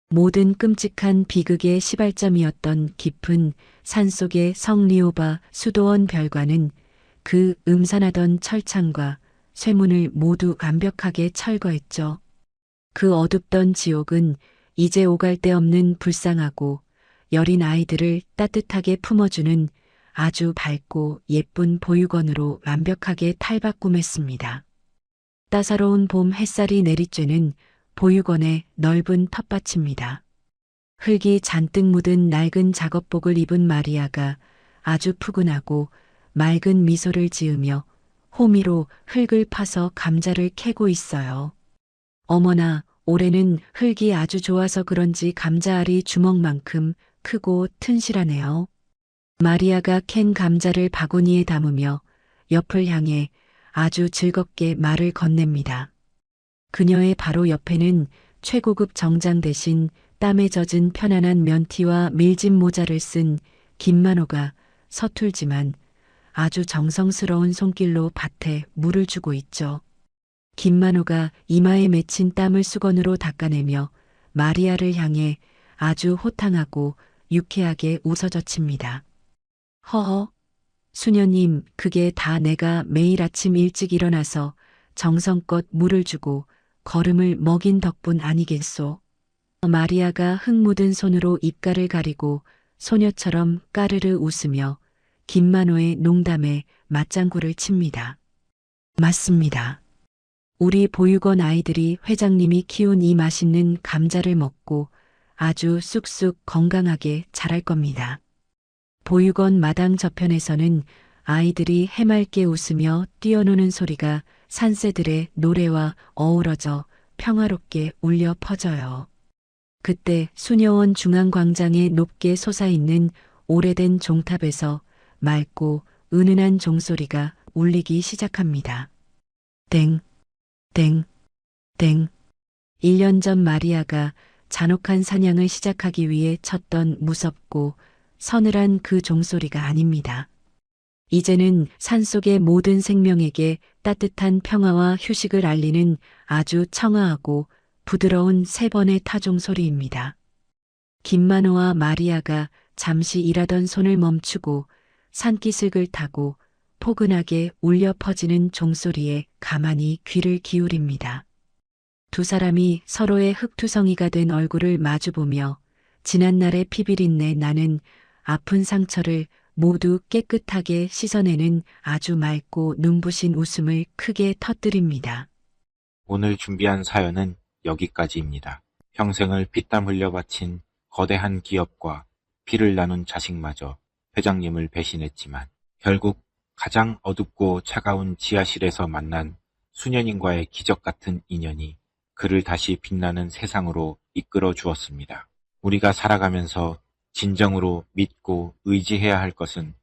모든 끔찍한 비극의 시발점이었던 깊은 산속의 성리오바 수도원 별관은 그 음산하던 철창과 쇠문을 모두 완벽하게 철거했죠. 그 어둡던 지옥은 이제 오갈 데 없는 불쌍하고 여린 아이들을 따뜻하게 품어주는 아주 밝고 예쁜 보육원으로 완벽하게 탈바꿈했습니다. 따사로운 봄 햇살이 내리쬐는 보육원의 넓은 텃밭입니다. 흙이 잔뜩 묻은 낡은 작업복을 입은 마리아가 아주 푸근하고 맑은 미소를 지으며 호미로 흙을 파서 감자를 캐고 있어요. 어머나, 올해는 흙이 아주 좋아서 그런지 감자알이 주먹만큼 크고 튼실하네요. 마리아가 캔 감자를 바구니에 담으며 옆을 향해 아주 즐겁게 말을 건넵니다. 그녀의 바로 옆에는 최고급 정장 대신 땀에 젖은 편안한 면티와 밀짚 모자를 쓴 김만호가 서툴지만 아주 정성스러운 손길로 밭에 물을 주고 있죠. 김만호가 이마에 맺힌 땀을 수건으로 닦아내며 마리아를 향해 아주 호탕하고 유쾌하게 웃어젖힙니다. 허허, 수녀님, 그게 다 내가 매일 아침 일찍 일어나서 정성껏 물을 주고 걸음을 먹인 덕분 아니겠소. 마리아가 흙 묻은 손으로 입가를 가리고 소녀처럼 까르르 웃으며 김만호의 농담에 맞장구를 칩니다. 맞습니다. 우리 보육원 아이들이 회장님이 키운 이 맛있는 감자를 먹고 아주 쑥쑥 건강하게 자랄 겁니다. 보육원 마당 저편에서는 아이들이 해맑게 웃으며 뛰어노는 소리가 산새들의 노래와 어우러져 평화롭게 울려 퍼져요. 그때 수녀원 중앙광장에 높게 솟아있는 오래된 종탑에서 맑고 은은한 종소리가 울리기 시작합니다. 땡, 땡, 땡. 1년 전 마리아가 잔혹한 사냥을 시작하기 위해 쳤던 무섭고 서늘한 그 종소리가 아닙니다. 이제는 산속의 모든 생명에게 따뜻한 평화와 휴식을 알리는 아주 청아하고 부드러운 3번의 타종 소리입니다. 김만호와 마리아가 잠시 일하던 손을 멈추고 산기슭을 타고 포근하게 울려 퍼지는 종소리에 가만히 귀를 기울입니다. 두 사람이 서로의 흙투성이가 된 얼굴을 마주보며 지난날의 피비린내 나는 아픈 상처를 모두 깨끗하게 씻어내는 아주 맑고 눈부신 웃음을 크게 터뜨립니다. 오늘 준비한 사연은 여기까지입니다. 평생을 피땀 흘려 바친 거대한 기업과 피를 나눈 자식마저 회장님을 배신했지만 결국 가장 어둡고 차가운 지하실에서 만난 수녀님과의 기적 같은 인연이 그를 다시 빛나는 세상으로 이끌어 주었습니다. 우리가 살아가면서 진정으로 믿고 의지해야 할 것은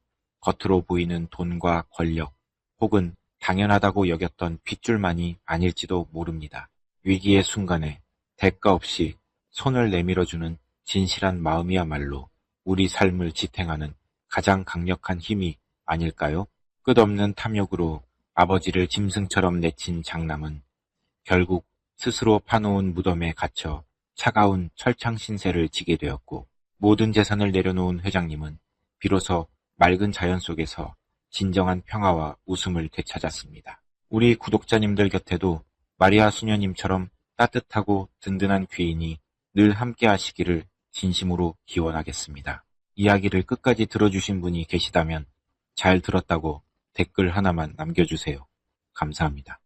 겉으로 보이는 돈과 권력, 혹은 당연하다고 여겼던 핏줄만이 아닐지도 모릅니다. 위기의 순간에 대가 없이 손을 내밀어주는 진실한 마음이야말로 우리 삶을 지탱하는 가장 강력한 힘이 아닐까요? 끝없는 탐욕으로 아버지를 짐승처럼 내친 장남은 결국 스스로 파놓은 무덤에 갇혀 차가운 철창 신세를 지게 되었고, 모든 재산을 내려놓은 회장님은 비로소 맑은 자연 속에서 진정한 평화와 웃음을 되찾았습니다. 우리 구독자님들 곁에도 마리아 수녀님처럼 따뜻하고 든든한 귀인이 늘 함께 하시기를 진심으로 기원하겠습니다. 이야기를 끝까지 들어주신 분이 계시다면 잘 들었다고 댓글 하나만 남겨주세요. 감사합니다.